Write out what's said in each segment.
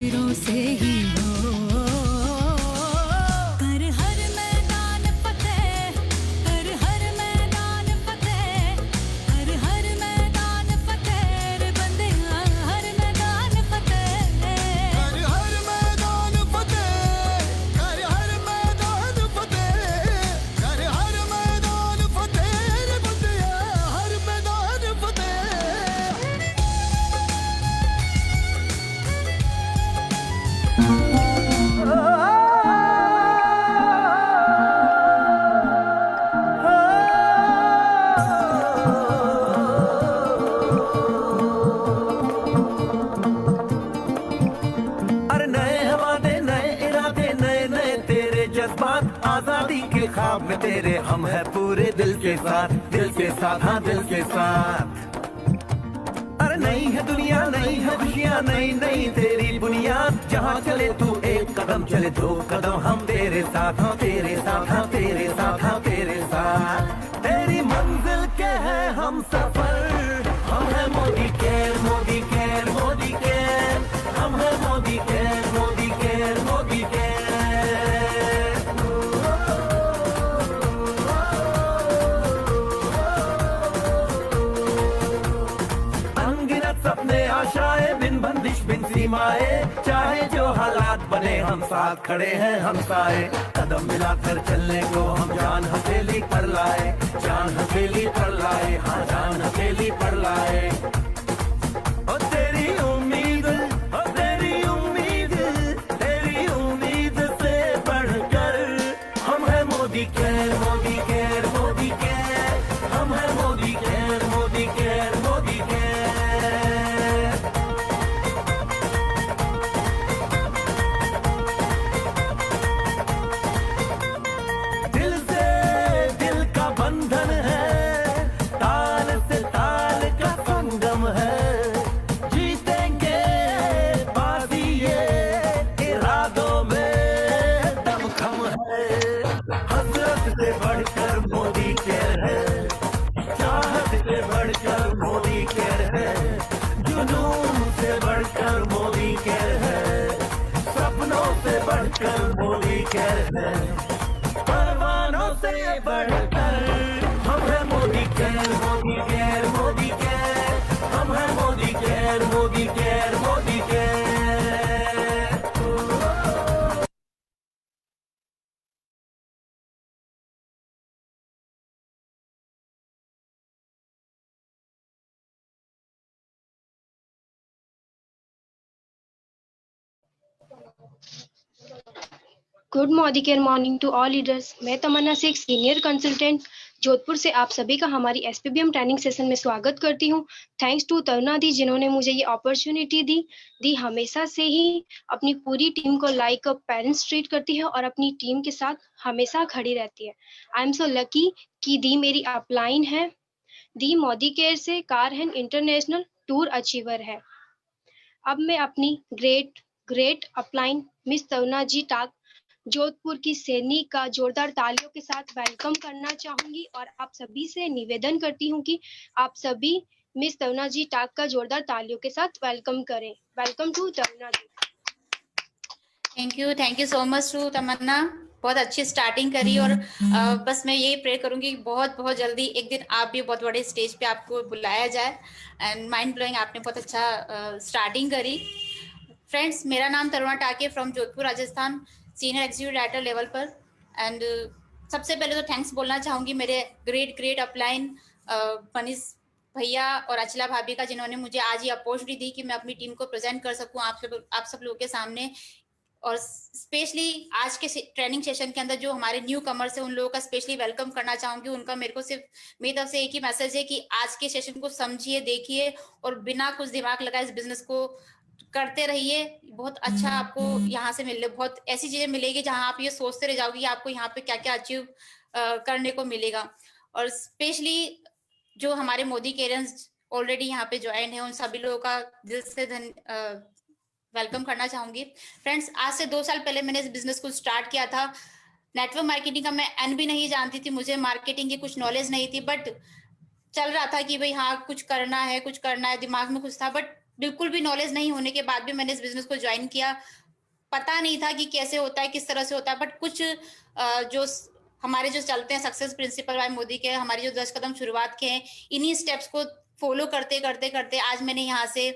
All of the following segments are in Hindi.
सिरों से ही हो कर हर मैदान फतेह, कर हर मैदान फतेह, कर हर मैदान फतेह रे बंदिया हर मैदान फतेह, कर हर मैदान फतेह, कर हर मैदान फतेह, कर हर मैदान फतेह रे बंदिया हर मैदान फतेह। अरे नए हवाले नए इरादे नए नए तेरे जज्बात आजादी के ख्वाब में तेरे हम है पूरे दिल के साथ हाँ दिल के साथ। अरे नई है दुनिया नई है खुशियाँ नई नई तेरी बुनियाद जहाँ चले तू एक कदम चले दो कदम हम तेरे साथ हाँ तेरे साथ हाँ तेरे साथ हाँ तेरे साथ। तेरी मंजिल के है हम सफर हम है Modicare Modicare Modicare हम है Modicare Modicare Modi care. अनगिनत सपने आशाएं बिन बंदिश बिन सीमाएं चाहे जो हालात बने हम साथ खड़े हैं हम साए कदम मिलाकर चलने को हम जान हथेली पर लाए जान हथेली पर लाए हाँ जान हथेली पर लाए। ओ तेरी उम्मीद ओ तेरी उम्मीद से बढ़कर हम है Modicare Modicare Modicare हम है Modicare Modicare Modi care. दिल से दिल का बंधन है ताल से ताल का संगम है जीतेंगे बाजी ये इरादों में दमखम है। हसरत से बढ़कर मोदी केयर है चाहत से बढ़कर मोदी केयर है जुनून से बढ़कर मोदी केयर है सपनों से बढ़कर मोदी केयर है परवानों से बढ़कर हम है Modicare Modicare Modicare हम है Modicare Modicare Modicare. Good morning to all leaders. मैं तमन्ना शेख सीनियर कंसल्टेंट जोधपुर से आप सभी का हमारी एसपीबीएम ट्रेनिंग सेशन में स्वागत करती हूं। थैंक्स टू तरुणा दी जिन्होंने मुझे ये अपॉर्चुनिटी दी हमेशा से ही अपनी पूरी टीम को लाइक अ पेरेंट्स ट्रीट करती है और अपनी टीम के साथ हमेशा खड़ी रहती है। आई एम सो लकी कि दी मेरी अपलाइन है। दी मोदी केयर से कारहन इंटरनेशनल टूर अचीवर है। अब मैं अपनी ग्रेट अपलाइन मिस तरुणा जी टाक जोधपुर की सैनी का जोरदार तालियों के साथ वेलकम करना चाहूंगी और आप सभी से निवेदन करती हूं कि आप सभी मिस तरुणा जी टाक का जोरदार तालियों के साथ वेलकम करें। Welcome to Taruna ji. Thank you so much to Tamanna. बहुत अच्छी स्टार्टिंग करी और बस मैं यही प्रे करूंगी बहुत बहुत जल्दी एक दिन आप भी बहुत बड़े स्टेज पे आपको बुलाया जाए। एंड माइंड ब्लोइंग आपने बहुत अच्छा स्टार्टिंग करी। फ्रेंड्स, मेरा नाम तरुणा टाके from Jodhpur Rajasthan, senior executive director level पर। एंड सबसे पहले तो थैंक्स बोलना चाहूंगी मेरे ग्रेट अपलाइन मनीष भैया और अचला भाभी का, जिन्होंने मुझे आज ये अपॉर्चुनिटी दी कि मैं अपनी टीम को प्रेजेंट कर सकूं आप सब लोगों के सामने। और स्पेशली आज के ट्रेनिंग सेशन के अंदर जो हमारे न्यू कमर्स है उन लोगों का स्पेशली वेलकम करना चाहूंगी। उनका मेरे को सिर्फ मेरी तरफ से एक ही मैसेज है कि आज के सेशन को समझिए, देखिए और बिना कुछ दिमाग लगाए इस बिजनेस को करते रहिए। बहुत अच्छा आपको यहाँ से मिले, बहुत ऐसी चीजें मिलेगी जहां आप ये सोचते रह जाओगे आपको यहाँ पे क्या क्या अचीव करने को मिलेगा। और स्पेशली जो हमारे मोदी केयर्स ऑलरेडी यहाँ पे ज्वाइन है उन सभी लोगों का दिल से वेलकम करना चाहूंगी। फ्रेंड्स, आज से 2 साल पहले मैंने इस बिजनेस को स्टार्ट किया था। नेटवर्क मार्केटिंग का मैं एन भी नहीं जानती थी, मुझे मार्केटिंग की कुछ नॉलेज नहीं थी, बट चल रहा था कि भाई हाँ कुछ करना है दिमाग में कुछ था, बट बिल्कुल भी नॉलेज नहीं होने के बाद भी मैंने इस बिजनेस को ज्वाइन किया। पता नहीं था कि कैसे होता है, किस तरह से होता है, बट कुछ हमारे जो चलते हैं सक्सेस प्रिंसिपल बाय मोदी के, हमारी जो 10 कदम शुरुआत के हैं, इन्हीं स्टेप्स को फॉलो करते करते करते आज मैंने यहाँ से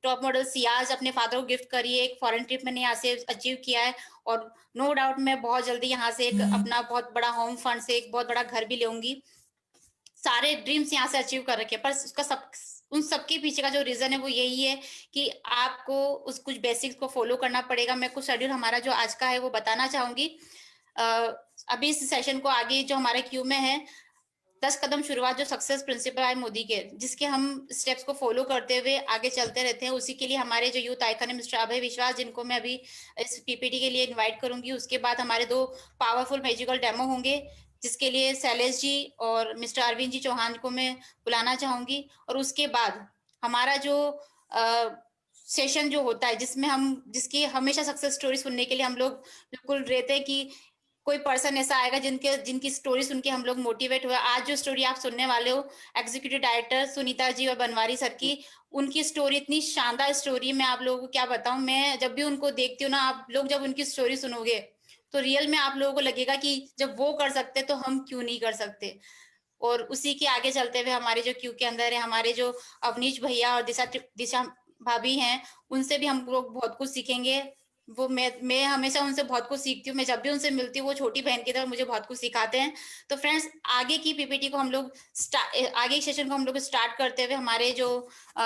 टॉप मॉडल सियाज अपने फादर को गिफ्ट करी है, एक फॉरेन ट्रिप मैंने यहाँ से अचीव किया है, और नो डाउट मैं बहुत जल्दी यहाँ से एक अपना बहुत बड़ा होम फंड से एक बहुत बड़ा घर भी लूंगी। सारे ड्रीम्स यहाँ से अचीव कर रखे हैं, पर उसका उन सबके पीछे का जो रीजन है वो यही है कि आपको उस कुछ बेसिक्स को फॉलो करना पड़ेगा। मैं कुछ शेड्यूल हमारा जो आज का है वो बताना चाहूंगी। अभी इस सेशन को आगे जो हमारे क्यू में है 10 कदम शुरुआत, जो सक्सेस प्रिंसिपल है मोदी के, जिसके हम स्टेप्स को फॉलो करते हुए आगे चलते रहते हैं, उसी के लिए हमारे जो यूथ आइकन है मिस्टर अभय विश्वास, जिनको मैं अभी इस पीपीटी के लिए इनवाइट करूंगी। उसके बाद हमारे 2 पावरफुल मैजिकल डेमो होंगे, जिसके लिए शैलेश जी और मिस्टर अरविंद जी चौहान को मैं बुलाना चाहूंगी। और उसके बाद हमारा जो सेशन जो होता है, जिसकी हमेशा सक्सेस स्टोरी सुनने के लिए हम लोग बिल्कुल रहते हैं कि कोई पर्सन ऐसा आएगा जिनकी स्टोरी सुन के हम लोग मोटिवेट हुए। आज जो स्टोरी आप सुनने वाले हो एग्जीक्यूटिव डायरेक्टर सुनीता जी और बनवारी सर की, उनकी स्टोरी इतनी शानदार स्टोरी, मैं आप लोगों को क्या बताऊं। मैं जब भी उनको देखती हूँ ना, आप लोग जब उनकी स्टोरी सुनोगे तो रियल में आप लोगों को लगेगा कि जब वो कर सकते तो हम क्यों नहीं कर सकते। और उसी के आगे चलते हुए हमारे जो क्यू के अंदर है, हमारे जो अवनीश भैया और दिशा भाभी हैं, उनसे भी हम लोग बहुत कुछ सीखेंगे। वो मैं हमेशा उनसे बहुत कुछ सीखती हूँ। मैं जब भी उनसे मिलती हूँ वो छोटी बहन की तरह मुझे बहुत कुछ सिखाते हैं। तो फ्रेंड्स, आगे की पीपीटी को हम लोग आगे के सेशन को हम लोग स्टार्ट करते हुए हमारे जो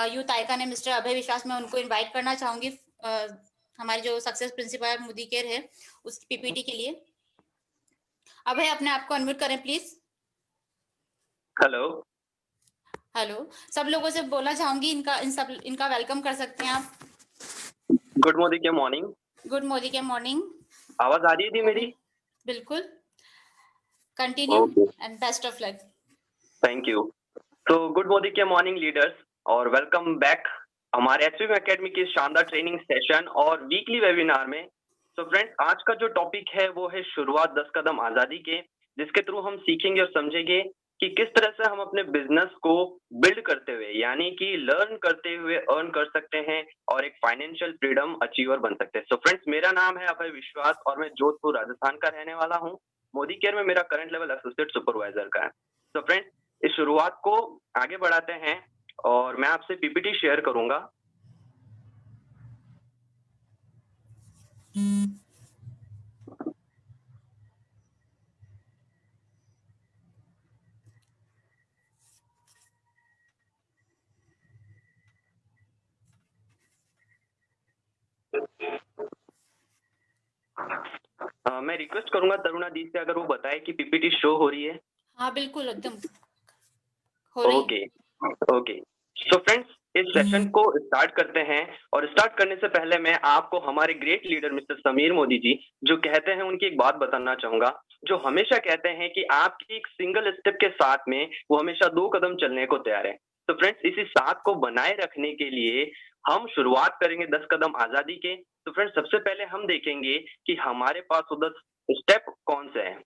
यूथ आइकन है मिस्टर अभय विश्वास, मैं उनको इन्वाइट करना चाहूंगी हमारे जो सक्सेस प्रिंसिपल मोदी केयर है उस पीपीटी के लिए। अभय, अपने आप को अनम्यूट करें प्लीज। हेलो। हेलो, सब लोगों से बोलना चाहूंगी, इनका वेलकम कर सकते हैं आप। गुड मॉर्निंग के मॉर्निंग। गुड मॉर्निंग के मॉर्निंग। आवाज आ रही थी मेरी? बिल्कुल, continue and best of luck. Thank you. तो गुड मॉर्निंग के मॉर्निंग लीडर्स, और वेलकम बैक हमारे एचपीएम एकेडमी के शानदार ट्रेनिंग सेशन और वीकली वेबिनार में। तो फ्रेंड्स, आज का जो टॉपिक है वो है शुरुआत 10 कदम आजादी के, जिसके थ्रू हम सीखेंगे और समझेंगे कि किस तरह से हम अपने बिजनेस को बिल्ड करते हुए, यानी कि लर्न करते हुए अर्न कर सकते हैं और एक फाइनेंशियल फ्रीडम अचीवर बन सकते हैं। सो फ्रेंड्स, मेरा नाम है अभय विश्वास और मैं जोधपुर राजस्थान का रहने वाला हूँ। मोदी केयर में मेरा करंट लेवल एसोसिएट सुपरवाइजर का है। तो फ्रेंड्स, इस शुरुआत को आगे बढ़ाते हैं और मैं आपसे पीपीटी शेयर करूंगा। मैं रिक्वेस्ट करूंगा तरुणा दी से, अगर वो बताए कि पीपीटी शो हो रही है। हाँ बिल्कुल, एकदम हो रही। ओके। सो फ्रेंड्स, इस सेशन को स्टार्ट करते हैं, और स्टार्ट करने से पहले मैं आपको हमारे great leader mister Sameer Modi ji जो कहते हैं उनकी एक बात बताना चाहूंगा, जो हमेशा कहते हैं कि आपकी एक सिंगल स्टेप के साथ में वो हमेशा 2 कदम चलने को तैयार है। तो फ्रेंड्स, इसी साथ को बनाए रखने के लिए हम शुरुआत करेंगे 10 कदम आजादी के। तो फ्रेंड्स, सबसे पहले हम देखेंगे कि हमारे पास वो 10 स्टेप कौन से हैं।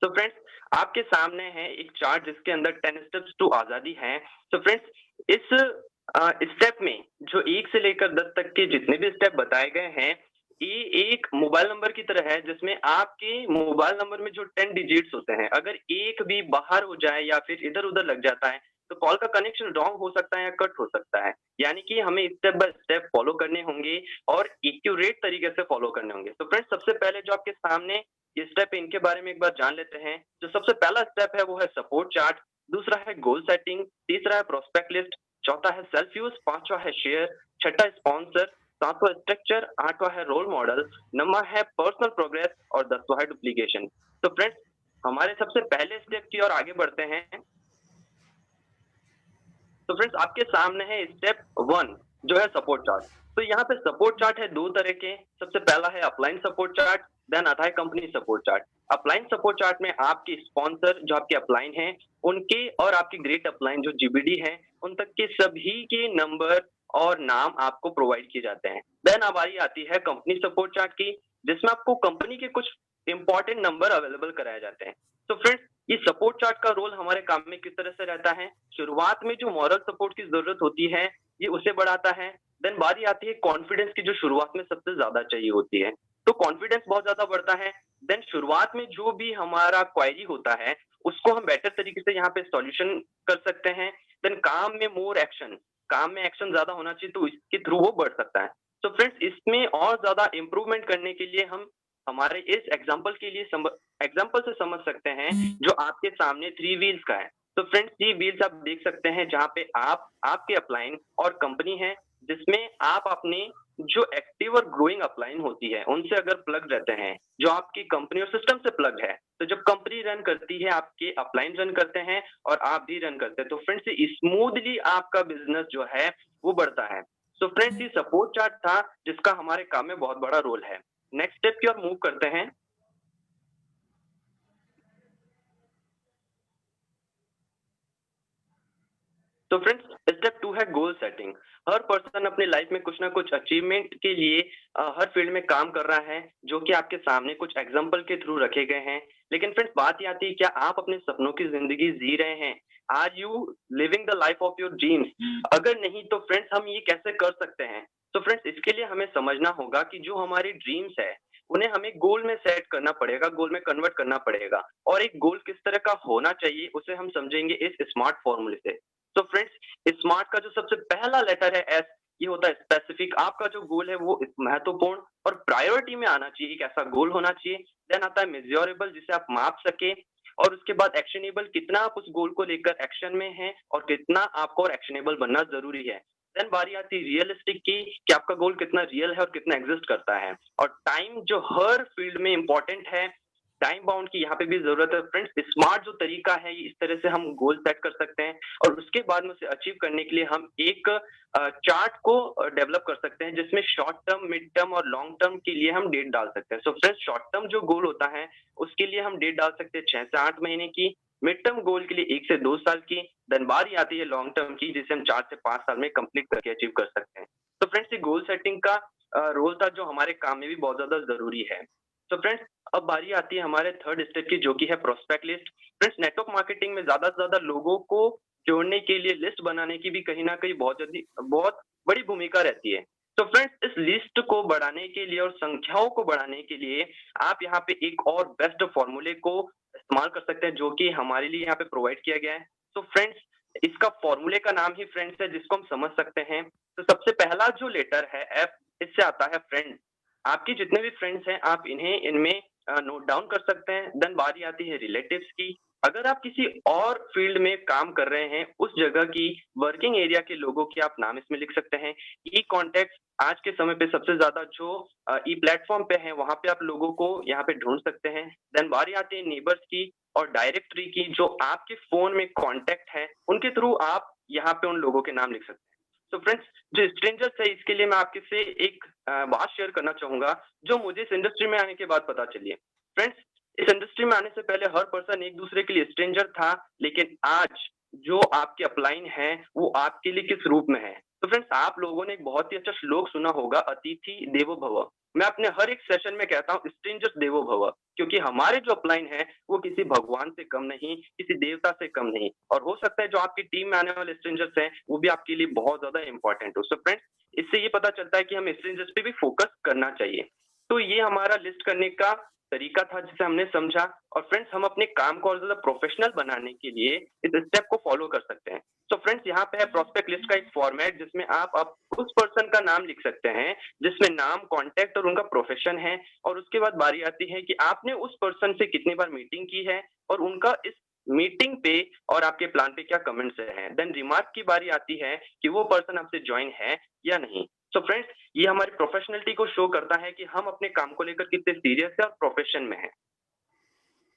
तो फ्रेंड्स, आपके सामने है एक चार्ट जिसके अंदर 10 स्टेप्स टू आजादी है। तो फ्रेंड्स, इस स्टेप में जो 1 से लेकर 10 तक के जितने भी स्टेप बताए गए हैं, ये एक मोबाइल नंबर की तरह है, जिसमें आपके मोबाइल नंबर में जो 10 डिजिट्स होते हैं, अगर एक भी बाहर हो जाए या फिर इधर उधर लग जाता है तो कॉल का कनेक्शन रॉन्ग हो सकता है या कट हो सकता है। यानी कि हमें स्टेप बाय स्टेप फॉलो करने होंगे और एक्यूरेट तरीके से फॉलो करने होंगे। तो फ्रेंड्स, सबसे पहले जो आपके सामने ये स्टेप है, इनके बारे में एक बार जान लेते हैं। जो सबसे पहला स्टेप है वो है सपोर्ट चार्ट, दूसरा है गोल सेटिंग, तीसरा है प्रोस्पेक्ट लिस्ट, चौथा है सेल्फ यूज, पांचवा है शेयर, छठा स्पॉन्सर, सातवां स्ट्रक्चर, आठवां है रोल मॉडल, नौवां है पर्सनल प्रोग्रेस और 10वां है डुप्लीकेशन। तो फ्रेंड्स, हमारे सबसे पहले स्टेप की ओर आगे बढ़ते हैं। तो फ्रेंड्स, आपके सामने है स्टेप 1 जो है सपोर्ट चार्ट। तो यहाँ पे सपोर्ट चार्ट है 2 तरह के। सबसे पहला है अपलाइन सपोर्ट चार्ट, देन आता है company support chart. Upline support chart में आपके स्पॉन्सर जो आपके अपलाइन हैं उनके और आपके ग्रेट अपलाइन जो जीबीडी है उन तक के सभी के नंबर और नाम आपको प्रोवाइड किए जाते हैं। देन हमारी आती है कंपनी सपोर्ट चार्ट की, जिसमें आपको कंपनी के कुछ इंपॉर्टेंट नंबर अवेलेबल कराए जाते हैं। तो फ्रेंड्स, ये सपोर्ट चार्ट का रोल हमारे काम में किस तरह से रहता है? शुरुआत में जो मॉरल सपोर्ट की जरूरत होती है, ये उसे बढ़ाता है। देन बारी आती है कॉन्फिडेंस की, जो शुरुआत में सबसे ज्यादा चाहिए होती है। तो कॉन्फिडेंस बहुत ज्यादा बढ़ता है। देन शुरुआत में जो भी हमारा क्वेरी होता है, उसको हम बेटर तरीके से यहाँ पे सॉल्यूशन कर सकते हैं। देन काम में मोर एक्शन, काम में एक्शन ज्यादा होना चाहिए, तो इसके थ्रू वो बढ़ सकता है। तो फ्रेंड्स, इसमें और ज्यादा इम्प्रूवमेंट करने के लिए हम हमारे इस एग्जाम्पल के लिए एग्जाम्पल से समझ सकते हैं, जो आपके सामने 3 व्हील्स का है। तो फ्रेंड्स, 3 व्हील्स आप देख सकते हैं, जहाँ पे आप, आपके अपलाइन और कंपनी है, जिसमें आप अपने जो एक्टिव और ग्रोइंग अपलाइन होती है, उनसे अगर प्लग रहते हैं, जो आपकी कंपनी और सिस्टम से प्लग है, तो जब कंपनी रन करती है, आपके अपलाइन रन करते हैं और आप भी रन करते हैं, तो फ्रेंड्स स्मूथली आपका बिजनेस जो है वो बढ़ता है। तो फ्रेंड्स, ये सपोर्ट चार्ट था जिसका हमारे काम में बहुत बड़ा रोल है। नेक्स्ट स्टेप की ओर मूव करते हैं। तो फ्रेंड्स, स्टेप 2 है गोल सेटिंग। हर पर्सन अपने लाइफ में कुछ ना कुछ अचीवमेंट के लिए हर फील्ड में काम कर रहा है, जो कि आपके सामने कुछ एग्जांपल के थ्रू रखे गए हैं। लेकिन फ्रेंड्स, बात ये आती है, क्या आप अपने सपनों की जिंदगी जी रहे हैं? Are you living the life of your dreams? अगर नहीं, तो फ्रेंड्स हम ये कैसे कर सकते हैं? तो फ्रेंड्स, इसके लिए हमें समझना होगा कि जो हमारी ड्रीम्स है, उन्हें हमें गोल में सेट करना पड़ेगा, गोल में कन्वर्ट करना पड़ेगा। और एक गोल किस तरह का होना चाहिए, उसे हम समझेंगे इस स्मार्ट फॉर्मूले से। तो फ्रेंड्स, स्मार्ट का जो सबसे पहला लेटर है एस, ये होता है स्पेसिफिक। आपका जो गोल है वो महत्वपूर्ण और प्रायोरिटी में आना चाहिए, एक ऐसा गोल होना चाहिए। देन आता है मेजरेबल, जिसे आप माप सके। और उसके बाद एक्शनेबल, कितना आप उस गोल को लेकर एक्शन में हैं और कितना आपको और एक्शनेबल बनना जरूरी है। देन बारी आती है रियलिस्टिक की, कि आपका गोल कितना रियल है और कितना एग्जिस्ट करता है। और टाइम, जो हर फील्ड में इंपॉर्टेंट है, टाइम बाउंड की यहाँ पे भी जरूरत है। फ्रेंड्स, स्मार्ट जो तरीका है, इस तरह से हम गोल सेट कर सकते हैं और उसके बाद में उसे अचीव करने के लिए हम एक चार्ट को डेवलप कर सकते हैं, जिसमें शॉर्ट टर्म, मिड टर्म और लॉन्ग टर्म के लिए हम डेट डाल सकते हैं। सो फ्रेंड्स, शॉर्ट टर्म जो गोल होता है, उसके लिए हम डेट डाल सकते हैं 6 से 8 महीने की। मिड टर्म गोल के लिए 1 से 2 साल की। देन बारी आती है लॉन्ग टर्म की, जिसे हम 4 से 5 साल में कंप्लीट करके अचीव कर सकते हैं। तो फ्रेंड्स, ये गोल सेटिंग का रोल था, जो हमारे काम में भी बहुत ज्यादा जरूरी है। तो फ्रेंड्स, अब बारी आती है हमारे थर्ड स्टेप की, जो कि है prospect list. Friends, network marketing में ज्यादा से ज्यादा लोगों को जोड़ने के लिए लिस्ट बनाने की भी कहीं ना कहीं बहुत बड़ी भूमिका रहती है। तो फ्रेंड्स, इस लिस्ट को बढ़ाने के लिए और संख्याओं को बढ़ाने के लिए आप यहाँ पे एक और बेस्ट फॉर्मूले को इस्तेमाल कर सकते हैं, जो कि हमारे लिए यहाँ पे प्रोवाइड किया गया है। तो फ्रेंड्स, इसका फॉर्मूले का नाम ही फ्रेंड्स है, जिसको हम समझ सकते हैं। तो सबसे पहला जो लेटर है एफ, इससे आता है फ्रेंड्स। आपकी जितने भी फ्रेंड्स हैं, आप इन्हें इनमें नोट डाउन कर सकते हैं। देन बारी आती है रिलेटिव्स की। अगर आप किसी और फील्ड में काम कर रहे हैं, उस जगह की वर्किंग एरिया के लोगों के आप नाम इसमें लिख सकते हैं। ई कॉन्टेक्ट, आज के समय पे सबसे ज्यादा जो ई प्लेटफॉर्म पे है, वहां पे आप लोगों को यहाँ पे ढूंढ सकते हैं। देन बारी आती है नेबर्स की और डायरेक्टरी की, जो आपके फोन में कॉन्टेक्ट है, उनके थ्रू आप यहाँ पे उन लोगों के नाम लिख सकते हैं। तो फ्रेंड्स, जो स्ट्रेंजर्स है, इसके लिए मैं आपके से एक बात शेयर करना चाहूंगा, जो मुझे इस इंडस्ट्री में आने के बाद पता चली है। फ्रेंड्स, इस इंडस्ट्री में आने से पहले हर पर्सन एक दूसरे के लिए स्ट्रेंजर था, लेकिन आज जो आपके अपलाइन है, वो आपके लिए किस रूप में है। तो फ्रेंड्स, आप लोगों ने एक बहुत ही अच्छा श्लोक सुना होगा, अतिथि देवो भव। मैं अपने हर एक सेशन में कहता हूँ स्ट्रेंजर्स देवो भव, क्योंकि हमारे जो अपलाइन है, वो किसी भगवान से कम नहीं, किसी देवता से कम नहीं। और हो सकता है जो आपकी टीम में आने वाले स्ट्रेंजर्स हैं, वो भी आपके लिए बहुत ज्यादा इंपॉर्टेंट हो। सो फ्रेंड्स, इससे ये पता चलता है कि हमें स्ट्रेंजर्स पे भी फोकस करना चाहिए। तो ये हमारा लिस्ट करने का तरीका था, जिसे हमने समझा। और फ्रेंड्स, हम अपने काम को और ज्यादा प्रोफेशनल बनाने के लिए इस स्टेप को फॉलो कर सकते हैं। तो फ्रेंड्स, यहाँ पे है प्रोस्पेक्ट लिस्ट का एक फॉर्मेट, जिसमें आप उस पर्सन का नाम लिख सकते हैं, जिसमें नाम, कॉन्टेक्ट और उनका प्रोफेशन है। और उसके बाद बारी आती है कि आपने उस पर्सन से कितनी बार मीटिंग की है और उनका इस मीटिंग पे और आपके प्लान पे क्या कमेंट्स हैं। देन रिमार्क की बारी आती है कि वो पर्सन आपसे ज्वाइन है या नहीं। सो फ्रेंड्स, ये हमारी प्रोफेशनलिटी को शो करता है कि हम अपने काम को लेकर कितने सीरियस है और प्रोफेशन में है।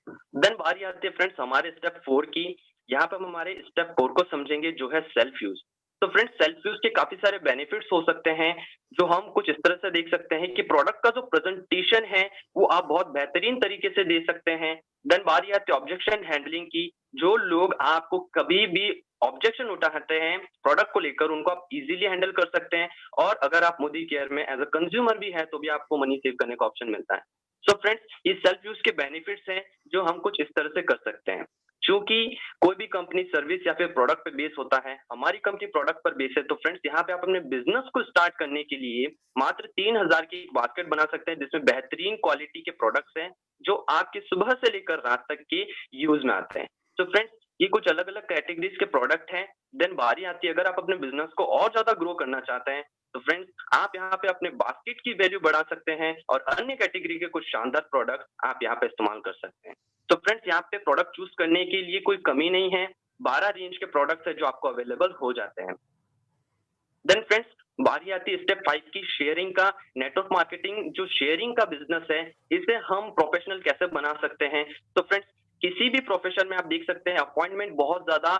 देन बारी आती है फ्रेंड्स हमारे स्टेप 4 की। यहाँ पे हम हमारे स्टेप 4 को समझेंगे, जो है सेल्फ यूज। तो फ्रेंड्स, सेल्फ यूज के काफी सारे बेनिफिट्स हो सकते हैं, जो हम कुछ इस तरह से देख सकते हैं कि प्रोडक्ट का जो प्रेजेंटेशन है, वो आप बहुत बेहतरीन तरीके से दे सकते हैं। देन बारी आती है ऑब्जेक्शन हैंडलिंग की। जो लोग आपको कभी भी ऑब्जेक्शन उठाते हैं प्रोडक्ट को लेकर, उनको आप इजीली हैंडल कर सकते हैं। और अगर आप मोदी केयर में एज अ कंज्यूमर भी है, तो भी आपको मनी सेव करने का ऑप्शन मिलता है। सो फ्रेंड्स, ये सेल्फ यूज के बेनिफिट्स हैं जो हम कुछ इस तरह से कर सकते हैं। क्योंकि कोई भी कंपनी सर्विस या फिर प्रोडक्ट पे बेस होता है, हमारी कंपनी प्रोडक्ट पर बेस है, तो फ्रेंड्स यहाँ पे आप अपने बिजनेस को स्टार्ट करने के लिए मात्र 3000 की एक बास्केट बना सकते हैं, जिसमें बेहतरीन क्वालिटी के प्रोडक्ट्स हैं जो आपके सुबह से लेकर रात तक के यूज में आते हैं। तो फ्रेंड्स, ये कुछ अलग अलग कैटेगरीज के प्रोडक्ट हैं। देन बारी आती है, अगर आप अपने बिजनेस को और ज्यादा ग्रो करना चाहते हैं तो फ्रेंड्स आप यहाँ पे अपने बास्केट की वैल्यू बढ़ा सकते हैं और अन्य कैटेगरी के कुछ शानदार प्रोडक्ट आप यहाँ पे इस्तेमाल कर सकते हैं। तो फ्रेंड्स, यहाँ पे प्रोडक्ट चूज करने के लिए कोई कमी नहीं है, 12 रेंज के प्रोडक्ट्स है जो आपको अवेलेबल हो जाते हैं। देन फ्रेंड्स, बारी आती है स्टेप 5 की, शेयरिंग का। नेटवर्क मार्केटिंग जो शेयरिंग का बिजनेस है, इसे हम प्रोफेशनल कैसे बना सकते हैं। तो फ्रेंड्स, किसी भी प्रोफेशन में आप देख सकते हैं अपॉइंटमेंट बहुत ज्यादा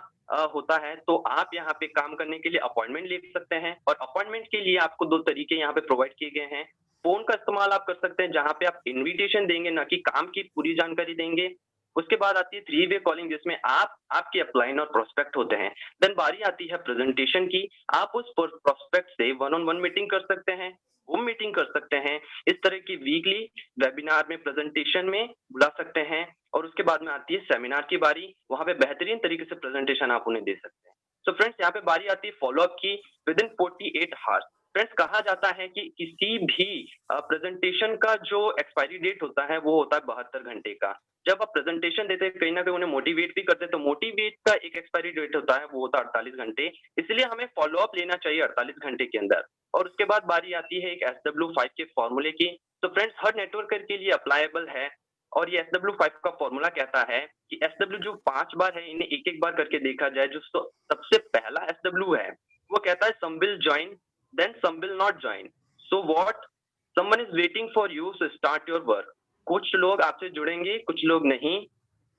होता है, तो आप यहाँ पे काम करने के लिए अपॉइंटमेंट ले सकते हैं और अपॉइंटमेंट के लिए आपको 2 तरीके यहाँ पे प्रोवाइड किए गए हैं। फोन का इस्तेमाल आप कर सकते हैं जहां पे आप इनविटेशन देंगे, ना कि काम की पूरी जानकारी देंगे। उसके बाद आती है 3 वे कॉलिंग, जिसमें आप आपके अपलाइन और प्रोस्पेक्ट होते हैं। देन बारी आती है प्रेजेंटेशन की। आप उस प्रोस्पेक्ट से 1-on-1 मीटिंग कर सकते हैं, जूम मीटिंग कर सकते हैं, इस तरह की वीकली वेबिनार में प्रेजेंटेशन में बुला सकते हैं। और उसके बाद में आती है सेमिनार की बारी, वहां पे बेहतरीन तरीके से प्रेजेंटेशन आप उन्हें दे सकते हैं। तो फ्रेंड्स, यहाँ पे बारी आती है फॉलोअप की विद इन 48 आवर्स। फ्रेंड्स, कहा जाता है कि किसी भी प्रेजेंटेशन का जो एक्सपायरी डेट होता है वो होता है 72 घंटे का। जब आप प्रेजेंटेशन देते हैं, कहीं ना कहीं उन्हें मोटिवेट भी करते हैं, तो मोटिवेट का एक एक्सपायरी डेट होता है, वो होता है 48 घंटे। इसलिए हमें फॉलोअप लेना चाहिए 48 घंटे के अंदर। और उसके बाद बारी आती है एक SW5 के फॉर्मूले की। तो फ्रेंड्स, हर नेटवर्कर के लिए अप्लायबल है और ये SW5 का फॉर्मूला कहता है कि SW जो 5 बार है, इन्हें एक एक बार करके देखा जाए। जो सबसे पहला SW है वो कहता है some will join, then some will not join. So what? Someone is waiting for you to start your work. कुछ लोग आपसे जुड़ेंगे, कुछ लोग नहीं।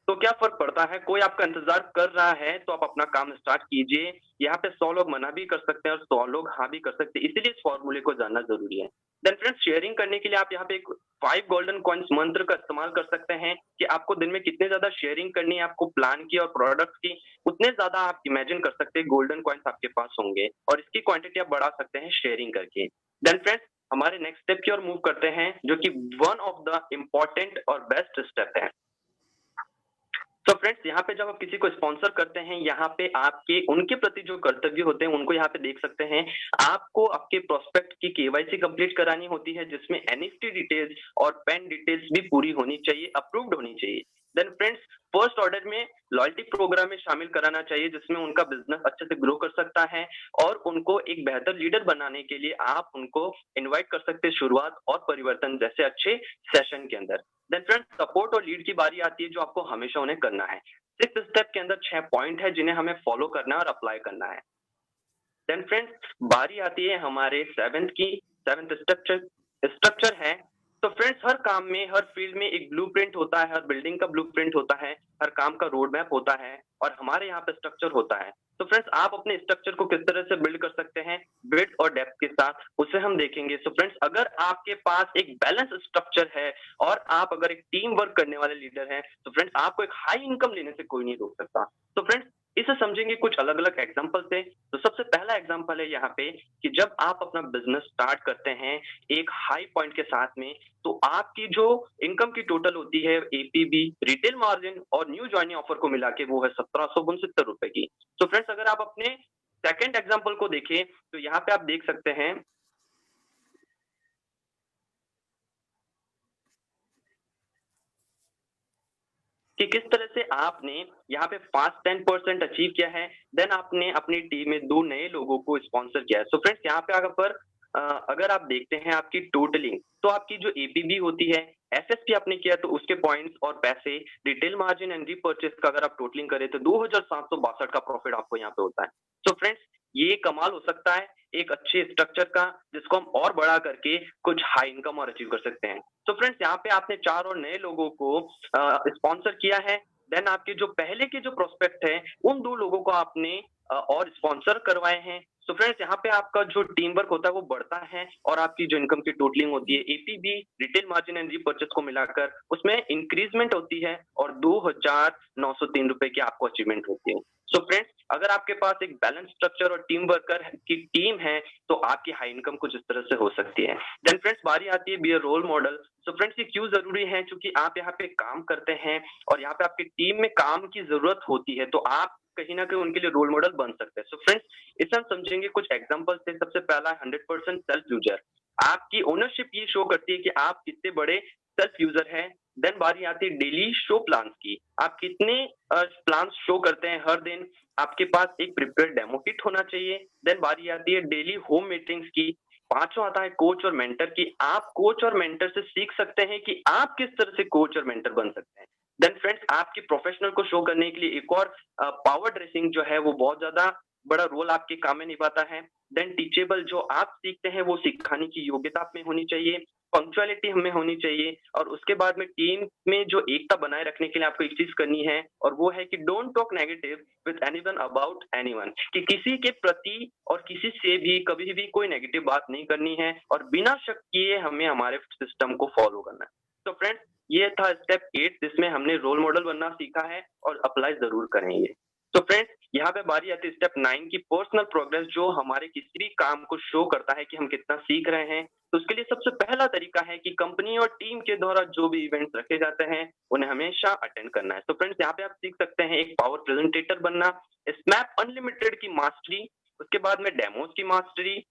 तो क्या फर्क पड़ता है, कोई आपका इंतजार कर रहा है तो आप अपना काम स्टार्ट कीजिए। यहाँ पे 100 लोग मना भी कर सकते हैं और 100 लोग हाँ भी कर सकते हैं, इसीलिए इस फॉर्मूले को जानना जरूरी है। देन फ्रेंड्स, शेयरिंग करने के लिए आप यहाँ पे एक 5 गोल्डन कॉइन्स मंत्र का इस्तेमाल कर सकते हैं कि आपको दिन में कितने ज्यादा शेयरिंग करनी है, आपको प्लान की और प्रोडक्ट की उतने ज्यादा आप इमेजिन कर सकते हैं गोल्डन कॉइन्स आपके पास होंगे और इसकी क्वांटिटी आप बढ़ा सकते हैं शेयरिंग करके। देन फ्रेंड्स, हमारे नेक्स्ट स्टेप की ओर मूव करते हैं, जो कि वन ऑफ द इम्पोर्टेंट और बेस्ट स्टेप है। तो फ्रेंड्स, यहाँ पे जब आप किसी को स्पॉन्सर करते हैं, यहाँ पे आपके उनके प्रति जो कर्तव्य होते हैं उनको यहाँ पे देख सकते हैं। आपको आपके प्रोस्पेक्ट की KYC कंप्लीट करानी होती है, जिसमें NFT डिटेल्स और पैन डिटेल्स भी पूरी होनी चाहिए, अप्रूव्ड होनी चाहिए। देन फ्रेंड्स, फर्स्ट ऑर्डर में लॉयल्टी प्रोग्राम में शामिल कराना चाहिए, जिसमें उनका बिजनेस अच्छे से ग्रो कर सकता है और उनको एक बेहतर लीडर बनाने के लिए आप उनको इनवाइट कर सकते हैं शुरुआत और परिवर्तन जैसे अच्छे सेशन के अंदर। देन फ्रेंड्स, सपोर्ट और लीड की बारी आती है, जो आपको हमेशा उन्हें करना है। 6 स्टेप के अंदर 6 पॉइंट है जिन्हें हमें फॉलो करना है और अप्लाई करना है। देन फ्रेंड्स, बारी आती है हमारे 7th स्ट्रक्चर है। तो फ्रेंड्स, हर काम में, हर फील्ड में एक ब्लूप्रिंट होता है, हर बिल्डिंग का ब्लूप्रिंट होता है, हर काम का रोड मैप होता है और हमारे यहाँ पे स्ट्रक्चर होता है। तो फ्रेंड्स, आप अपने स्ट्रक्चर को किस तरह से बिल्ड कर सकते हैं विड्थ और डेप्थ के साथ, उसे हम देखेंगे। सो फ्रेंड्स, अगर आपके पास एक बैलेंस स्ट्रक्चर है और आप अगर एक टीम वर्क करने वाले लीडर हैं, तो फ्रेंड्स आपको एक हाई इनकम लेने से कोई नहीं रोक सकता। तो फ्रेंड्स, इसे समझेंगे कुछ अलग अलग एग्जांपल से। तो सबसे पहला एग्जांपल है यहाँ पे कि जब आप अपना बिजनेस स्टार्ट करते हैं एक हाई पॉइंट के साथ में, तो आपकी जो इनकम की टोटल होती है APB, रिटेल मार्जिन और न्यू ज्वाइनिंग ऑफर को मिला के वो है 1769 रुपए की। तो फ्रेंड्स, अगर आप अपने सेकंड एग्जांपल को देखें तो यहाँ पे आप देख सकते हैं कि किस तरह से आपने यहाँ पे 5-10% अचीव किया है। देन आपने अपनी टीम में 2 नए लोगों को स्पॉन्सर किया है। सो फ्रेंड्स, यहाँ पे अगर आप देखते हैं आपकी टोटलिंग, तो आपकी जो APB होती है, SSP आपने किया तो उसके पॉइंट्स और पैसे, रिटेल मार्जिन एंड रीपर्चेस का अगर आप टोटलिंग करें तो 2762 का प्रॉफिट आपको यहाँ पे होता है। सो फ्रेंड्स, ये कमाल हो सकता है एक अच्छे स्ट्रक्चर का, जिसको हम और बड़ा करके कुछ हाई इनकम और अचीव कर सकते हैं। तो फ्रेंड्स, यहाँ पे आपने 4 और नए लोगों को स्पॉन्सर किया है। देन आपके जो पहले के जो प्रोस्पेक्ट है, उन 2 लोगों को आपने और स्पॉन्सर करवाए हैं। तो फ्रेंड्स, यहाँ पे आपका जो टीम वर्क होता है वो बढ़ता है और आपकी जो इनकम की टोटलिंग होती है APB, retail margin and repurchase को मिलाकर उसमें इंक्रीजमेंट होती है और 2903 रुपए की आपको अचीवमेंट होती है। सो फ्रेंड्स, अगर आपके पास एक बैलेंस स्ट्रक्चर और टीम वर्कर की टीम है तो आपकी हाई इनकम कुछ इस तरह से हो सकती है। देन फ्रेंड्स, बारी आती है be a role model. So friends, ये क्यों जरूरी है? क्योंकि आप यहाँ पे काम करते हैं और यहाँ पे आपकी टीम में काम की जरूरत होती है, तो आप कहीं ना कहीं उनके लिए रोल मॉडल बन सकते हैं। सो फ्रेंड्स, इसे हम समझेंगे कुछ एग्जांपल से। सबसे पहला 100% सेल्फ यूजर। आपकी ओनरशिप ये शो करती है कि आप कितने बड़े सेल्फ यूजर हैं। देन बारी आती है डेली शो प्लान्स की। आप कितने प्लान्स शो करते हैं हर दिन। आपके पास एक प्रिपेयर्ड डेमो किट होना चाहिए। देन बारी आती है डेली होम मीटिंग्स की। पांचवा आता है कोच और मेंटर की। आप कोच और मेंटर से सीख सकते हैं कि आप किस तरह से कोच और मेंटर बन सकते हैं। देन फ्रेंड्स, आपकी प्रोफेशनल को शो करने के लिए एक और पावर ड्रेसिंग जो है वो बहुत ज्यादा बड़ा रोल आपके काम में निभाता है। देन टीचेबल, जो आप सीखते हैं वो सिखाने की योग्यता आप में होनी चाहिए। पंक्चुअलिटी हमें होनी चाहिए। और उसके बाद में टीम में जो एकता बनाए रखने के लिए आपको एक चीज करनी है, और वो है कि don't talk negative with anyone about anyone. कि किसी के प्रति और किसी से भी कभी भी कोई नेगेटिव बात नहीं करनी है, और बिना शक किए हमें हमारे सिस्टम को फॉलो करना है। तो फ्रेंड्स, ये था स्टेप 8, जिसमें हमने रोल मॉडल बनना सीखा है और अप्लाई जरूर करेंगे। तो फ्रेंड्स, यहाँ पे बारी आती है स्टेप 9 की, पर्सनल प्रोग्रेस, जो हमारे किसी भी काम को शो करता है कि हम कितना सीख रहे हैं। तो उसके लिए सबसे पहला तरीका है कि कंपनी और टीम के द्वारा जो भी इवेंट्स रखे जाते हैं उन्हें हमेशा अटेंड करना है। तो फ्रेंड्स, यहाँ पे आप सीख सकते हैं एक पावर प्रेजेंटेटर बनना, स्मैप अनलिमिटेड की मास्टरी, उसके बाद में डेमोज की मास्टरी।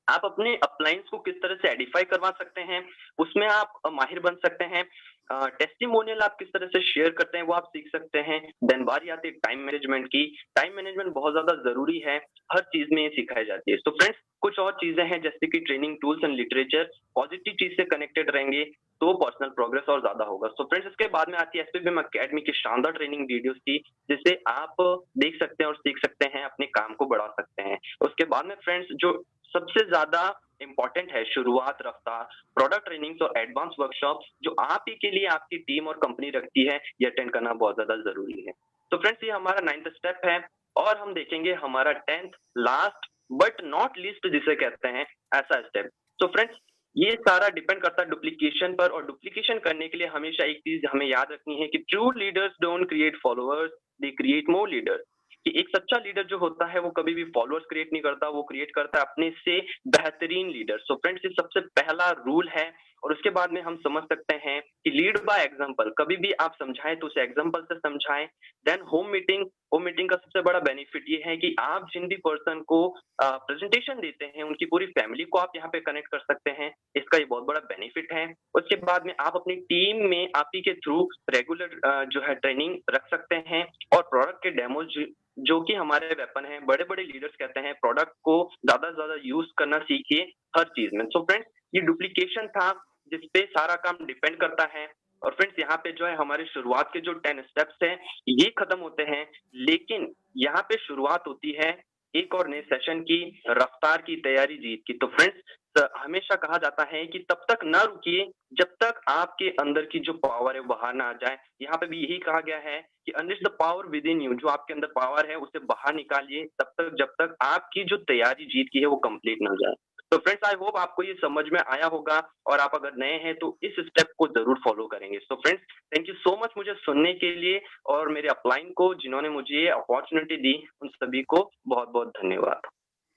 आप अपने अपलायंस को किस तरह से एडिफाई करवा सकते हैं, उसमें आप माहिर बन सकते हैं। टेस्टिमोनियल आप किस तरह से शेयर करते हैं वो आप सीख सकते हैं। देन बारी आती है टाइम मैनेजमेंट की। टाइम मैनेजमेंट बहुत ज्यादा जरूरी है, हर चीज में सिखाई जाती है। तो फ्रेंड्स, कुछ और चीजें हैं जैसे कि training tools and literature. Positive चीज से कनेक्टेड रहेंगे तो पर्सनल प्रोग्रेस और ज्यादा होगा। तो फ्रेंड्स, इसके बाद में आती है एसपीबीएम एकेडमी की शानदार ट्रेनिंग वीडियोस की, जिसे आप देख सकते हैं और सीख सकते हैं, अपने काम को बढ़ा सकते हैं। उसके बाद में फ्रेंड्स, जो सबसे ज्यादा इंपॉर्टेंट है, शुरुआत, रफ्तार, प्रोडक्ट ट्रेनिंग्स और एडवांस वर्कशॉप, जो आप ही के लिए आपकी टीम और कंपनी रखती है, ये अटेंड करना बहुत ज्यादा जरूरी है। तो फ्रेंड्स, ये हमारा 9th स्टेप है। और हम देखेंगे हमारा 10th last but not least जिसे कहते हैं, ऐसा स्टेप। तो फ्रेंड्स, ये सारा डिपेंड करता है डुप्लीकेशन पर, और डुप्लीकेशन करने के लिए हमेशा एक चीज हमें याद रखनी है कि true leaders don't create followers, they create more leaders. कि एक सच्चा लीडर जो होता है वो कभी भी फॉलोअर्स क्रिएट नहीं करता, वो क्रिएट करता है अपने से बेहतरीन लीडर। सो फ्रेंड्स, ये सबसे पहला रूल है। और उसके बाद में हम समझ सकते हैं कि लीड बाय एग्जांपल, कभी भी आप समझाएं तो उसे एग्जांपल से समझाएं। देन होम मीटिंग का सबसे बड़ा बेनिफिट ये है कि आप जिन भी पर्सन को प्रेजेंटेशन देते हैं उनकी पूरी फैमिली को आप यहाँ पे कनेक्ट कर सकते हैं। इसका ये बहुत बड़ा बेनिफिट है। उसके बाद में आप अपनी टीम में आप ही के थ्रू रेगुलर जो है ट्रेनिंग रख सकते हैं। और प्रोडक्ट के डेमोज, जो कि हमारे वेपन है, बड़े बड़े लीडर्स कहते हैं प्रोडक्ट को ज्यादा से ज्यादा यूज करना सीखिए हर चीज में। सो फ्रेंड्स, ये डुप्लीकेशन था जिसपे सारा काम डिपेंड करता है। और फ्रेंड्स, यहाँ पे जो है हमारी शुरुआत के जो 10 स्टेप्स हैं ये खत्म होते हैं, लेकिन यहाँ पे शुरुआत होती है एक और नए सेशन की, रफ्तार की, तैयारी जीत की। तो फ्रेंड्स, हमेशा कहा जाता है कि तब तक ना रुकिए जब तक आपके अंदर की जो पावर है बाहर ना आ जाए। यहाँ पे भी यही कहा गया है कि unleash the power with in you, जो आपके अंदर पावर है उसे बाहर निकालिए तब तक जब तक आपकी जो तैयारी जीत की है वो कंप्लीट ना हो जाए। तो फ्रेंड्स, आई होप आपको ये समझ में आया होगा, और आप अगर नए हैं तो इस स्टेप को जरूर फॉलो करेंगे। So friends, thank you so much मुझे सुनने के लिए, और मेरे अपलाइन को जिन्होंने मुझे ये अपॉर्चुनिटी दी उन सभी को बहुत बहुत धन्यवाद।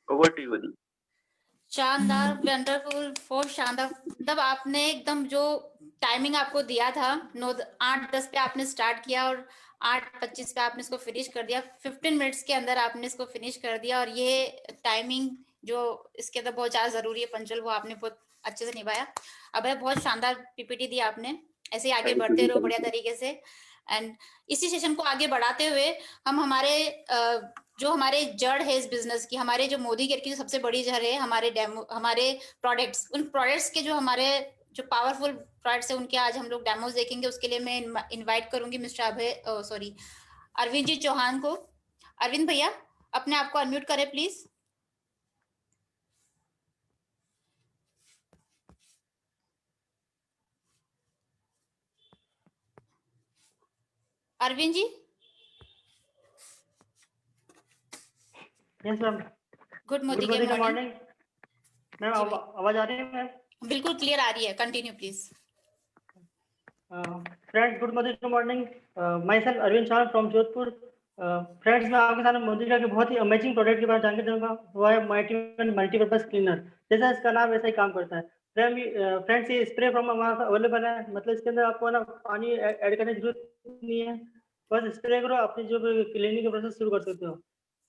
ओवर टू यू दी। शानदार, वंडरफुल, बहुत शानदार। मतलब आपने एकदम जो टाइमिंग आपको दिया था 8:10 पे आपने स्टार्ट किया और 8:25 पे आपने इसको फिनिश कर दिया। 15 मिनट्स के अंदर आपने इसको फिनिश कर दिया, और ये टाइमिंग जो इसके अंदर बहुत ज्यादा जरूरी है, पंचुअल, वो आपने बहुत अच्छे से निभाया। अब बहुत शानदार पीपीटी दी आपने। ऐसे ही आगे बढ़ते रहो बढ़िया तरीके से। एंड इसी सेशन को आगे बढ़ाते हुए हम हमारे जो हमारे जड़ है इस बिजनेस की, हमारे जो मोदी केयर की जो सबसे बड़ी जड़ है, हमारे डेमो, हमारे प्रोडक्ट्स, उन प्रोडक्ट्स के जो हमारे जो पावरफुल प्रोडक्ट्स है उनके आज हम लोग डेमोज देखेंगे। उसके लिए मैं इनवाइट करूंगी मिस्टर अरविंद जी चौहान को। अरविंद भैया, अपने आप को अनम्यूट करें please. Arvind ji. Yes ma'am. Good morning ma'am, आवाज आ रही है मैम? बिल्कुल क्लियर आ रही है, continue please. Friends, good morning. Myself Arvind Chauhan from Jodhpur, friends, मैं आपके सामने मोदिका के बहुत ही अमेजिंग प्रोडक्ट के बारे में जानकारी दूंगा। वो है मल्टीपर्पज क्लीनर। जैसा इसका नाम वैसा ही काम करता है। फ्रेंड्स, ये स्प्रे फॉर्म हमारे पास अवेलेबल है। मतलब इसके अंदर आपको ना पानी ऐड करने की जरूरत नहीं है, बस स्प्रे करो, अपनी जो क्लीनिंग का प्रोसेस शुरू कर सकते हो।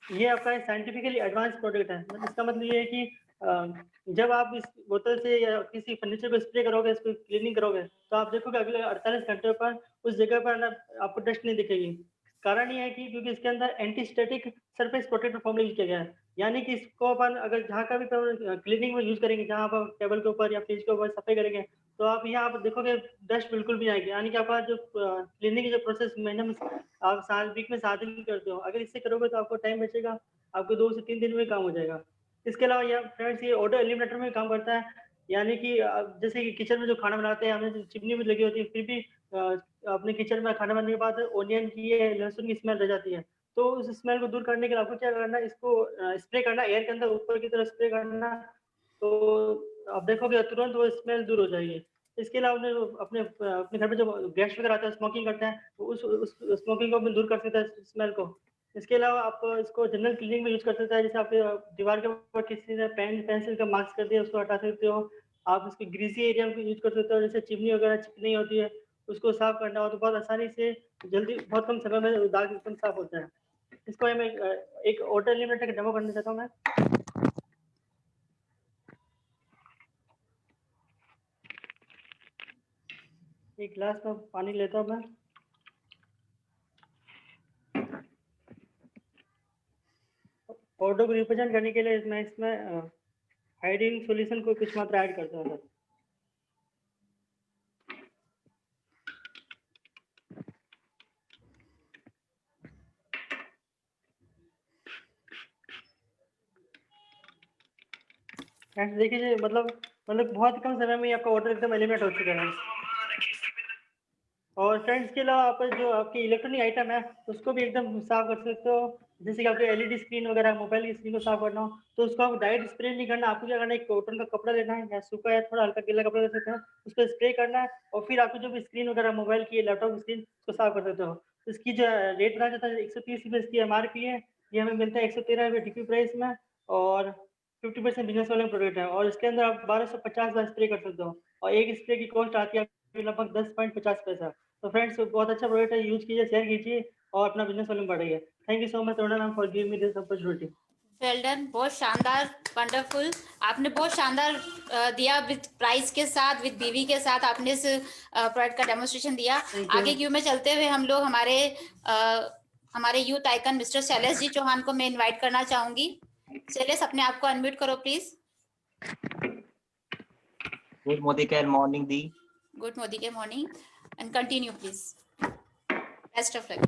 ये आपका साइंटिफिकली एडवांस प्रोडक्ट है। इसका मतलब ये है कि जब आप इस बोतल से या किसी फर्नीचर को स्प्रे करोगे, इसको क्लीनिंग करोगे, तो आप देखोगे अगले 48 घंटे पर उस जगह पर ना आपको डस्ट नहीं दिखेगी। कारण ये है कि क्योंकि इसके अंदर anti static surface protector formula use किया गया है। यानी कि इसको अपन अगर जहाँ का भी क्लीनिंग में यूज करेंगे, जहाँ आप टेबल के ऊपर या फ्रिज के ऊपर सफाई करेंगे, तो आप यहाँ आप देखोगे डस्ट बिल्कुल भी आएगी। यानी कि आपका जो क्लीनिंग जो प्रोसेस महीने में आप वीक में 7 दिन करते हो, अगर इससे करोगे तो आपको टाइम बचेगा, आपको 2 से 3 दिन में काम हो जाएगा। इसके अलावा ये फ्रेंड्स ये ऑटो एलिमिनेटर में काम करता है। यानी कि जैसे कि किचन में जो खाना बनाते हैं, हमें जो चिमनी भी लगी होती है, फिर भी अपने किचन में खाना बनाने के बाद ओनियन की या लहसुन की स्मेल रह जाती है। तो उस स्मेल को दूर करने के लिए आपको क्या करना है, इसको स्प्रे करना, एयर के अंदर ऊपर की तरफ स्प्रे करना, तो आप देखोगे तुरंत वो स्मेल दूर हो जाएगी। इसके अलावा अपने अपने घर में जो गेस्ट वगैरह आते हैं, स्मोकिंग करते हैं, तो उस स्मोकिंग को भी दूर कर सकता है, स्मेल को। इसके अलावा आप इसको जनरल क्लीनिंग में यूज कर सकते हैं। जैसे आपके दीवार के ऊपर किसी ने पेन पेंसिल का मार्क्स कर दिया, उसको हटा सकते हो। आप इसको ग्रीसी एरिया में यूज कर सकते हो, जैसे चिमनी वगैरह चिकनी होती है, उसको साफ करना हो तो बहुत आसानी से, जल्दी, बहुत कम समय में दाग एकदम साफ होता है। इसको मैं एक ऑटो एलिमिनेटर का डेमो करना चाहता हूँ मैं। एक गिलास में पानी लेता हूँ मैं। ऑटो को रिप्रेजेंट करने के लिए मैं इसमें हाइड्रोजन सॉल्यूशन को कुछ मात्रा ऐड करता हूँ। फ्रेंड्स देखिए, मतलब बहुत कम समय में आपका ऑर्डर एकदम एलिमिनेट हो चुका है। और फ्रेंड्स के अलावा आप जो आपकी इलेक्ट्रॉनिक आइटम है उसको भी एकदम साफ कर सकते हो। जैसे कि आपके एलईडी स्क्रीन वगैरह, मोबाइल की स्क्रीन को साफ करना हो तो उसको आपको डायरेक्ट स्प्रे नहीं करना। आपको क्या करना है, एक कॉटन का कपड़ा लेना है, या सूखा या थोड़ा हल्का गीला कपड़ा ले सकते हो, उस पर स्प्रे करना है, और फिर आपकी जो भी स्क्रीन वगैरह मोबाइल की, लैपटॉप की स्क्रीन, उसको साफ कर सकते हो। इसकी जो रेट बना जाता है 130 रुपये इसकी MRP है। ये हमें मिलता है 113 रुपये DP प्राइस में, और 50% बिजनेस वाले प्रोडक्ट है। और इसके अंदर आप 1250 बार स्प्रे कर सकते हो, और एक स्प्रे की कॉस्ट आती है लगभग 10.50 पैसा। तो फ्रेंड्स बहुत अच्छा प्रोडक्ट है, यूज कीजिए, शेयर कीजिए और अपना बिजनेस वॉल्यूम बढ़ाइए। Thank you so much Taruna ma'am for giving me this opportunity. Well done, बहुत शानदार, वंडरफुल। आपने बहुत शानदार दिया, विद प्राइस के साथ, विद बीवी के साथ आपने इस प्रोडक्ट का डेमोन्स्ट्रेशन दिया। आगे क्यों में चलते हुए हम लोग हमारे youth icon mister Shailesh ji Chauhan को मैं इनवाइट करना चाहूंगी। शैलेश, अपने आप को अनम्यूट करो please. Good Modicare morning दी। Good Modicare morning, and continue please. Best of luck.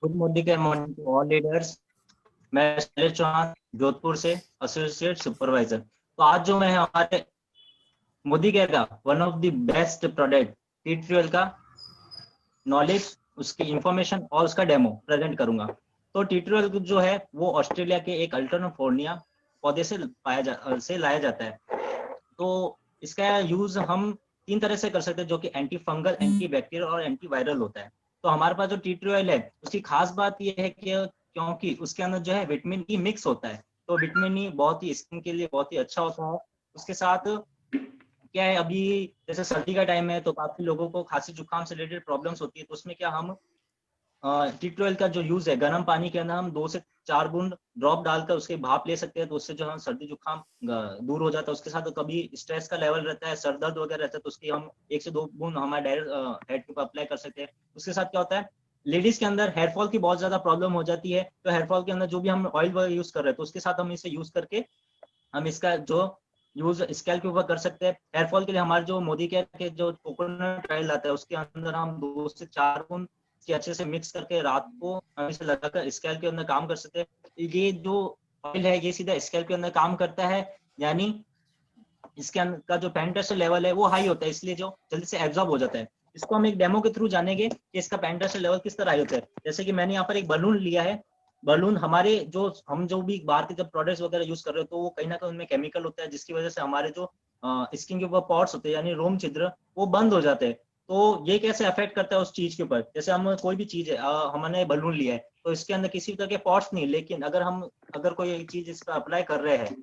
Good Modicare morning to all leaders. मैं शैलेश चौहान जोधपुर से एसोसिएट सुपरवाइजर। तो आज जो मैं हमारे मोदी केयर का one of the best product T12 का नॉलेज, उसकी इंफॉर्मेशन और उसका डेमो प्रेजेंट करूंगा। तो T12 जो है वो ऑस्ट्रेलिया के एक अल्टरनोफोर्निया पौधे से लाया जाता है। तो इसका यूज हम 3 तरह से कर सकते हैं, जो कि एंटी फंगल, एंटी बैक्टीरियल और एंटी वायरल होता है। तो हमारे पास जो T12 है उसकी खास बात यह है कि क्योंकि उसके अंदर जो है विटामिन E मिक्स होता है। तो विटामिन E बहुत ही स्किन के लिए बहुत ही अच्छा होता है। उसके साथ क्या है, अभी जैसे सर्दी का टाइम है तो काफी लोगों को खांसी जुकाम से रिलेटेड प्रॉब्लम्स होती है। तो उसमें क्या हम T12 का जो यूज है, गर्म पानी के अंदर हम 2 से 4 बूंद ड्रॉप डालकर उसके भाप ले सकते हैं। तो उससे जो हम सर्दी जुकाम दूर हो जाता है। उसके साथ कभी स्ट्रेस का लेवल रहता है, सर दर्द वगैरह रहता है, तो उसकी हम 1 से 2 बूंद हमारे डायरेक्ट हेड के ऊपर अप्लाई कर सकते हैं। उसके साथ क्या होता है, लेडीज के अंदर हेयर फॉल की बहुत ज्यादा प्रॉब्लम हो जाती है। तो हेयर फॉल के अंदर जो भी हम ऑयल वगैरह यूज कर रहे हैं, तो उसके साथ हम इसे यूज करके हम इसका जो यूज स्कैल्प के ऊपर कर सकते हैं। हेयर फॉल के लिए हमारे जो मोदी केयर के जो कोकोनट ऑयल आता है उसके अंदर हम 2 से 4 बूंद अच्छे से मिक्स करके रात को हम इसे लगाकर स्कैल्प के अंदर काम कर सकते हैं। ये जो ऑयल है ये सीधा स्कैल्प के अंदर काम करता है, यानी इसके अंदर का जो पेनिट्रेशन लेवल है वो हाई होता है, इसलिए जो जल्दी से एब्जॉर्ब हो जाता है। इसको हम एक डेमो के थ्रू जानेंगे कि इसका पेनिट्रेशन लेवल किस तरह हाई होता है। जैसे कि मैंने यहाँ पर एक बलून लिया है। बलून हमारे हम जो भी बाहर के जब प्रोडक्ट्स वगैरह यूज कर रहे हो तो वो कहीं ना कहीं उनमें केमिकल होता है, जिसकी वजह से हमारे जो स्किन के ऊपर पॉट्स होते हैं यानी रोम छिद्र वो बंद हो जाते हैं। तो ये कैसे अफेक्ट करता है उस चीज के ऊपर। जैसे हम कोई भी चीज है, हमने बलून लिया है तो इसके अंदर किसी तरह के पॉट्स नहीं, लेकिन अगर कोई एक चीज इस पर अप्लाई कर रहे हैं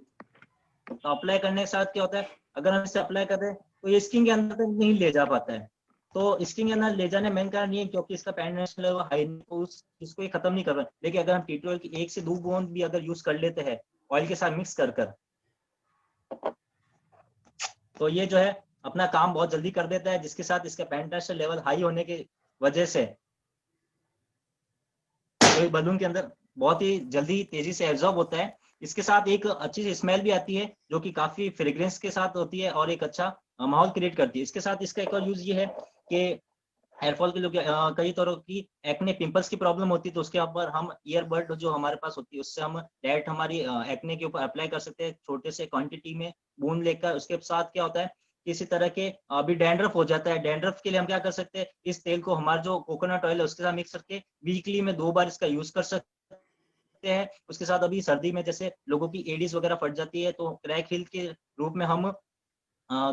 तो अप्लाई करने के साथ क्या होता है, अगर हम इसे अप्लाई कर रहे हैं तो ये स्किन के अंदर तक नहीं ले जा पाता है। तो स्किन के अंदर ले जाने मेन कारण ये है क्योंकि इसका पेनिट्रेशन लेवल हाई, उस इसको ये खत्म नहीं कर रहा है। लेकिन अगर हम टी ऑयल की 1 से 2 बूंद भी अगर यूज कर लेते हैं ऑयल के साथ मिक्स कर तो ये जो है अपना काम बहुत जल्दी कर देता है, जिसके साथ इसका पेनिट्रेशन लेवल हाई होने की वजह से तो बलून के अंदर बहुत ही जल्दी तेजी से एब्जॉर्ब होता है। इसके साथ एक अच्छी सी स्मेल भी आती है जो कि काफी फ्रेग्रेंस के साथ होती है और एक अच्छा माहौल क्रिएट करती है। इसके साथ इसका एक और यूज ये है कि हेयरफॉल के लोग कई तरह की एक्ने पिंपल्स की प्रॉब्लम होती है तो उसके ऊपर हम ईयरबड जो हमारे पास होती है उससे हम डायरेक्ट हमारी एक्ने के ऊपर अप्लाई कर सकते हैं, छोटे से क्वांटिटी में बूंद लेकर। उसके साथ क्या होता है, किसी तरह के अभी डैंड्रफ हो जाता है, डैंड्रफ के लिए हम क्या कर सकते हैं, इस तेल को हमारा जो कोकोनट ऑयल है उसके साथ मिक्स करके वीकली में 2 बार इसका यूज कर सकते हैं। उसके साथ अभी सर्दी में जैसे लोगों की एडीज वगैरह फट जाती है तो क्रैक हील के रूप में हम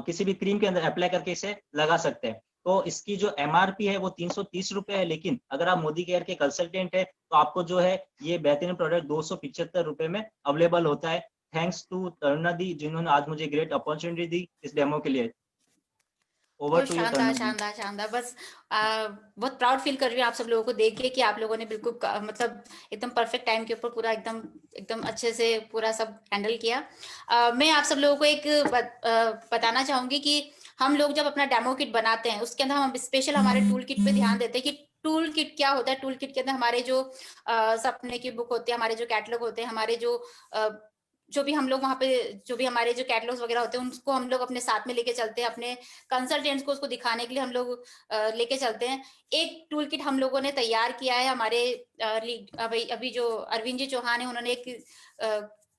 किसी भी क्रीम के अंदर अप्लाई करके इसे लगा सकते हैं। तो इसकी जो एमआरपी है वो 330 रुपए है, लेकिन अगर आप मोदी केयर के कंसल्टेंट है तो आपको जो है ये बेहतरीन प्रोडक्ट 275 रुपए में अवेलेबल होता है। थैंक्स टू तरुणा दी जिन्होंने आज मुझे ग्रेट अपॉर्चुनिटी दी इस डेमो के लिए। ओवर टू यू शानदार तरुणा दी। शानदार शानदार। बस बहुत प्राउड फील कर रही हूँ आप सब लोगों को देख के कि आप लोगों ने बिल्कुल मतलब एकदम परफेक्ट टाइम के ऊपर पूरा एकदम एकदम अच्छे से पूरा सब हैंडल किया। मैं आप सब लोगों को एक बताना चाहूंगी कि हम लोग जब अपना डेमो किट बनाते हैं उसके अंदर हम स्पेशल हमारे टूल किट पे ध्यान देते हैं कि टूल किट क्या होता है। टूल किट के अंदर हमारे जो सपने की बुक होती है, हमारे जो कैटलॉग होते हैं, हमारे जो भी हम लोग वहाँ पे जो भी हमारे जो कैटलॉग्स वगैरह होते हैं उनको हम लोग अपने साथ में लेके चलते हैं, अपने कंसल्टेंट्स को उसको दिखाने के लिए हम लोग लेके चलते हैं। एक टूल किट हम लोगों ने तैयार किया है, हमारे अभी जो अरविंद जी चौहान है उन्होंने एक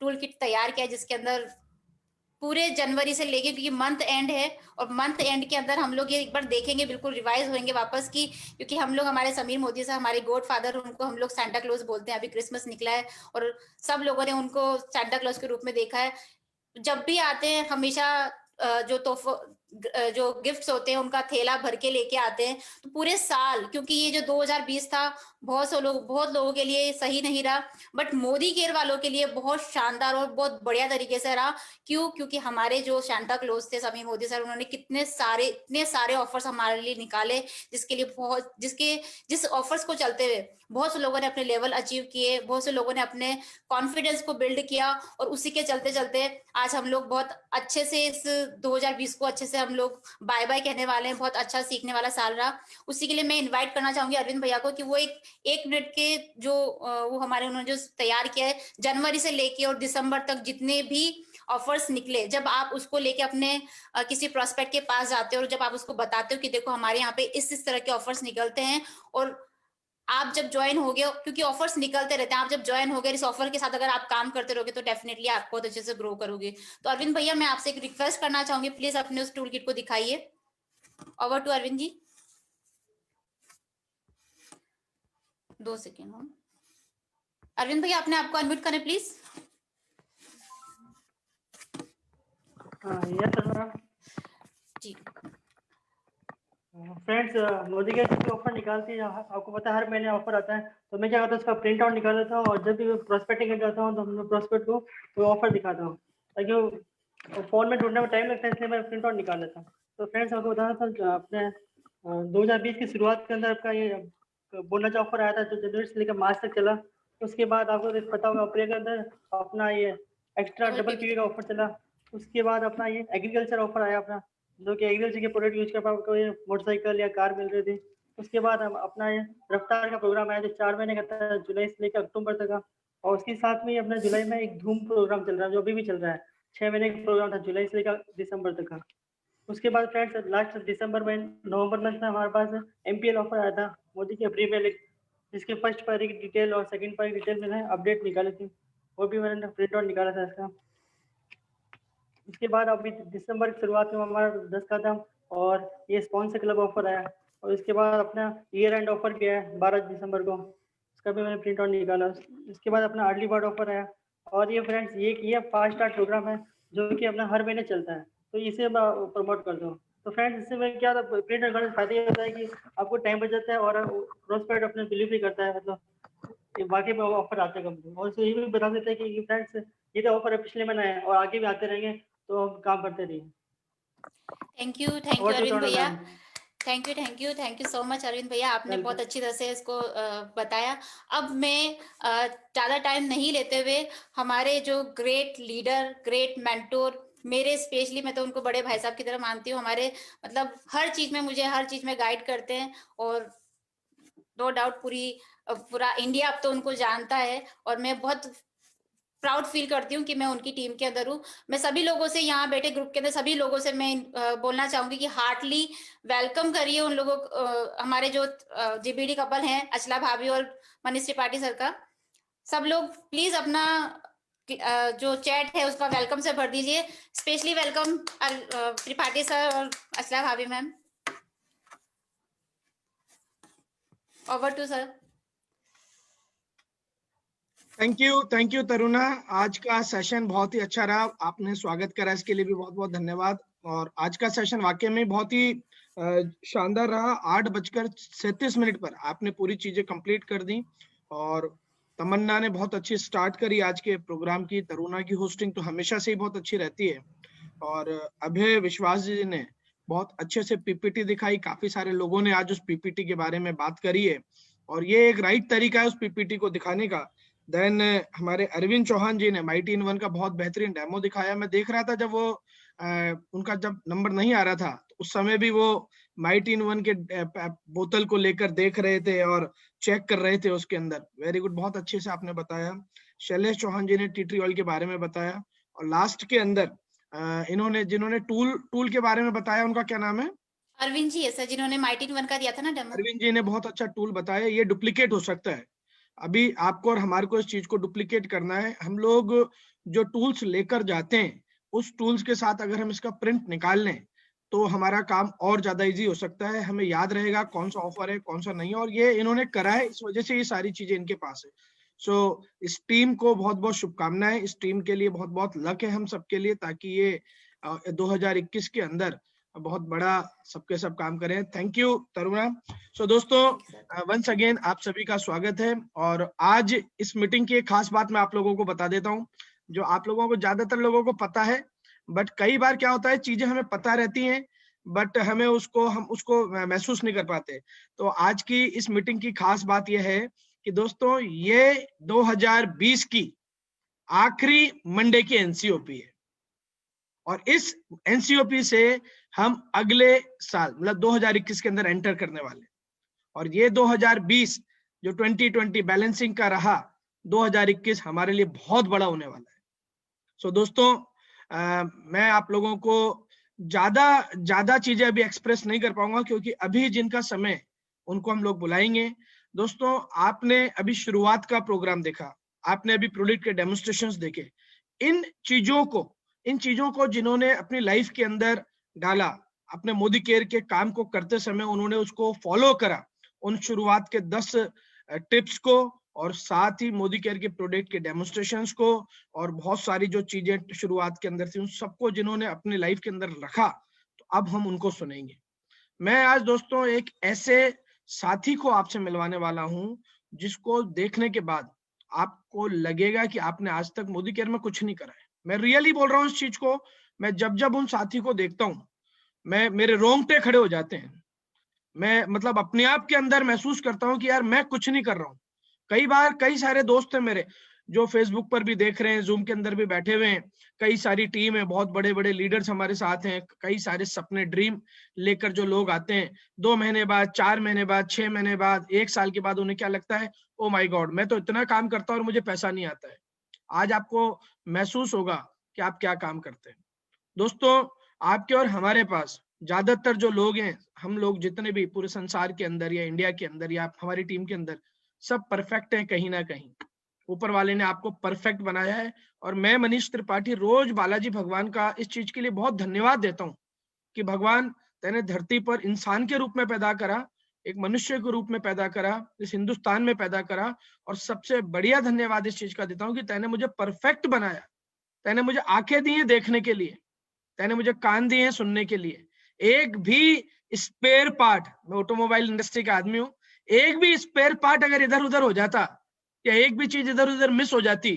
टूल किट तैयार किया है जिसके अंदर पूरे जनवरी से लेके, क्योंकि मंथ एंड है और मंथ एंड के अंदर हम लोग ये एक बार देखेंगे, बिल्कुल रिवाइज होंगे वापस की, क्योंकि हम लोग हमारे समीर मोदी साहब हमारे गॉड फादर, उनको हम लोग सांता क्लॉज बोलते हैं। अभी क्रिसमस निकला है और सब लोगों ने उनको सांता क्लॉज के रूप में देखा है। जब भी आते हैं हमेशा जो गिफ्ट्स होते हैं उनका थैला भर के लेके आते हैं। तो पूरे साल, क्योंकि ये जो 2020 था बहुत लोगों के लिए सही नहीं रहा, बट मोदी केयर वालों के लिए बहुत शानदार और बहुत बढ़िया तरीके से रहा। क्यों? क्योंकि हमारे जो सांता क्लॉज थे समीर मोदी सर, उन्होंने इतने सारे ऑफर्स हमारे लिए निकाले, जिसके लिए जिस ऑफर्स को चलते हुए बहुत से लोगों ने अपने लेवल अचीव किए, बहुत से लोगों ने अपने कॉन्फिडेंस को बिल्ड किया और उसी के चलते चलते आज हम लोग बहुत अच्छे से इस 2020 को अच्छे से हम लोग बाय बाय कहने वाले हैं। बहुत अच्छा सीखने वाला साल रहा। उसी के लिए मैं इनवाइट करना चाहूंगी अरविंद भैया को कि वो एक मिनट के जो वो हमारे उन्होंने जो तैयार किया है जनवरी से लेके और दिसंबर तक जितने भी ऑफर्स निकले, जब आप उसको लेके अपने किसी प्रोस्पेक्ट के पास जाते हो और जब आप उसको बताते हो कि देखो हमारे यहाँ पे इस तरह के ऑफर्स निकलते हैं, और आप जब ज्वाइन हो गए, क्योंकि ऑफर्स निकलते रहते हैं, आप जब ज्वाइन हो गए इस ऑफर के साथ अगर आप काम करते रहोगे तो डेफिनेटली आप बहुत अच्छे से ग्रो करोगे। तो अरविंद भैया मैं आपसे एक रिक्वेस्ट करना चाहूंगी, प्लीज अपने उस टूल किट को दिखाइए। Over to Arvind ji. 2 second हम अरविंद भैया अपने आपको अनम्यूट करें प्लीज। जी फ्रेंड्स, मोदी के जो ऑफर निकालती है, आपको पता है हर महीने ऑफर आता है, तो मैं क्या करता हूँ उसका प्रिंट आउट निकाल लेता हूँ और जब भी प्रोस्पेक्टिंग कर जाता हूँ तो हम प्रोस्पेक्ट को वो ऑफर दिखाता हूँ, ताकि फोन में ढूंढने में टाइम लगता है, इसलिए मैं प्रिंट आउट निकाल लेता हूँ। तो फ्रेंड्स आपको बताना था अपने 2020 की शुरुआत के अंदर आपका ये बोनस ऑफर आया था जो जनवरी से लेकर मार्च तक चला। उसके बाद आपको पता होगा अप्रैल के अंदर अपना ये एक्स्ट्रा डबल पीवी का ऑफर चला। उसके बाद अपना ये एग्रीकल्चर ऑफर आया अपना, जो कि एग्रीकल्चर के प्रोडक्ट यूज कर पाओ, कोई मोटरसाइकिल या कार मिल रही थी। उसके बाद हम अपना ये रफ्तार का प्रोग्राम आया जो 4 महीने का था, जुलाई से लेकर अक्टूबर तक का। और उसके साथ में अपना जुलाई में एक धूम प्रोग्राम चल रहा है जो अभी भी चल रहा है, 6 महीने का प्रोग्राम था जुलाई से लेकर दिसंबर तक का। उसके बाद फ्रेंड्स लास्ट दिसंबर में नवंबर मंथ में हमारे पास MPL ऑफर आया था मोदी के प्रीमियर लीग, जिसके फर्स्ट पारी की डिटेल और सेकंड पारी की डिटेल मैंने अपडेट निकाली थी, वो भी मैंने प्रिंट आउट निकाला था इसका। उसके बाद अभी दिसंबर की शुरुआत में हमारा 10 का था और ये स्पॉन्सर क्लब ऑफर आया, और इसके बाद अपना ईयर एंड ऑफर किया है 12 दिसंबर को, उसका भी मैंने प्रिंट आउट निकाला। इसके बाद अपना अर्ली बर्ड ऑफर आया, और ये फ्रेंड्स ये फास्ट स्टार्ट प्रोग्राम है जो कि अपना हर महीने चलता है, तो इसे मैं प्रमोट करता हूँ। तो फ्रेंड्स इससे में क्या होता है, प्रिंट एंड गन फायदा ये होता है कि आपको टाइम बच जाता है और क्रॉस पैड अपने डिलीवरी करता है, मतलब ये वाकई में ऑफर आते हैं कंपनी। और ये भी बता देते हैं कि फ्रेंड्स ये तो ऑफर पिछले महीने है और आगे भी आते रहेंगे, तो हम काम करते रहिए। थैंक यू अरविंद भैया, thank you so much Arvind भैया, आपने बहुत अच्छी तरह से इसको बताया। अब मैं ज़्यादा टाइम नहीं लेते हुए हमारे जो ग्रेट लीडर, ग्रेट मेंटोर, मेरे स्पेशली मैं तो उनको बड़े भाई साहब की तरह मानती हूँ, हमारे मतलब हर चीज़ में मुझे हर चीज़ में गाइड करते हैं, और नो डाउट पूरा इंडिया अब तो उनको जानता है, और मैं बहुत प्राउड फील करती हूँ कि मैं उनकी टीम के अंदर हूँ। मैं सभी लोगों से, यहाँ बैठे ग्रुप के अंदर सभी लोगों से मैं बोलना चाहूंगी कि हार्टली वेलकम करिए उन लोगों हमारे जो जीबीडी कपल हैं, अचला भाभी और मनीष त्रिपाठी सर का। सब लोग प्लीज अपना जो चैट है उसका वेलकम से भर दीजिए। स्पेशली वेलकम त्रिपाठी सर और अचला भाभी ma'am. Over to sir. Thank you Taruna. आज का सेशन बहुत ही अच्छा रहा, आपने स्वागत करा, इसके लिए भी बहुत बहुत धन्यवाद। और आज का सेशन वाकई में बहुत ही शानदार रहा। 8:37 पर आपने पूरी चीजें कंप्लीट कर दी, और तमन्ना ने बहुत अच्छी स्टार्ट करी आज के प्रोग्राम की। तरुणा की होस्टिंग तो हमेशा से ही बहुत अच्छी रहती है, और अभय विश्वास जी ने बहुत अच्छे से पीपीटी दिखाई। काफी सारे लोगों ने आज उस पीपीटी के बारे में बात करी है, और ये एक राइट तरीका है उस पीपीटी को दिखाने का। देन हमारे अरविंद चौहान जी ने माइटी इन वन का बहुत बेहतरीन डेमो दिखाया। मैं देख रहा था जब वो उनका जब नंबर नहीं आ रहा था, तो उस समय भी वो माइटी इन वन के बोतल को लेकर देख रहे थे और चेक कर रहे थे उसके अंदर। वेरी गुड, बहुत अच्छे से आपने बताया। शैलेश चौहान जी ने टी ट्री ऑयल के बारे में बताया, और लास्ट के अंदर इन्होंने जिन्होंने टूल के बारे में बताया, उनका क्या नाम है? अरविंद जी है सर, जिन्होंने माइटी इन वन का दिया था ना डेमो। अरविंद जी ने बहुत अच्छा टूल बताया। ये डुप्लीकेट हो सकता है, अभी आपको और हमारे को इस चीज को डुप्लीकेट करना है। हम लोग जो टूल्स लेकर जाते हैं, उस टूल्स के साथ अगर हम इसका प्रिंट निकाल लें तो हमारा काम और ज्यादा इजी हो सकता है। हमें याद रहेगा कौन सा ऑफर है, कौन सा नहीं है, और ये इन्होंने करा है, इस वजह से ये सारी चीजें इनके पास है। सो इस टीम को बहुत बहुत शुभकामनाएं, इस टीम के लिए बहुत बहुत लक है हम सबके लिए, ताकि ये 2021 के अंदर बहुत बड़ा सबके सब काम करें। Thank you Taruna. सो दोस्तों, वंस अगेन आप सभी का स्वागत है। और आज इस मीटिंग की एक खास बात मैं आप लोगों को बता देता हूं, जो आप लोगों को, ज्यादातर लोगों को पता है, बट कई बार क्या होता है, चीजें हमें पता रहती हैं बट हम उसको महसूस नहीं कर पाते। तो आज की इस मीटिंग की खास बात यह है कि दोस्तों, ये 2020 की आखिरी मंडे की एनसीओपी है, और इस एनसीओपी से हम अगले साल मतलब 2021 के अंदर एंटर करने वाले। और ये 2020 जो 2020 बैलेंसिंग का रहा, 2021 हमारे लिए बहुत बड़ा होने वाला है। सो दोस्तों, मैं आप लोगों को ज्यादा चीजें अभी एक्सप्रेस नहीं कर पाऊंगा, क्योंकि अभी जिनका समय उनको हम लोग बुलाएंगे। दोस्तों, आपने अभी शुरुआत का प्रोग्राम देखा, आपने अभी प्रोडक्ट के डेमोन्स्ट्रेशंस देखे। इन चीजों को जिन्होंने अपनी लाइफ के अंदर डाला, अपने मोदी केयर के काम को करते समय उन्होंने उसको फॉलो करा, उन शुरुआत के 10 टिप्स को, और साथ ही मोदी केयर के प्रोडक्ट के डेमोन्स्ट्रेशंस को, और बहुत सारी जो चीजें शुरुआत के अंदर थी, उन सबको जिन्होंने अपनी लाइफ के अंदर रखा, तो अब हम उनको सुनेंगे। मैं आज दोस्तों एक ऐसे साथी को आपसे मिलवाने वाला हूं, जिसको देखने के बाद आपको लगेगा कि आपने आज तक मोदी केयर में कुछ नहीं करा है। मैं रियली बोल रहा हूँ इस चीज को। मैं जब उन साथी को देखता हूँ, मेरे रोंगटे खड़े हो जाते हैं। मैं मतलब अपने आप के अंदर महसूस करता हूँ कि यार मैं कुछ नहीं कर रहा हूँ। कई बार कई सारे दोस्त हैं मेरे जो फेसबुक पर भी देख रहे हैं, जूम के अंदर भी बैठे हुए हैं, कई सारी टीम है, बहुत बड़े बड़े लीडर्स हमारे साथ हैं, कई सारे सपने ड्रीम लेकर जो लोग आते हैं, 2 महीने बाद, 4 महीने बाद, 6 महीने बाद, 1 साल के बाद उन्हें क्या लगता है, ओ माय गॉड, मैं तो इतना काम करता हूँ और मुझे पैसा नहीं आता है। आज आपको महसूस होगा कि आप क्या काम करते हैं। दोस्तों, आपके और हमारे पास ज्यादातर जो लोग हैं, हम लोग जितने भी पूरे संसार के अंदर या इंडिया के अंदर या हमारी टीम के अंदर, सब परफेक्ट है कहीं ना कहीं। ऊपर वाले ने आपको परफेक्ट बनाया है, और मैं मनीष त्रिपाठी रोज बालाजी भगवान का इस चीज के लिए बहुत धन्यवाद देता हूँ कि भगवान, तेने धरती पर इंसान के रूप में पैदा करा, एक मनुष्य के रूप में पैदा करा, इस हिंदुस्तान में पैदा करा, और सबसे बढ़िया धन्यवाद इस चीज का देता हूँ कि तैने मुझे परफेक्ट बनाया। तैने मुझे आंखें दी हैं देखने के लिए, तैने मुझे कान दिए हैं सुनने के लिए। एक भी स्पेयर पार्ट, मैं ऑटोमोबाइल इंडस्ट्री का आदमी हूं, एक भी स्पेयर पार्ट अगर इधर उधर हो जाता या एक भी चीज इधर उधर मिस हो जाती,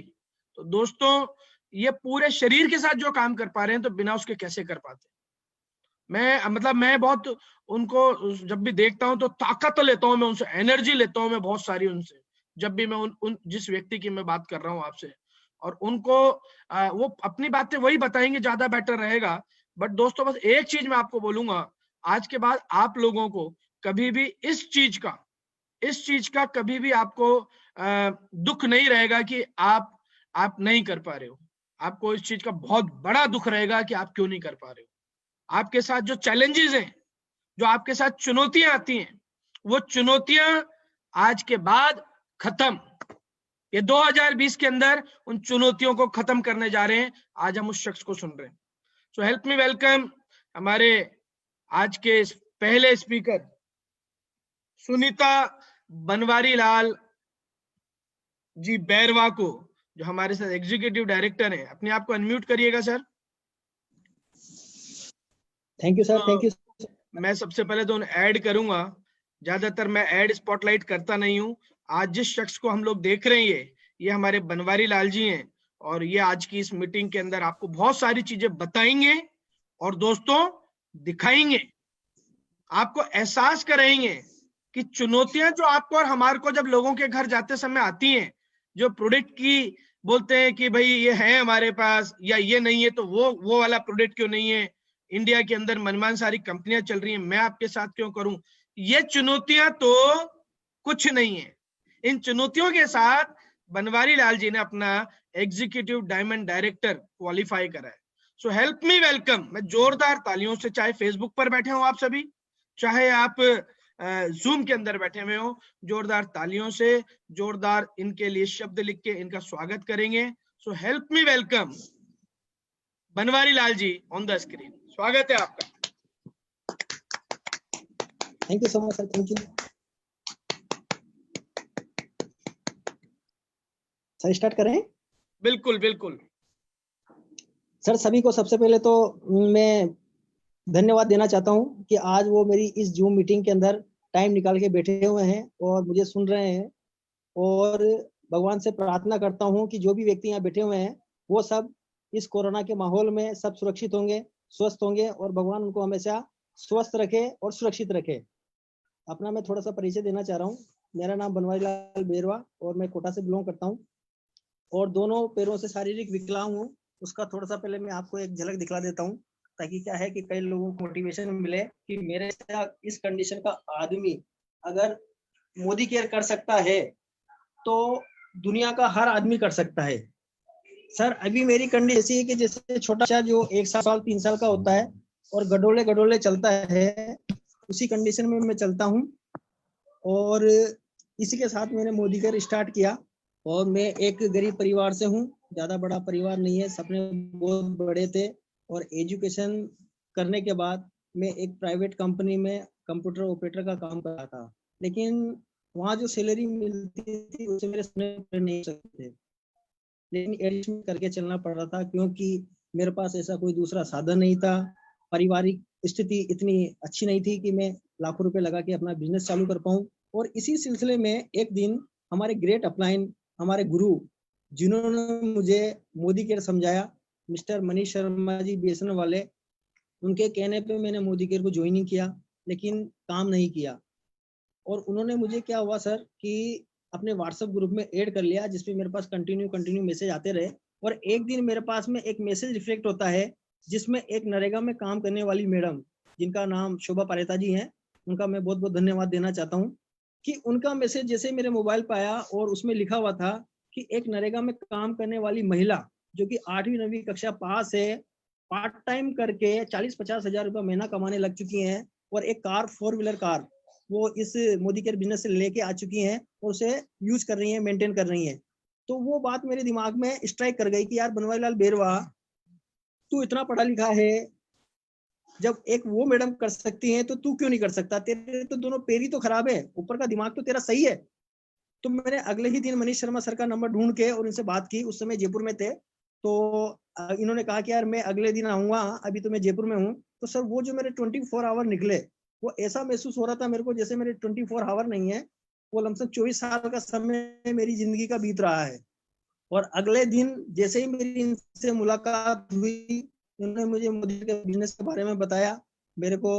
तो दोस्तों ये पूरे शरीर के साथ जो काम कर पा रहे हैं तो बिना उसके कैसे कर पाते। मैं बहुत उनको जब भी देखता हूं तो ताकत लेता हूं, मैं उनसे एनर्जी लेता हूं, मैं बहुत सारी उनसे, जब भी मैं उन जिस व्यक्ति की मैं बात कर रहा हूं आपसे, और उनको वो अपनी बातें वही बताएंगे, ज्यादा बेटर रहेगा। बट दोस्तों बस एक चीज मैं आपको बोलूंगा, आज के बाद आप लोगों को कभी भी इस चीज का कभी भी आपको दुख नहीं रहेगा कि आप नहीं कर पा रहे हो। आपको इस चीज का बहुत बड़ा दुख रहेगा कि आप क्यों नहीं कर पा रहे हो। आपके साथ जो चैलेंजेस हैं, जो आपके साथ चुनौतियां आती हैं, वो चुनौतियां आज के बाद खत्म। ये 2020 के अंदर उन चुनौतियों को खत्म करने जा रहे हैं। आज हम उस शख्स को सुन रहे हैं। सो हेल्प मी वेलकम हमारे आज के पहले स्पीकर सुनीता बनवारी लाल जी बैरवा को, जो हमारे साथ एग्जीक्यूटिव डायरेक्टर हैं। अपने आप को अनम्यूट करिएगा sir. Thank you sir, thank you. मैं सबसे पहले तो ऐड करूंगा, ज्यादातर मैं ऐड स्पॉटलाइट करता नहीं हूं। आज जिस शख्स को हम लोग देख रहे हैं ये हमारे बनवारी लाल जी हैं, और ये आज की इस मीटिंग के अंदर आपको बहुत सारी चीजें बताएंगे और दोस्तों दिखाएंगे, आपको एहसास कराएंगे कि चुनौतियां जो आपको और हमारे को जब लोगों के घर जाते समय आती हैं, जो प्रोडक्ट की बोलते हैं कि भाई ये है हमारे पास या ये नहीं है, तो वो वाला प्रोडक्ट क्यों नहीं है, इंडिया के अंदर मनमान सारी कंपनियां चल रही हैं, मैं आपके साथ क्यों करूं। ये चुनौतियां तो कुछ नहीं है। इन चुनौतियों के साथ बनवारी लाल जी ने अपना एग्जीक्यूटिव डायमंड डायरेक्टर क्वालिफाई करा है। So help me welcome. मैं जोरदार तालियों से, चाहे फेसबुक पर बैठे हो आप सभी, चाहे आप जूम के अंदर बैठे हुए हो, जोरदार तालियों से जोरदार इनके लिए शब्द लिख के इनका स्वागत करेंगे। So help me welcome Banwari Lal ji on the screen. स्वागत है आपका। Thank you so much sir, thank you sir. Start करें? बिल्कुल बिल्कुल सर, सभी को सबसे पहले तो मैं धन्यवाद देना चाहता हूं कि आज वो मेरी इस जूम मीटिंग के अंदर टाइम निकाल के बैठे हुए हैं और मुझे सुन रहे हैं। और भगवान से प्रार्थना करता हूं कि जो भी व्यक्ति यहाँ बैठे हुए हैं वो सब इस कोरोना के माहौल में सब सुरक्षित होंगे, स्वस्थ होंगे, और भगवान उनको हमेशा स्वस्थ रखे और सुरक्षित रखे। अपना मैं थोड़ा सा परिचय देना चाह रहा हूँ। मेरा नाम बनवारी लाल बैरवा और मैं कोटा से बिलोंग करता हूँ और दोनों पैरों से शारीरिक विकलांग हूँ। उसका थोड़ा सा पहले मैं आपको एक झलक दिखला देता हूँ, ताकि क्या है कि कई लोगों को मोटिवेशन मिले कि मेरे इस कंडीशन का आदमी अगर मोदी केयर कर सकता है तो दुनिया का हर आदमी कर सकता है। सर, अभी मेरी कंडीशन ऐसी है कि जैसे छोटा सा जो 1 साल 3 साल का होता है और गडोले चलता है, उसी कंडीशन में मैं चलता हूँ। और इसी के साथ मैंने मोदी केयर स्टार्ट किया। और मैं एक गरीब परिवार से हूँ, ज्यादा बड़ा परिवार नहीं है, सपने बहुत बड़े थे। और एजुकेशन करने के बाद मैं एक प्राइवेट कंपनी में कंप्यूटर ऑपरेटर का काम कर रहा था, लेकिन वहाँ जो सैलरी मिलती थी उससे मेरे सपने पूरे नहीं हो सकते थे। लेकिन एडजस्ट करके चलना पड़ रहा था, क्योंकि मेरे पास ऐसा कोई दूसरा साधन नहीं था। पारिवारिक स्थिति इतनी अच्छी नहीं थी कि मैं लाखों रुपए लगा के अपना बिजनेस चालू कर पाऊँ। और इसी सिलसिले में एक दिन हमारे ग्रेट अपलाइन, हमारे गुरु, जिन्होंने मुझे मोदी केयर समझाया, मिस्टर मनीष शर्मा जी बीएसएनएल वाले, उनके कहने पे मैंने मोदी केयर को ज्वाइनिंग किया, लेकिन काम नहीं किया। और उन्होंने मुझे क्या हुआ सर कि अपने व्हाट्सएप ग्रुप में ऐड कर लिया, जिसपे मेरे पास कंटिन्यू मैसेज आते रहे। और एक दिन मेरे पास में एक मैसेज रिफ्लेक्ट होता है, जिसमें एक नरेगा में काम करने वाली मैडम, जिनका नाम शोभा पारेता जी हैं, उनका मैं बहुत बहुत धन्यवाद देना चाहता हूँ कि उनका मैसेज जैसे मेरे मोबाइल पर आया और उसमें लिखा हुआ था कि एक नरेगा में काम करने वाली महिला जो कि 8वीं 9वीं कक्षा पास है, पार्ट टाइम करके 40-50 हजार रुपये महीना कमाने लग चुकी हैं, और एक कार, 4 व्हीलर कार, वो इस मोदी केयर बिजनेस से लेके आ चुकी हैं और उसे यूज कर रही हैं, मेंटेन कर रही हैं। तो वो बात मेरे दिमाग में स्ट्राइक कर गई कि यार बनवारी लाल बैरवा, तू इतना पढ़ा लिखा है, जब एक वो मैडम कर सकती हैं तो तू क्यों नहीं कर सकता? तेरे तो दोनों पैर ही तो खराब है, ऊपर का दिमाग तो तेरा सही है। तो मैंने अगले ही दिन मनीष शर्मा सर का नंबर ढूंढ के और उनसे बात की। उस समय जयपुर में थे, तो इन्होंने कहा कि यार मैं अगले दिन आऊंगा, अभी तो मैं जयपुर में हूँ। तो सर वो जो मेरे 24 आवर निकले, वो ऐसा महसूस हो रहा था मेरे को जैसे मेरे 24 आवर नहीं है, वो लमसम 24 साल का समय मेरी जिंदगी का बीत रहा है। और अगले दिन जैसे ही मेरी इनसे मुलाकात हुई, उन्होंने मुझे मोदी के बिजनेस के बारे में बताया। मेरे को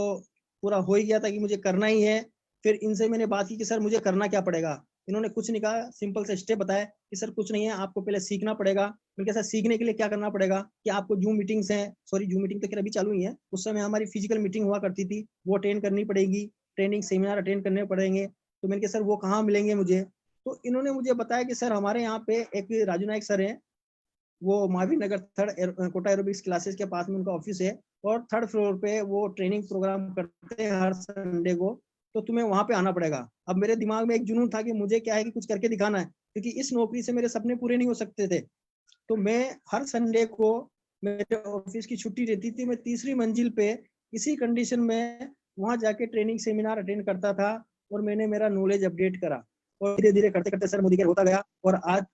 पूरा हो ही गया था कि मुझे करना ही है। फिर इनसे मैंने बात की कि सर मुझे करना क्या पड़ेगा। इन्होंने कुछ नहीं कहा, सिंपल से स्टेप बताया कि सर कुछ नहीं है, आपको पहले सीखना पड़ेगा। मैंने कहा सर सीखने के लिए क्या करना पड़ेगा, कि आपको जूम मीटिंग्स हैं, सॉरी जूम मीटिंग तो खैर अभी चालू ही है, उस समय हमारी फिजिकल मीटिंग हुआ करती थी, वो अटेंड करनी पड़ेगी, ट्रेनिंग सेमिनार अटेंड करने पड़ेंगे। तो मैंने कहा सर वो कहाँ मिलेंगे मुझे। तो इन्होंने मुझे बताया कि सर हमारे यहाँ पे एक राजू नायक सर हैं, वो महावीर नगर कोटा एरोबिक्स क्लासेस के पास में उनका ऑफिस है, और 3rd फ्लोर पे वो ट्रेनिंग प्रोग्राम करते हैं हर संडे को, तो तुम्हें वहां पे आना पड़ेगा। अब मेरे दिमाग में एक जुनून था कि मुझे क्या है कि कुछ करके दिखाना है, क्योंकि इस नौकरी से मेरे सपने पूरे नहीं हो सकते थे। तो मैं हर संडे को, मेरे ऑफिस की छुट्टी रहती थी, मैं 3री मंजिल पे इसी कंडीशन में वहां जाके ट्रेनिंग सेमिनार अटेंड करता था, और मैंने मेरा नॉलेज अपडेट करा, और धीरे धीरे करते करते सर मोदी केयर होता गया। और आज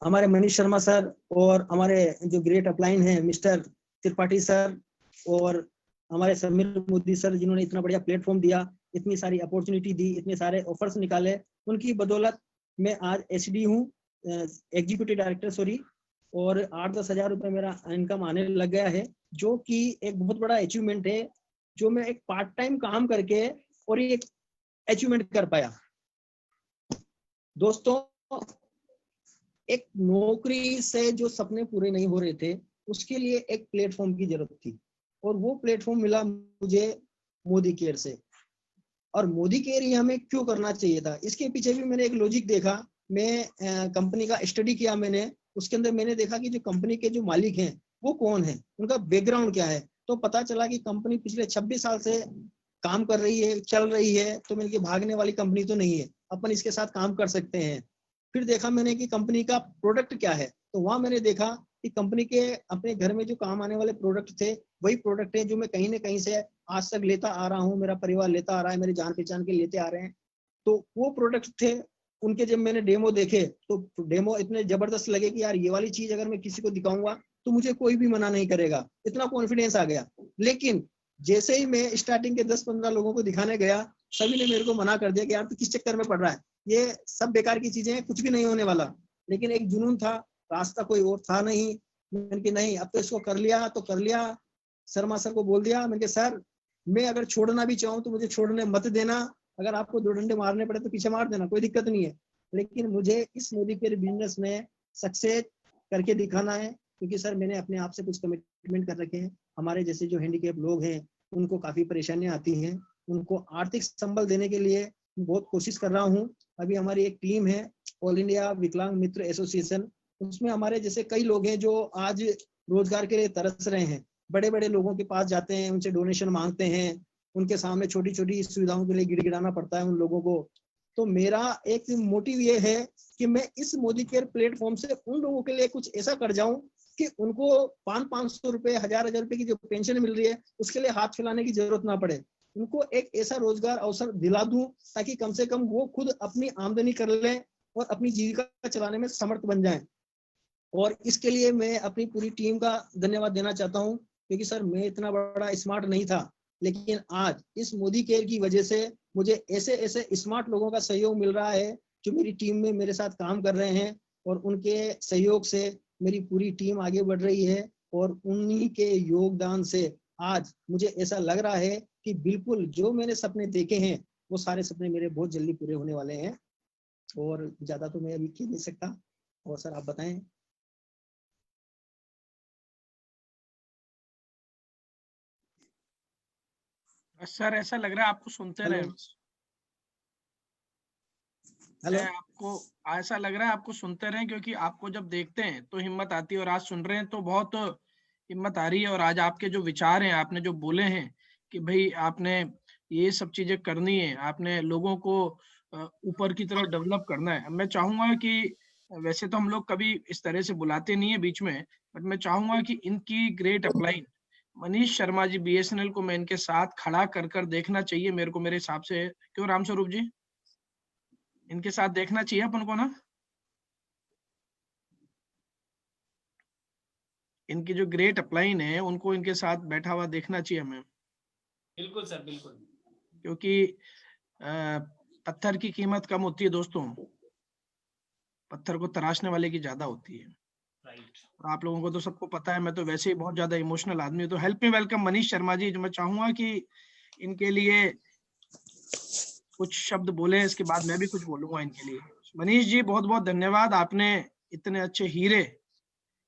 हमारे मनीष शर्मा सर और हमारे जो ग्रेट अपलाइन हैं मिस्टर त्रिपाठी सर, और हमारे समीर मोदी सर, जिन्होंने इतना बढ़िया प्लेटफॉर्म दिया, इतनी सारी अपॉर्चुनिटी दी, इतने सारे ऑफर्स निकाले, उनकी बदौलत मैं आज एचडी हूँ, एग्जीक्यूटिव डायरेक्टर सॉरी, और 8-10 हज़ार रुपए मेरा इनकम आने लग गया है, जो कि एक बहुत बड़ा अचीवमेंट है, जो मैं एक पार्ट टाइम काम करके और ये अचीवमेंट कर पाया। दोस्तों, एक नौकरी से जो सपने पूरे नहीं हो रहे थे, उसके लिए एक प्लेटफॉर्म की जरूरत थी, और वो प्लेटफॉर्म मिला मुझे मोदी केयर से। और मोदी केयर ही हमें क्यों करना चाहिए था, इसके पीछे भी मैंने एक लॉजिक देखा। मैं कंपनी का स्टडी किया मैंने, उसके अंदर मैंने देखा कि जो कंपनी के जो मालिक हैं वो कौन है, उनका बैकग्राउंड क्या है। तो पता चला कि कंपनी पिछले 26 साल से काम कर रही है, चल रही है, तो मैंने भागने वाली कंपनी तो नहीं है, अपन इसके साथ काम कर सकते हैं। फिर देखा मैंने कि कंपनी का प्रोडक्ट क्या है, तो वहां मैंने देखा कि कंपनी के अपने घर में जो काम आने वाले प्रोडक्ट थे, वही प्रोडक्ट है जो मैं कहीं ना कहीं से आज तक लेता आ रहा हूँ, मेरा परिवार लेता आ रहा है, मेरे जान पहचान के लेते आ रहे हैं। तो वो प्रोडक्ट थे, उनके जब मैंने डेमो देखे तो डेमो इतने जबरदस्त लगे कि यार ये वाली चीज अगर मैं किसी को दिखाऊंगा तो मुझे कोई भी मना नहीं करेगा, इतना कॉन्फिडेंस आ गया। लेकिन जैसे ही मैं स्टार्टिंग के 10-15 लोगों को दिखाने गया, सभी ने मेरे को मना कर दिया कि यार तू किस चक्कर में पड़ रहा है, ये सब बेकार की चीजें हैं, कुछ भी नहीं होने वाला। लेकिन एक जुनून था, रास्ता कोई और था नहीं। मैंने कि नहीं, अब तो इसको कर लिया तो कर लिया। शर्मा सर को बोल दिया, मैंने कहा सर मैं अगर छोड़ना भी चाहूँ तो मुझे छोड़ने मत देना, अगर आपको 2 डंडे मारने पड़े तो पीछे मार देना, कोई दिक्कत नहीं है, लेकिन मुझे इस मोदी केयर बिजनेस में सक्सेस करके दिखाना है। क्योंकि सर मैंने अपने आप से कुछ कमिटमेंट कर रखे हैं। हमारे जैसे जो हैंडीकैप लोग हैं उनको काफी परेशानियां आती हैं, उनको आर्थिक संबल देने के लिए बहुत कोशिश कर रहा हूँ। अभी हमारी एक टीम है ऑल इंडिया विकलांग मित्र एसोसिएशन, उसमें हमारे जैसे कई लोग हैं जो आज रोजगार के लिए तरस रहे हैं, बड़े बड़े लोगों के पास जाते हैं, उनसे डोनेशन मांगते हैं, उनके सामने छोटी छोटी सुविधाओं के लिए गिड़गिड़ाना पड़ता है उन लोगों को। तो मेरा एक मोटिव ये है कि मैं इस मोदी केयर प्लेटफॉर्म से उन लोगों के लिए कुछ ऐसा कर जाऊं कि उनको 500-500 रुपए, 1000-1000 रुपए की जो पेंशन मिल रही है उसके लिए हाथ फैलाने की जरूरत ना पड़े, उनको एक ऐसा रोजगार अवसर दिला दूं ताकि कम से कम वो खुद अपनी आमदनी कर लें और अपनी जीविका चलाने में समर्थ बन जाएं। और इसके लिए मैं अपनी पूरी टीम का धन्यवाद देना चाहता हूं, क्योंकि सर मैं इतना बड़ा स्मार्ट नहीं था, लेकिन आज इस मोदी केयर की वजह से मुझे ऐसे ऐसे स्मार्ट लोगों का सहयोग मिल रहा है जो मेरी टीम में मेरे साथ काम कर रहे हैं, और उनके सहयोग से मेरी पूरी टीम आगे बढ़ रही है। और उन्हीं के योगदान से आज मुझे ऐसा लग रहा है कि बिल्कुल जो मैंने सपने देखे हैं वो सारे सपने मेरे बहुत जल्दी पूरे होने वाले हैं। और ज्यादा तो मैं अभी कह नहीं सकता। और सर आप बताएं। सर ऐसा लग रहा है आपको सुनते रहे, हेलो, आपको ऐसा लग रहा है आपको सुनते रहे, क्योंकि आपको जब देखते हैं तो हिम्मत आती है, और आज सुन रहे हैं तो बहुत हिम्मत आ रही है। और आज आपके जो विचार हैं, आपने जो बोले हैं कि भाई आपने ये सब चीजें करनी है, आपने लोगों को ऊपर की तरफ डेवलप करना है। मैं चाहूंगा कि वैसे तो हम लोग कभी इस तरह से बुलाते नहीं है बीच में, बट मैं चाहूंगा कि इनकी ग्रेट अपलाइन मनीष शर्मा जी बीएसएनएल को मैं इनके साथ खड़ा कर देखना चाहिए मेरे को, मेरे हिसाब से। क्यों राम स्वरूप जी, इनके साथ देखना चाहिए अपन को ना। इनकी जो ग्रेट अपलाइन है उनको इनके साथ बैठा हुआ देखना चाहिए हमें, बिल्कुल सर, बिल्कुल। क्योंकि पत्थर की कीमत कम होती है दोस्तों, पत्थर को तराशने वाले की ज्यादा होती है। राइट। और आप लोगों को तो सबको पता है, मैं तो वैसे ही बहुत ज्यादा इमोशनल आदमी हूँ। तो help me welcome Manish Sharma ji, जो मैं चाहूंगा कि इनके लिए कुछ शब्द बोले, इसके बाद मैं भी कुछ बोलूंगा इनके लिए। मनीष जी बहुत बहुत धन्यवाद, आपने इतने अच्छे हीरे,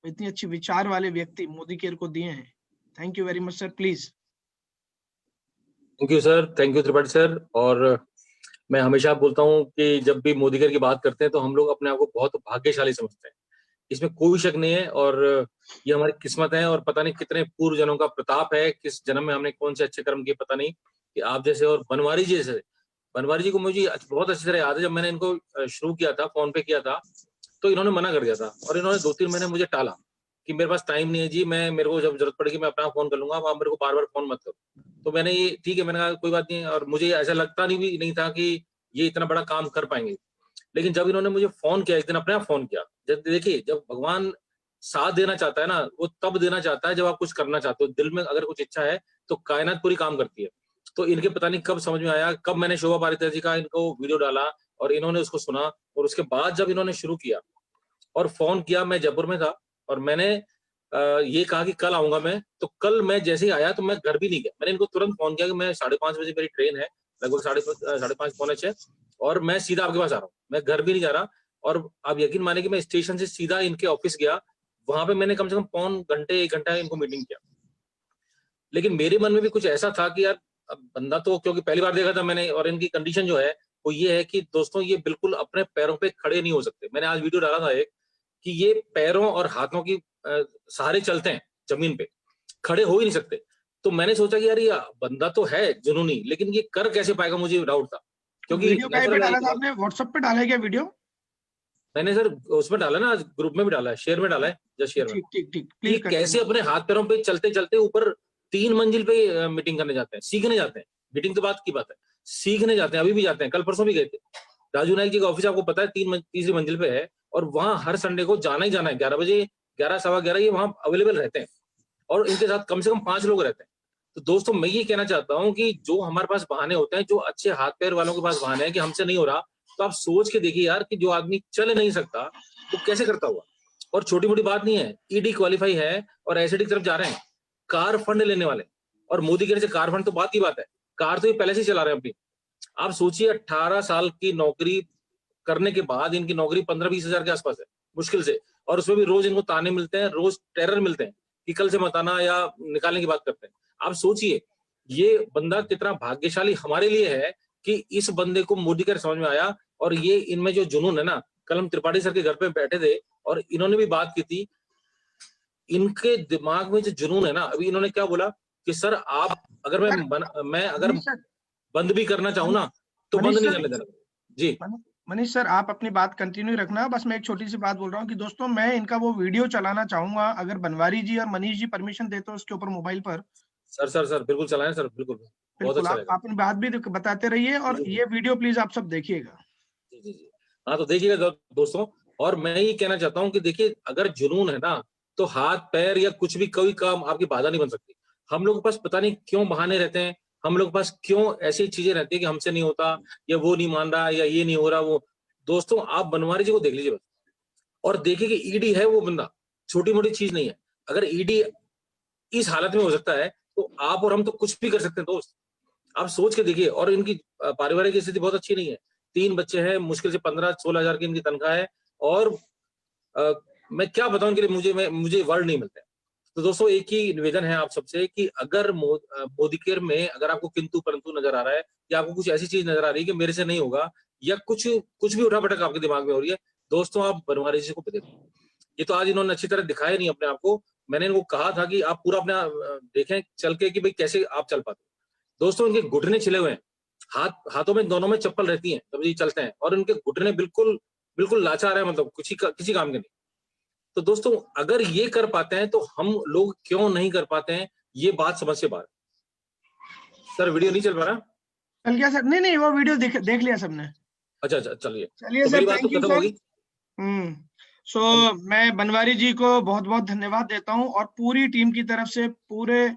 इतनी अच्छी विचार वाले व्यक्ति मोदी केयर को दिए हैं। Thank you very much sir, please. Thank you sir, thank you Tripathi sir. और मैं हमेशा बोलता हूँ कि जब भी मोदी केयर की बात करते हैं तो हम लोग अपने आप को बहुत भाग्यशाली समझते हैं, इसमें कोई शक नहीं है। और ये हमारी किस्मत है, और पता नहीं कितने पूर्व जनों का प्रताप है, किस जन्म में हमने कौन से अच्छे कर्म किए पता नहीं, कि आप जैसे और बनवारी जी जैसे। बनवारी जी को मुझे बहुत अच्छी तरह याद है, जब मैंने इनको शुरू किया था, फोन पे किया था, तो इन्होंने मना कर दिया था, और इन्होंने 2-3 महीने मुझे टाला कि मेरे पास टाइम नहीं है जी, मेरे को जब जरूरत पड़ेगी मैं अपना फोन कर लूंगा, आप मेरे को बार बार फोन मत करो। तो मैंने ये ठीक है, मैंने कहा कोई बात नहीं, और मुझे ऐसा लगता नहीं था कि ये इतना बड़ा काम कर पाएंगे। लेकिन जब इन्होंने मुझे फोन किया, एक दिन अपने आप फोन किया, जब देखिए जब भगवान साथ देना चाहता है ना, वो तब देना चाहता है जब आप कुछ करना चाहते हो। दिल में अगर कुछ इच्छा है तो कायनात पूरी काम करती है। तो इनके पता नहीं कब समझ में आया, कब मैंने शोभा पारिकर जी का इनको वीडियो डाला और इन्होंने उसको सुना, और उसके बाद जब इन्होंने शुरू किया और फोन किया, मैं जयपुर में था और मैंने ये कहा कि कल आऊंगा मैं, तो कल मैं जैसे ही आया तो मैं घर भी नहीं गया, मैंने इनको तुरंत फोन किया कि मैं 5:30 बजे मेरी ट्रेन है, लगभग 5:30 पौने 6, और मैं सीधा आपके पास आ रहा हूँ, मैं घर भी नहीं जा रहा। और आप यकीन माने कि मैं स्टेशन से सीधा इनके ऑफिस गया, वहां पे मैंने कम से कम पौन घंटे 1 घंटा इनको मीटिंग किया। लेकिन मेरे मन में भी कुछ ऐसा था कि यार अब बंदा तो, क्योंकि पहली बार देखा था मैंने, और इनकी कंडीशन जो है वो ये है कि दोस्तों ये बिल्कुल अपने पैरों पे खड़े नहीं हो सकते। मैंने आज वीडियो डाला था एक कि ये पैरों और हाथों की सहारे चलते हैं, जमीन पे खड़े हो ही नहीं सकते। तो मैंने सोचा कि यार ये बंदा तो है जुनूनी, लेकिन ये कर कैसे पाएगा, मुझे डाउट था। क्योंकि वीडियो कहीं पे डाला था आपने, व्हाट्सएप पे डाला है क्या वीडियो? मैंने सर उसमें डाला ना, ग्रुप में भी डाला है, शेयर में डाला है, जस्ट शेयर में। ठीक ये कैसे अपने हाथ पैरों पे चलते चलते ऊपर 3 मंजिल पे मीटिंग करने जाते हैं, सीखने जाते हैं। मीटिंग तो बात की बात है, सीखने जाते हैं, अभी भी जाते हैं, कल परसों भी गए थे। राजू नायक जी का ऑफिस आपको पता है 3 मंजिल पे है, और वहां हर संडे को जाना ही जाना है, 11 बजे, 11 सवा 11 ये वहां अवेलेबल रहते हैं, और इनके साथ कम से कम 5 लोग रहते हैं। तो दोस्तों मैं ये कहना चाहता हूँ कि जो हमारे पास बहाने होते हैं, जो अच्छे हाथ पैर वालों के पास बहाने हैं कि हमसे नहीं हो रहा, तो आप सोच के देखिए यार कि जो आदमी चल नहीं सकता वो कैसे करता हुआ। और छोटी मोटी बात नहीं है, ईडी क्वालिफाई है और एसडी की तरफ जा रहे हैं, कार फंड लेने वाले, और मोदी केयर से कार फंड तो बात की बात है, कार तो ये पहले से ही चला रहे हैं अपनी। आप सोचिए 18 साल की नौकरी करने के बाद इनकी नौकरी 15-20 हजार के आसपास है मुश्किल से, और उसमें भी रोज इनको ताने मिलते हैं, रोज टेरर मिलते हैं कि कल से मत आना या निकालने की बात करते हैं। आप सोचिए ये बंदा कितना भाग्यशाली हमारे लिए है कि इस बंदे को मोदी केयर समझ में आया, और ये इनमें जो जुनून है ना, कल हम त्रिपाठी सर के घर पे बैठे थे और इन्होंने भी बात की थी, इनके दिमाग में जो जुनून है ना, अभी इन्होंने क्या बोला कि सर आप अगर मैं अगर बंद भी करना चाहूँ ना तो बंद नहीं करने देना जी। मनीष सर आप अपनी बात कंटिन्यू रखना, बस मैं एक छोटी सी बात बोल रहा हूँ कि दोस्तों मैं इनका वो वीडियो चलाना चाहूंगा, अगर बनवारी जी और मनीष जी परमिशन देते हो उसके ऊपर मोबाइल पर। सर बिल्कुल चलाएं सर, बिल्कुल बहुत अच्छा आप अपनी बात भी बताते रहिए, और ये वीडियो प्लीज आप सब देखिएगा। जी। हाँ तो देखिएगा दोस्तों, और मैं ये कहना चाहता हूँ कि देखिए अगर जुनून है ना तो हाथ पैर या कुछ भी कोई काम आपकी बाधा नहीं बन सकती। हम लोग के पास पता नहीं क्यों बहाने रहते हैं, हम लोग के पास क्यों ऐसी चीजें रहती है कि हमसे नहीं होता, या वो नहीं मान रहा, या ये नहीं हो रहा वो। दोस्तों आप बनवारी जी को देख लीजिए बस, और देखिए कि ईडी है वो बंदा, छोटी मोटी चीज नहीं है। अगर ईडी इस हालत में हो सकता है तो आप और हम तो कुछ भी कर सकते हैं दोस्त, आप सोच के देखिए। और इनकी पारिवारिक स्थिति बहुत अच्छी नहीं है, 3 बच्चे हैं, मुश्किल से 15-16 हजार की इनकी तनख्वाह है, और मैं क्या बताऊं इनके लिए, मुझे वर्ड नहीं मिलते। तो दोस्तों एक ही निवेदन है आप सबसे कि अगर मोदी केयर में अगर आपको किंतु परंतु नजर आ रहा है, या आपको कुछ ऐसी चीज नजर आ रही है कि मेरे से नहीं होगा, या कुछ भी उठापटक आपके दिमाग में हो रही है, दोस्तों आप बनवारी जी को देखो। ये तो आज इन्होंने अच्छी तरह दिखाया नहीं अपने आप को, मैंने इनको कहा था कि आप पूरा अपना देखें चल के कि भाई कैसे आप चल पाते। दोस्तों इनके घुटने छिले हुए हैं, हाथों में दोनों में चप्पल रहती है जब ये चलते हैं, और इनके घुटने बिल्कुल लाचार है, मतलब किसी काम के नहीं। तो दोस्तों अगर ये कर पाते हैं तो हम लोग क्यों नहीं कर पाते हैं, ये बात समझ से बाहर। सर वीडियो नहीं चल पा रहा? चल गया सर? नहीं वो वीडियो देख लिया सबने। अच्छा चलिए सर, बात तो खत्म होगी। सो मैं बनवारी जी को बहुत बहुत धन्यवाद देता हूं और पूरी टीम की तरफ से, पूरे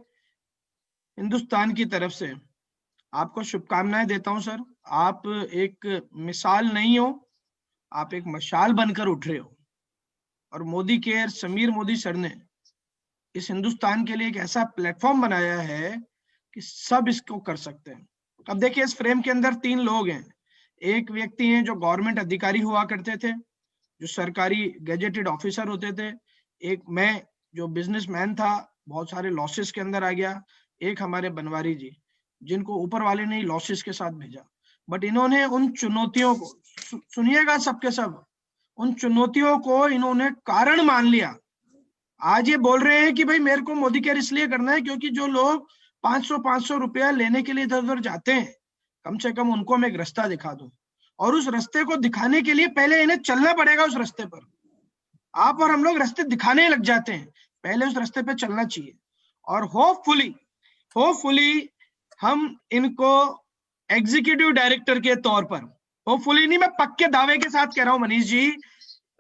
हिंदुस्तान की तरफ से आपको शुभकामनाएं देता हूं सर। आप एक मिसाल नहीं हो, आप एक मशाल बनकर उठ रहे हो। और मोदी केयर, समीर मोदी सर ने इस हिंदुस्तान के लिए एक ऐसा प्लेटफॉर्म बनाया है कि सब इसको कर सकते हैं। अब देखिए, इस फ्रेम के अंदर 3 लोग हैं। एक व्यक्ति हैं जो गवर्नमेंट अधिकारी हुआ करते थे, जो सरकारी गैजेटेड ऑफिसर होते थे। एक मैं जो बिजनेसमैन था, बहुत सारे लॉसेस के अंदर आ गया। एक हमारे बनवारी जी, जिनको ऊपर वाले ने लॉसेस के साथ भेजा, बट इन्होंने उन चुनौतियों को, सुनिएगा सबके सब, उन चुनौतियों को इन्होंने कारण मान लिया। आज ये बोल रहे हैं कि भाई मेरे को मोदी केयर इसलिए करना है क्योंकि जो लोग 500 रुपया लेने के लिए इधर उधर जाते हैं, कम से कम उनको मैं एक रास्ता दिखा दूं। और उस रास्ते को दिखाने के लिए पहले इन्हें चलना पड़ेगा उस रास्ते पर। आप और हम लोग रास्ते दिखाने लग जाते हैं, पहले उस रास्ते पे चलना चाहिए। और होपफुली हम इनको एग्जीक्यूटिव डायरेक्टर के तौर पर, होपफुली नहीं, मैं पक्के दावे के साथ कह रहा हूं मनीष जी,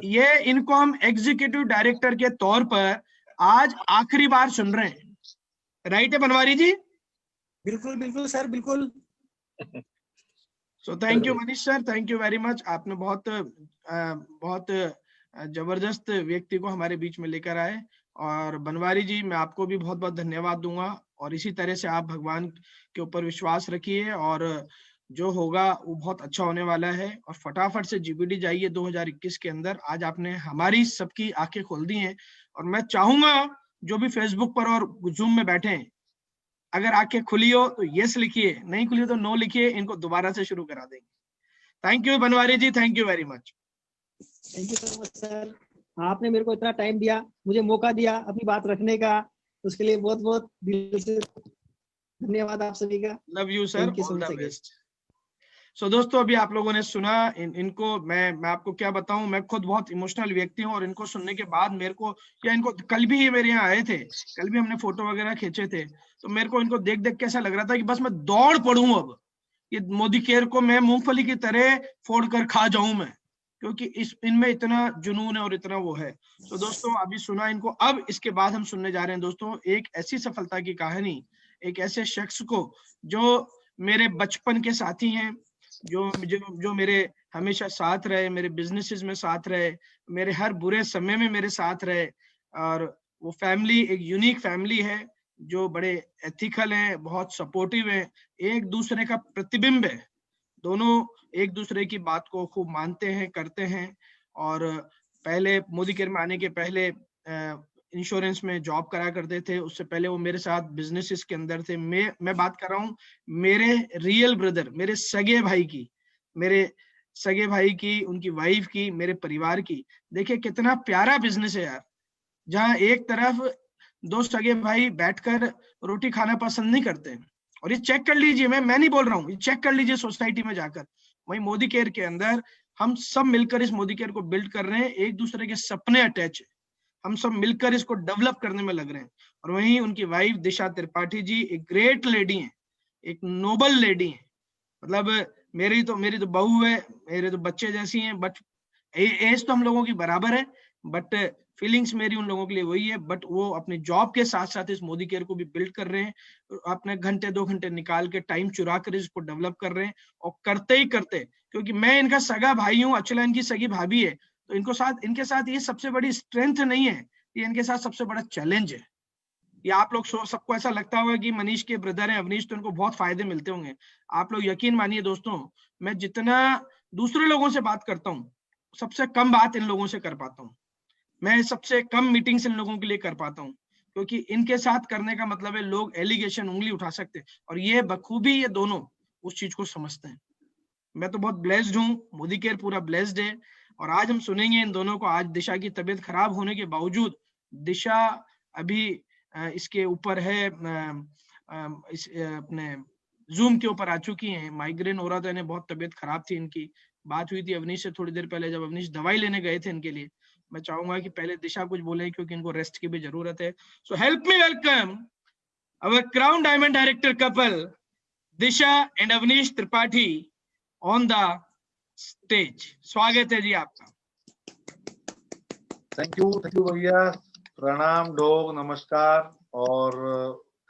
ये इनको हम एग्जीक्यूटिव डायरेक्टर के तौर पर आज आखिरी बार सुन रहे हैं। राइट है बनवारी जी? बिल्कुल बिल्कुल सर, बिल्कुल। सो thank you Manish sir, thank you very much. आपने बहुत जबरदस्त व्यक्ति को हमारे बीच में लेकर आए। और बनवारी जी, मैं आपको भी बहुत बहुत धन्यवाद दूंगा। और इसी तरह से आप भगवान के ऊपर विश्वास रखिए और जो होगा वो बहुत अच्छा होने वाला है। और फटाफट से जीपीटी जाइए 2021 के अंदर। आज आपने हमारी सबकी आंखें खोल दी हैं। और मैं चाहूंगा जो भी फेसबुक पर और जूम में बैठे हैं, अगर आंखें खुली हो तो यस लिखिए, नहीं खुली हो तो नो लिखिए, इनको दोबारा से शुरू करा देंगे। Thank you Banwari ji, thank you very much. Thank you so much sir, आपने मेरे को इतना टाइम दिया, मुझे मौका दिया अपनी बात रखने का, उसके लिए बहुत बहुत दिल से धन्यवाद आप सभी का। Love you sir, all the best. So दोस्तों, अभी आप लोगों ने सुना इनको। मैं आपको क्या बताऊं, मैं खुद बहुत इमोशनल व्यक्ति हूं। और इनको सुनने के बाद मेरे को, या इनको कल भी ये मेरे यहाँ आए थे, कल भी हमने फोटो वगैरह खींचे थे, तो मेरे को इनको देख देख के ऐसा लग रहा था कि बस मैं दौड़ पड़ूं अब, ये मोदी केयर को मैं मूंगफली की तरह फोड़ कर खा जाऊं मैं, क्योंकि इनमें इतना जुनून है और इतना वो है। तो दोस्तों, अभी सुना इनको, अब इसके बाद हम सुनने जा रहे हैं दोस्तों एक ऐसी सफलता की कहानी, एक ऐसे शख्स को जो मेरे बचपन के साथी हैं, जो मेरे हमेशा साथ रहे, मेरे बिजनेसेस में साथ रहे, मेरे हर बुरे समय में मेरे साथ रहे। और वो फैमिली एक यूनिक फैमिली है, जो बड़े एथिकल है, बहुत सपोर्टिव है, एक दूसरे का प्रतिबिंब है। दोनों एक दूसरे की बात को खूब मानते हैं, करते हैं। और पहले मोदी केयर में आने के पहले इंश्योरेंस में जॉब करा करते थे। उससे पहले वो मेरे साथ बिजनेसेस के अंदर थे। मैं बात कर रहा हूँ मेरे रियल ब्रदर, मेरे सगे भाई की, उनकी वाइफ की, मेरे परिवार की। देखिए कितना प्यारा बिजनेस है यार, जहाँ एक तरफ 2 सगे भाई बैठकर रोटी खाना पसंद नहीं करते। और ये चेक कर लीजिए, मैं नहीं बोल रहा हूँ, ये चेक कर लीजिए सोसाइटी में जाकर। वही मोदी केयर के अंदर हम सब मिलकर इस मोदी केयर को बिल्ड कर रहे हैं, एक दूसरे के सपने अटैच है, हम सब मिलकर इसको डेवलप करने में लग रहे हैं। और वहीं उनकी वाइफ दिशा त्रिपाठी जी एक ग्रेट लेडी हैं, एक नोबल लेडी हैं। मतलब मेरी तो बहू है, मेरे तो बच्चे जैसी हैं, बट एज तो हम लोगों की बराबर है, बट फीलिंग्स मेरी उन लोगों के लिए वही है। बट वो अपने जॉब के साथ साथ इस मोदी केयर को भी बिल्ड कर रहे हैं, अपने घंटे 2 घंटे निकाल के टाइम चुरा कर इसको डेवलप कर रहे हैं। और करते ही करते, क्योंकि मैं इनका सगा भाई हूँ, अचला इनकी सगी भाभी है, तो इनके साथ ये सबसे बड़ी स्ट्रेंथ नहीं है, ये इनके साथ सबसे बड़ा चैलेंज है। ये आप लोग सबको ऐसा लगता होगा कि मनीष के ब्रदर हैं अवनीश, तो इनको बहुत फायदे मिलते होंगे। आप लोग यकीन मानिए दोस्तों, मैं जितना दूसरे लोगों से बात करता हूँ, सबसे कम बात इन लोगों से कर पाता हूँ। मैं सबसे कम मीटिंग्स इन लोगों के लिए कर पाता हूँ, क्योंकि इनके साथ करने का मतलब है लोग एलिगेशन उंगली उठा सकते हैं, और ये बखूबी ये दोनों उस चीज को समझते हैं। मैं तो बहुत ब्लेस्ड हूँ, मोदी केयर पूरा ब्लेस्ड है। और आज हम सुनेंगे इन दोनों को। आज दिशा की तबीयत खराब होने के बावजूद, दिशा अभी इसके ऊपर है, अपने जूम के ऊपर आ चुकी हैं। माइग्रेन हो रहा था इन्हें, बहुत तबीयत खराब थी इनकी। बात हुई थी अवनीश से थोड़ी देर पहले, जब अवनीश दवाई लेने गए थे इनके लिए। मैं चाहूंगा कि पहले दिशा कुछ बोले, क्योंकि इनको रेस्ट की भी जरूरत है। So help me welcome our crown diamond director couple Disha and Avnish Tripathi on the stage. स्वागत है जी आपका। थैंक यू भैया, प्रणाम, डोग, नमस्कार और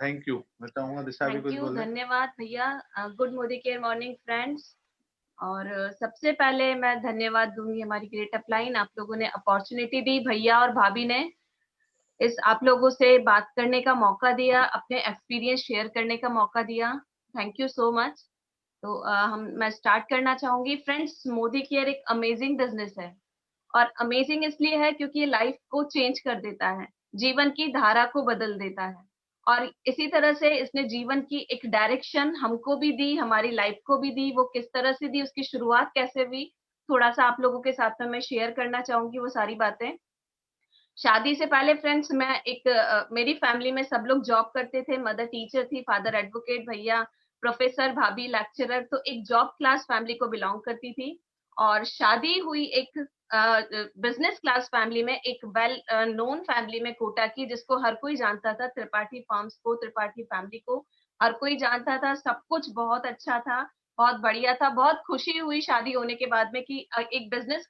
थैंक यू। मैं चाहूंगा दिशा भी थैंक कुछ यू, बोले। धन्यवाद भैया। Good Modicare morning friends. और सबसे पहले मैं धन्यवाद दूंगी हमारी ग्रेट अपलाइन, आप लोगों ने अपॉर्चुनिटी दी, भैया और भाभी ने इस आप लोगों से बात करने का मौका दिया, अपने एक्सपीरियंस शेयर करने का मौका दिया। Thank you so much. तो मैं स्टार्ट करना चाहूंगी। फ्रेंड्स, मोदी केयर एक अमेजिंग बिजनेस है और अमेजिंग इसलिए है क्योंकि ये लाइफ को चेंज कर देता है, जीवन की धारा को बदल देता है। और इसी तरह से इसने जीवन की एक डायरेक्शन हमको भी दी, हमारी लाइफ को भी दी। वो किस तरह से दी, उसकी शुरुआत कैसे हुई, थोड़ा सा आप लोगों के साथ में मैं शेयर करना चाहूंगी वो सारी बातें। शादी से पहले फ्रेंड्स मैं मेरी फैमिली में सब लोग जॉब करते थे। मदर टीचर थी, फादर एडवोकेट, भैया प्रोफेसर, भाभी लेक्चरर। तो एक जॉब क्लास फैमिली को बिलोंग करती थी। और शादी हुई एक बिजनेस क्लास फैमिली में, एक वेल नोन फैमिली में कोटा की, जिसको हर कोई जानता था, त्रिपाठी फार्म्स को, त्रिपाठी फैमिली को हर कोई जानता था। सब कुछ बहुत अच्छा था, बहुत बढ़िया था। बहुत खुशी हुई शादी होने के बाद में कि एक बिजनेस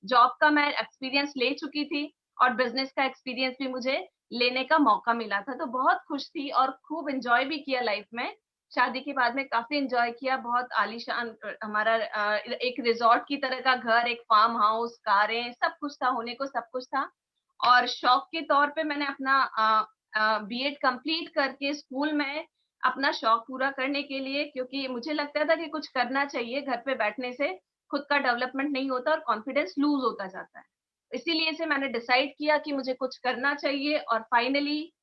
जॉब का मैं एक्सपीरियंस ले चुकी थी और बिजनेस का एक्सपीरियंस भी मुझे लेने का मौका मिला था। तो बहुत खुश थी और खूब एंजॉय भी किया लाइफ में। शादी के बाद में काफी एंजॉय किया। बहुत आलीशान हमारा एक रिजॉर्ट की तरह का घर, एक फार्म हाउस, कारें, सब कुछ था, होने को सब कुछ था। और शौक के तौर पे मैंने अपना बीएड कंप्लीट करके स्कूल में अपना शौक पूरा करने के लिए, क्योंकि मुझे लगता था कि कुछ करना चाहिए, घर पे बैठने से खुद का डेवलपमेंट नहीं होता और कॉन्फिडेंस लूज होता जाता है। इसीलिए से मैंने डिसाइड किया कि मुझे कुछ करना चाहिए और फाइनली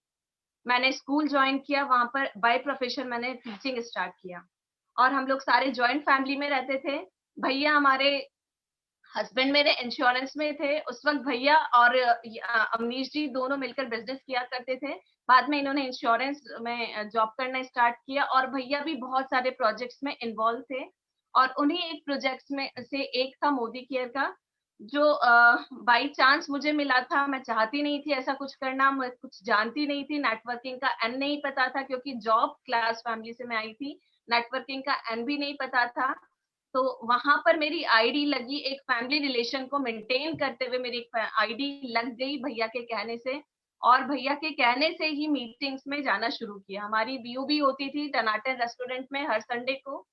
मैंने स्कूल ज्वाइन किया। वहां पर बाय प्रोफेशन मैंने टीचिंग स्टार्ट किया और हम लोग सारे जॉइंट फैमिली में रहते थे। भैया हमारे हस्बैंड मेरे इंश्योरेंस में थे उस वक्त। भैया और अमनीश जी दोनों मिलकर बिजनेस किया करते थे। बाद में इन्होंने इंश्योरेंस में जॉब करना स्टार्ट किया और भैया भी बहुत सारे प्रोजेक्ट्स में इन्वॉल्व थे। और उन्हीं एक प्रोजेक्ट्स में से एक था मोदी केयर का, जो बाई चांस मुझे मिला था। मैं चाहती नहीं थी ऐसा कुछ करना, मैं कुछ जानती नहीं थी, नेटवर्किंग का एन नहीं पता था, क्योंकि जॉब क्लास फैमिली से मैं आई थी, नेटवर्किंग का एन भी नहीं पता था। तो वहां पर मेरी आईडी लगी, एक फैमिली रिलेशन को मेंटेन करते हुए मेरी आईडी लग गई भैया के कहने से। और भैया के कहने से ही मीटिंग्स में जाना शुरू किया। हमारी बीओबी होती थी टनाटन रेस्टोरेंट में हर संडे को,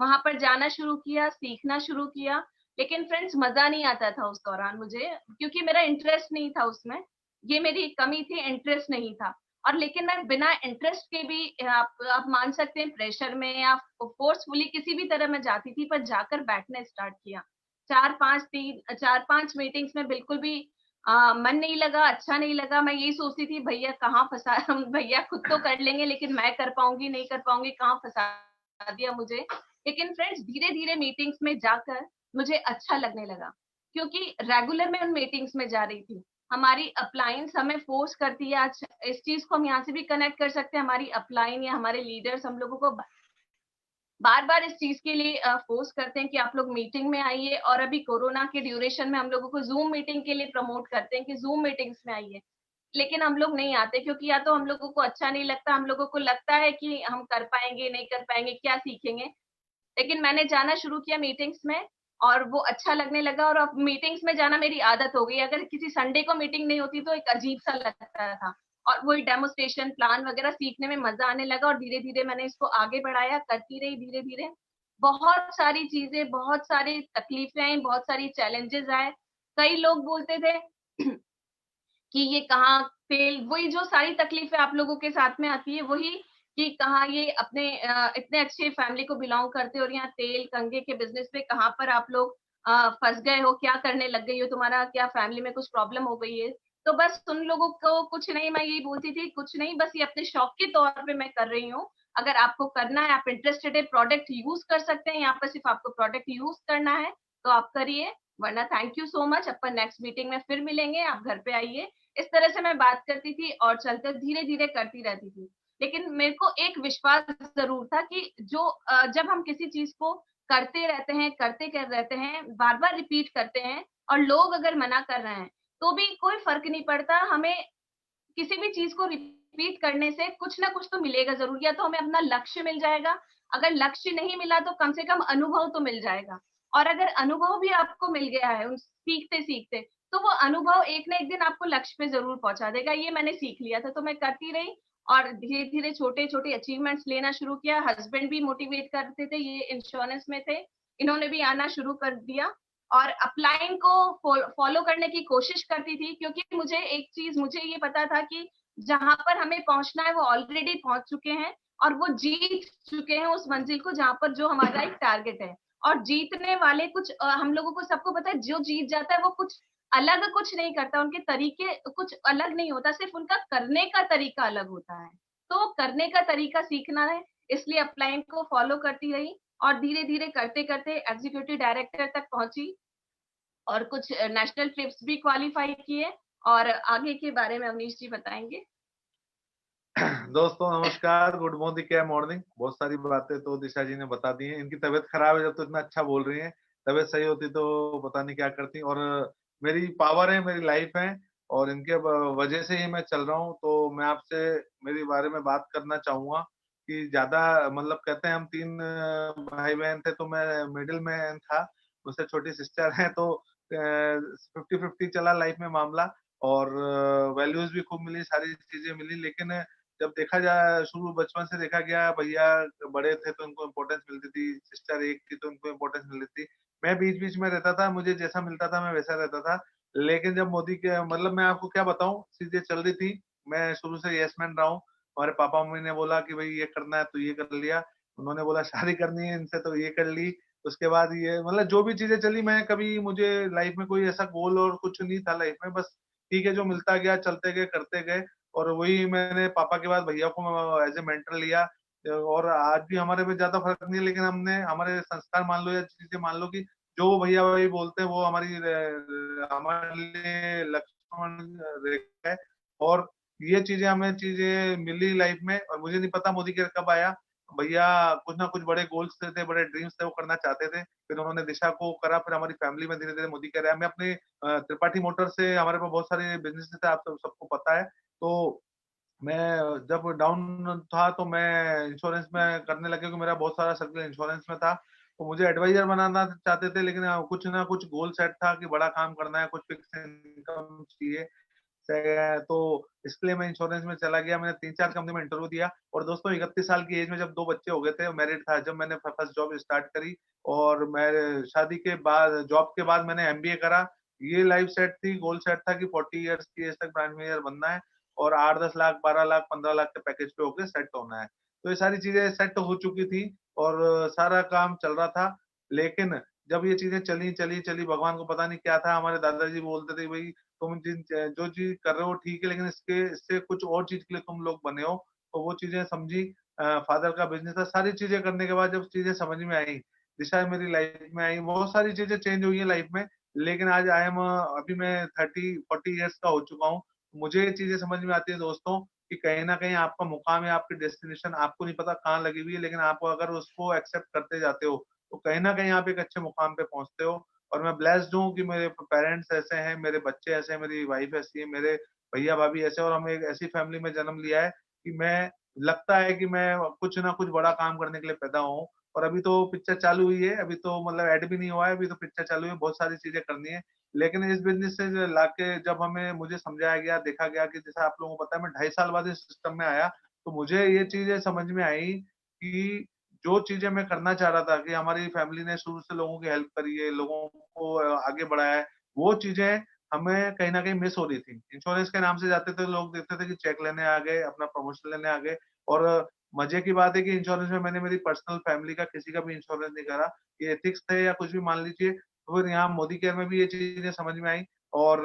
वहां पर जाना शुरू किया, सीखना शुरू किया। लेकिन फ्रेंड्स मजा नहीं आता था उस दौरान मुझे, क्योंकि मेरा इंटरेस्ट नहीं था उसमें। ये मेरी कमी थी, इंटरेस्ट नहीं था। और लेकिन मैं बिना इंटरेस्ट के भी आप मान सकते हैं प्रेशर में या फोर्सफुली किसी भी तरह मैं जाती थी, पर जाकर बैठना स्टार्ट किया। 4-5 मीटिंग्स में बिल्कुल भी मन नहीं लगा, अच्छा नहीं लगा। मैं यही सोचती थी भैया कहाँ फंसा भैया खुद तो कर लेंगे लेकिन मैं कर पाऊंगी नहीं कर पाऊंगी, कहाँ फंसा दिया मुझे। लेकिन फ्रेंड्स धीरे धीरे मीटिंग्स में जाकर मुझे अच्छा लगने लगा, क्योंकि रेगुलर में उन मीटिंग्स में जा रही थी। हमारी अपलाइंस हमें फोर्स करती है। आज इस चीज को हम यहाँ से भी कनेक्ट कर सकते हैं। हमारी अपलाइन या हमारे लीडर्स हम लोगों को बार बार इस चीज के लिए फोर्स करते हैं कि आप लोग मीटिंग में आइए। और अभी कोरोना के ड्यूरेशन में हम लोगों को जूम मीटिंग के लिए प्रमोट करते हैं कि जूम मीटिंग्स में आइए, लेकिन हम लोग नहीं आते, क्योंकि या तो हम लोगों को अच्छा नहीं लगता, हम लोगों को लगता है कि हम कर पाएंगे नहीं कर पाएंगे, क्या सीखेंगे। लेकिन मैंने जाना शुरू किया मीटिंग्स में और वो अच्छा लगने लगा। और अब मीटिंग्स में जाना मेरी आदत हो गई। अगर किसी संडे को मीटिंग नहीं होती तो एक अजीब सा लगता था, और वही डेमोस्ट्रेशन प्लान वगैरह सीखने में मजा आने लगा। और धीरे धीरे मैंने इसको आगे बढ़ाया, करती रही धीरे धीरे। बहुत सारी चीजें, बहुत सारी तकलीफें आई, बहुत सारी चैलेंजेस आए। कई लोग बोलते थे कि ये कहाँ फेल, वही जो सारी तकलीफें आप लोगों के साथ में आती है, वही कि कहाँ ये अपने इतने अच्छे फैमिली को बिलोंग करते हो और यहाँ तेल कंगे के बिजनेस पे कहाँ पर आप लोग फंस गए हो, क्या करने लग गई हो, तुम्हारा क्या फैमिली में कुछ प्रॉब्लम हो गई है। तो बस उन लोगों को कुछ नहीं, मैं यही बोलती थी कुछ नहीं, बस ये अपने शौक के तौर पे मैं कर रही हूँ। अगर आपको करना है, आप इंटरेस्टेड है, प्रोडक्ट यूज कर सकते हैं, यहाँ पर सिर्फ आपको प्रोडक्ट यूज करना है तो आप करिए, वरना thank you so much. Upon next meeting में फिर मिलेंगे, आप घर पे आइए। इस तरह से मैं बात करती थी और चलते धीरे धीरे करती रहती थी। लेकिन मेरे को एक विश्वास जरूर था कि जो जब हम किसी चीज को करते रहते हैं, रहते हैं, बार बार रिपीट करते हैं, और लोग अगर मना कर रहे हैं तो भी कोई फर्क नहीं पड़ता। हमें किसी भी चीज को रिपीट करने से कुछ ना कुछ तो मिलेगा जरूर। या तो हमें अपना लक्ष्य मिल जाएगा, अगर लक्ष्य नहीं मिला तो कम से कम अनुभव तो मिल जाएगा। और अगर अनुभव भी आपको मिल गया है उन सीखते सीखते, तो वो अनुभव एक ना एक दिन आपको लक्ष्य पे जरूर पहुंचा देगा। ये मैंने सीख लिया था, तो मैं करती रही और धीरे धीरे छोटे छोटे अचीवमेंट्स लेना शुरू किया। हस्बैंड भी मोटिवेट करते थे, ये इंश्योरेंस में थे, इन्होंने भी आना शुरू कर दिया और अपलाइन को फॉलो करने की कोशिश करती थी, क्योंकि मुझे एक चीज मुझे ये पता था कि जहां पर हमें पहुंचना है वो ऑलरेडी पहुंच चुके हैं और वो जीत चुके हैं उस मंजिल को जहां पर जो हमारा एक टारगेट है। और जीतने वाले कुछ हम लोगों को सबको पता है, जो जीत जाता है वो कुछ अलग कुछ नहीं करता, उनके तरीके कुछ अलग नहीं होता, सिर्फ उनका करने का तरीका अलग होता है। तो करने का तरीका सीखना है, इसलिए अपलाइन को फॉलो करती रही और धीरे धीरे करते करते एग्जीक्यूटिव डायरेक्टर तक पहुंची और कुछ नेशनल ट्रिप्स भी क्वालिफाई किए। और आगे के बारे में अवनीश जी बताएंगे। दोस्तों नमस्कार, गुड मॉर्निंग, क्या मॉर्निंग। बहुत सारी बातें तो दिशा जी ने बता दी हैं। इनकी तबीयत खराब है, जब तो इतना अच्छा बोल रही हैं, तबीयत सही होती तो पता नहीं क्या करती। और मेरी पावर है, मेरी लाइफ है और इनके वजह से ही मैं चल रहा हूँ। तो मैं आपसे मेरे बारे में बात करना चाहूंगा कि ज्यादा मतलब कहते हैं हम 3 भाई बहन थे, तो मैं मिडिल मैन था, मुझसे छोटी सिस्टर है, तो 50-50 चला लाइफ में मामला और वैल्यूज भी खूब मिली, सारी चीजें मिली। लेकिन जब देखा जाए, शुरू बचपन से देखा गया, भैया बड़े थे तो उनको इम्पोर्टेंस मिलती थी, सिस्टर एक थी तो उनको इम्पोर्टेंस मिलती थी। मैं बीच-बीच में रहता था, मुझे जैसा मिलता था मैं वैसा रहता था। लेकिन जब मोदी के मतलब मैं आपको क्या बताऊँ, चीजें चल रही थी, मैं शुरू से येस मैन रहा हूँ। हमारे पापा-मम्मी ने बोला कि भई ये करना है तो ये कर लिया। उन्होंने बोला शादी करनी है इनसे तो ये कर ली। उसके बाद ये मतलब जो भी चीजें चली, मैं कभी मुझे लाइफ में कोई ऐसा गोल और कुछ नहीं था लाइफ में, बस ठीक है जो मिलता गया, चलते गए, करते गए। और वही मैंने पापा के बाद भैया को एज़ ए मेंटर लिया। और आज भी हमारे में ज़्यादा फ़र्क नहीं है, लेकिन हमने हमारे संस्कार मान लो या चीज़ें मान लो कि जो भैया वही बोलते हैं वो हमारी हमारे लिए लक्ष्मण रेखा है। और ये चीज़ें हमें चीज़ें मिली लाइफ में और मुझे नहीं पता मोदी केयर कब आया। भैया कुछ ना कुछ बड़े गोल्स थे, बड़े ड्रीम्स थे, वो करना चाहते थे। फिर उन्होंने दिशा को करा, फिर हमारी फैमिली में धीरे-धीरे मोदी केयर आया। मैं अपने त्रिपाठी मोटर्स से हमारे पास बहुत सारे बिज़नेसेस थे, आप सबको पता है। तो मैं जब डाउन था तो मैं इंश्योरेंस में करने लगे क्योंकि मेरा बहुत सारा सर्कल इंश्योरेंस में था। तो मुझे एडवाइज़र बनाना चाहते थे, लेकिन कुछ ना कुछ गोल सेट था कि बड़ा काम करना है, कुछ फिक्स इनकम चाहिए। तो इसलिए मैं इंश्योरेंस में चला गया। मैंने 3-4 कंपनी में इंटरव्यू दिया और दोस्तों 31 साल की एज में जब 2 बच्चे हो गए थे, मैरिड था, जब मैंने फर्स्ट जॉब स्टार्ट करी और मैं शादी के बाद जॉब के बाद मैंने एमबीए करा। ये लाइफ सेट थी, गोल सेट था कि 40 इयर्स की एज तक ब्रांच मैनेजर बनना है और 8-10 लाख, 12 लाख, 15 लाख के पैकेज पे होके सेट होना है। तो ये सारी चीज़ें सेट हो चुकी थी और सारा काम चल रहा था। लेकिन जब ये चीज़ें चली, भगवान को पता नहीं क्या था, हमारे दादाजी बोलते थे, "भई तुम जो चीज़ कर रहे हो ठीक है, लेकिन इससे कुछ और चीज़ के लिए तुम लोग बने हो।" तो वो चीज़ें समझी। फादर का बिज़नेस था। सारी चीज़ें करने के बाद जब चीज़ें समझ में आई, दिशा मेरी लाइफ में आई, बहुत सारी चीज़ें चेंज हुई है लाइफ में। लेकिन आज आई एम अभी मैं 30-40 इयर्स का हो चुका हूँ। मुझे ये चीज़ें समझ में आती है दोस्तों कि कहीं न कहीं आपका मुकाम या आपकी डेस्टिनेशन आपको नहीं पता कहाँ लगी हुई है, लेकिन आप अगर उसको एक्सेप्ट करते जाते हो, तो कहीं न कहीं आप एक अच्छे मुकाम पे पहुँचते हो। और मैं ब्लेस्ड हूँ कि मेरे पेरेंट्स ऐसे हैं, मेरे बच्चे ऐसे हैं, मेरी वाइफ ऐसी है, मेरे भैया-भाभी ऐसे हैं और हम एक ऐसी फैमिली में जन्म लिया है कि मैं लगता है कि मैं कुछ ना कुछ बड़ा काम करने के लिए पैदा हुआ हूँ। और अभी तो पिक्चर चालू हुई है, अभी तो मतलब ऐड भी नहीं हुआ है, अभी तो पिक्चर चालू है, बहुत सारी चीज़ें करनी है। लेकिन इस बिज़नेस से जो लाके जब मुझे समझाया गया, देखा गया कि जैसा आप लोगों को पता है मैं 2.5 साल बाद इस सिस्टम में आया, तो मुझे ये चीज़ें समझ में आई कि जो चीज़ें मैं करना चाह रहा था कि हमारी फैमिली ने शुरू से लोगों की हेल्प करी है, लोगों को आगे बढ़ाया है, वो चीज़ें हमें कहीं न कहीं मिस हो रही थी। इंश्योरेंस के नाम से जाते थे, लोग देखते थे कि चेक लेने आ गए, अपना प्रमोशन लेने आ गए और मज़े की बात है कि इंश्योरेंस में मैंने मेरी पर्सनल फैमिली का किसी का भी इंश्योरेंस नहीं करा। ये एथिक्स थे या कुछ भी मान लीजिए। तो फिर यहाँ मोदी केयर में भी ये चीज़ें समझ में आई और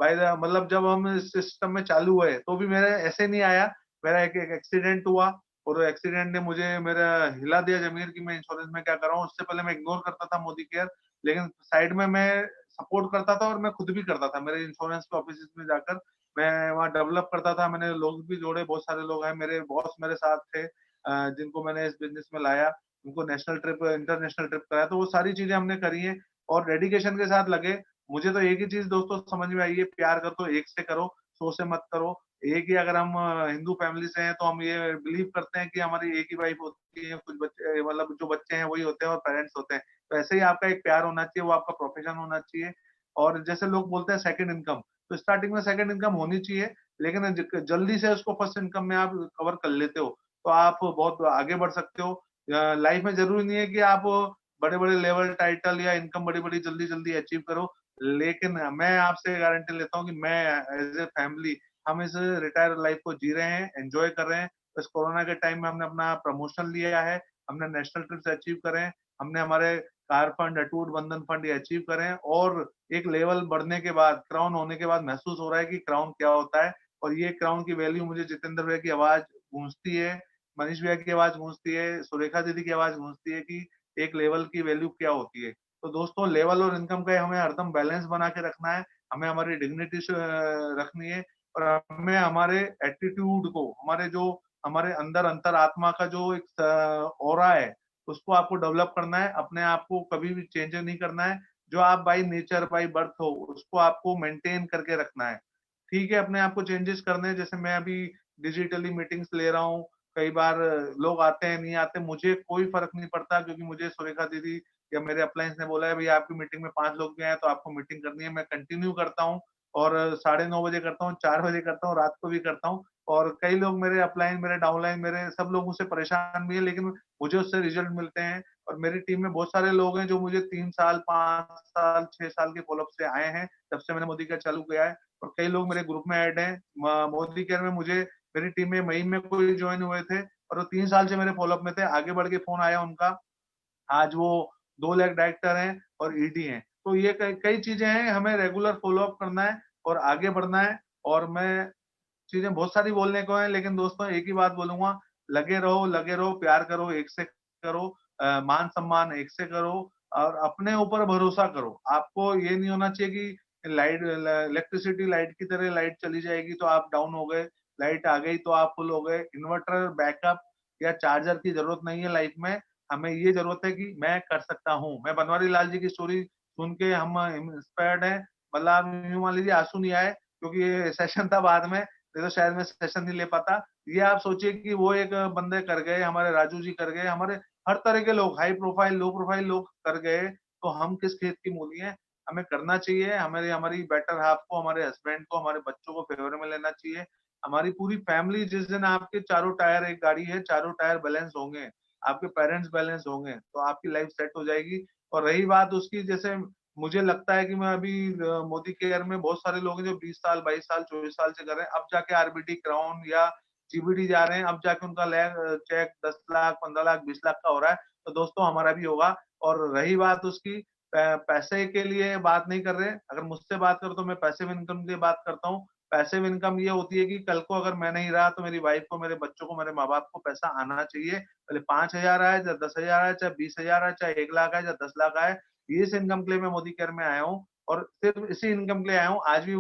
बाय द मतलब जब हम इस सिस्टम में चालू हुए, तो भी मेरा ऐसे नहीं आया। मेरा एक एक एक्सीडेंट हुआ और एक्सीडेंट ने मुझे मेरा हिला दिया ज़मीर कि मैं इंश्योरेंस में क्या कर रहा हूँ। उससे पहले मैं इग्नोर करता था मोदी केयर, लेकिन साइड में मैं सपोर्ट करता था और मैं खुद भी करता था। मेरे इंश्योरेंस के ऑफिसेज़ में जाकर मैं वहाँ डेवलप करता था। मैंने लोग भी जोड़े, बहुत सारे लोग हैं। मेरे बॉस मेरे साथ थे जिनको मैंने इस बिज़नेस में लाया। उनको नेशनल ट्रिप, इंटरनेशनल ट्रिप कराया। तो वो सारी चीज़ें हमने करी हैं और डेडिकेशन के साथ लगे। मुझे तो एक ही चीज़ दोस्तों समझ में आई है, प्यार करो तो एक से करो, 100 से मत करो। एक ही अगर हम हिंदू फैमिली से हैं तो हम ये बिलीव करते हैं कि हमारी एक ही वाइफ होती है, कुछ बच्चे मतलब जो बच्चे हैं वही होते हैं और पेरेंट्स होते हैं। तो ऐसे ही आपका एक प्यार होना चाहिए, वो आपका प्रोफेशन होना चाहिए और जैसे लोग बोलते हैं सेकंड इनकम, तो स्टार्टिंग में सेकंड इनकम होनी चाहिए, लेकिन जल्दी से उसको फर्स्ट इनकम में आप कवर कर लेते हो तो आप बहुत आगे बढ़ सकते हो। लाइफ में जरूरी नहीं है कि आप बड़े बड़े लेवल टाइटल या इनकम बड़ी बड़ी जल्दी जल्दी अचीव करो, लेकिन मैं आपसे गारंटी लेता हूँ कि मैं एज ए फैमिली हम इस रिटायर लाइफ को जी रहे हैं, एंजॉय कर रहे हैं। इस कोरोना के टाइम में हमने अपना प्रमोशन लिया है, हमने नेशनल ट्रिप्स अचीव करे हैं, हमने हमारे कार फंड, अटूट बंधन फंड ये अचीव करे हैं, और एक लेवल बढ़ने के बाद, क्राउन होने के बाद महसूस हो रहा है कि क्राउन क्या होता है। और ये क्राउन की वैल्यू मुझे जितेंद्र भैया की आवाज गूंजती है, मनीष भैया की आवाज गूंजती है, सुरेखा दीदी की आवाज गूंजती है कि एक लेवल की वैल्यू क्या होती है। तो दोस्तों, लेवल और इनकम का हमें हरदम बैलेंस बना के रखना है, हमें हमारी डिग्निटी रखनी है, और हमें हमारे एटीट्यूड को, हमारे अंदर अंतरात्मा का जो एक ऑरा है उसको आपको डेवलप करना है। अपने आप को कभी भी चेंज नहीं करना है। जो आप बाय नेचर, बाय बर्थ हो, उसको आपको मेंटेन करके रखना है। ठीक है, अपने आप को चेंजेस करने हैं। जैसे मैं अभी डिजिटली मीटिंग्स ले रहा हूँ, कई बार लोग आते हैं, नहीं आते, मुझे कोई फर्क नहीं पड़ता, क्योंकि मुझे सुरेखा दीदी या मेरे अप्लायंस ने बोला है भाई आपकी मीटिंग में 5 लोग भी आए तो आपको मीटिंग करनी है। मैं कंटिन्यू करता हूँ, और 9:30 बजे करता हूँ, 4 बजे करता हूँ, रात को भी करता हूँ। और कई लोग मेरे अपलाइन, मेरे डाउनलाइन, मेरे सब लोग मुझसे परेशान भी है, लेकिन मुझे उससे रिजल्ट मिलते हैं। और मेरी टीम में बहुत सारे लोग हैं जो मुझे 3 साल, 5 साल, 6 साल के फॉलोअप से आए हैं, तब से मैंने मोदी केयर चालू किया है। और कई लोग मेरे ग्रुप में ऐड हैं। मोदी केयर में मुझे मेरी टीम में मई में कोई ज्वाइन हुए थे, और वो 3 साल से मेरे फॉलोअप में थे। आगे बढ़ के फोन आया उनका, आज वो 2 लाख डायरेक्टर हैं और ईडी हैं। तो ये कई चीजें हैं, हमें रेगुलर फॉलोअप करना है और आगे बढ़ना है। और मैं चीजें बहुत सारी बोलने को है, लेकिन दोस्तों एक ही बात बोलूंगा, लगे रहो, प्यार करो, एक से करो, मान सम्मान एक से करो, और अपने ऊपर भरोसा करो। आपको ये नहीं होना चाहिए कि लाइट, इलेक्ट्रिसिटी लाइट की तरह लाइट चली जाएगी तो आप डाउन हो गए, लाइट आ गई तो आप फुल हो गए। इन्वर्टर, बैकअप या चार्जर की जरूरत नहीं है लाइफ में। हमें ये जरूरत है कि मैं कर सकता हूँ। मैं बनवारी लाल जी की स्टोरी सुन के हम इंस्पायर्ड हैं। मतलब यूं मान लीजिए आंसू नहीं आए, क्योंकि ये सेशन था बाद में, तो शायद मैं सेशन नहीं ले पाता। ये आप सोचिए कि वो एक बंदे कर गए, हमारे राजू जी कर गए, हमारे हर तरह के लोग, हाई प्रोफाइल, लो प्रोफाइल लोग कर गए, तो हम किस खेत की मूली हैं। हमें करना चाहिए, हमारी बेटर हाफ को, हमारे हस्बैंड को, हमारे बच्चों को फेवर में लेना चाहिए। हमारी पूरी फैमिली, जिस दिन आपके चारों टायर, एक गाड़ी है, चारों टायर बैलेंस होंगे, आपके पेरेंट्स बैलेंस होंगे, तो आपकी लाइफ सेट हो जाएगी। और रही बात उसकी, जैसे मुझे लगता है कि मैं अभी मोदी केयर में बहुत सारे लोग हैं जो 20 साल, 22 साल, 24 साल से कर रहे हैं, अब जाके आरबीटी, क्राउन या जीबीडी जा रहे हैं, अब जाके उनका चेक 10 लाख, 15 लाख, 20 लाख का हो रहा है। तो दोस्तों हमारा भी होगा। और रही बात उसकी, पैसे के लिए बात नहीं कर रहे। अगर मुझसे बात करो तो मैं पैसिव इनकम के लिए बात करता हूँ। पैसिव इनकम ये होती है कि कल को अगर मैं नहीं रहा तो मेरी वाइफ को, मेरे बच्चों को, मेरे माँ बाप को पैसा आना चाहिए। पहले 5,000 आए, चाहे 10,000 आए, चाहे 20,000 आए, चाहे 1 लाख आए, चाहे 10 लाख आए। इस इनकम के लिए मैं मोदी केयर में आया हूँ, और सिर्फ इसी इनकम के लिए आया हूँ। आज भी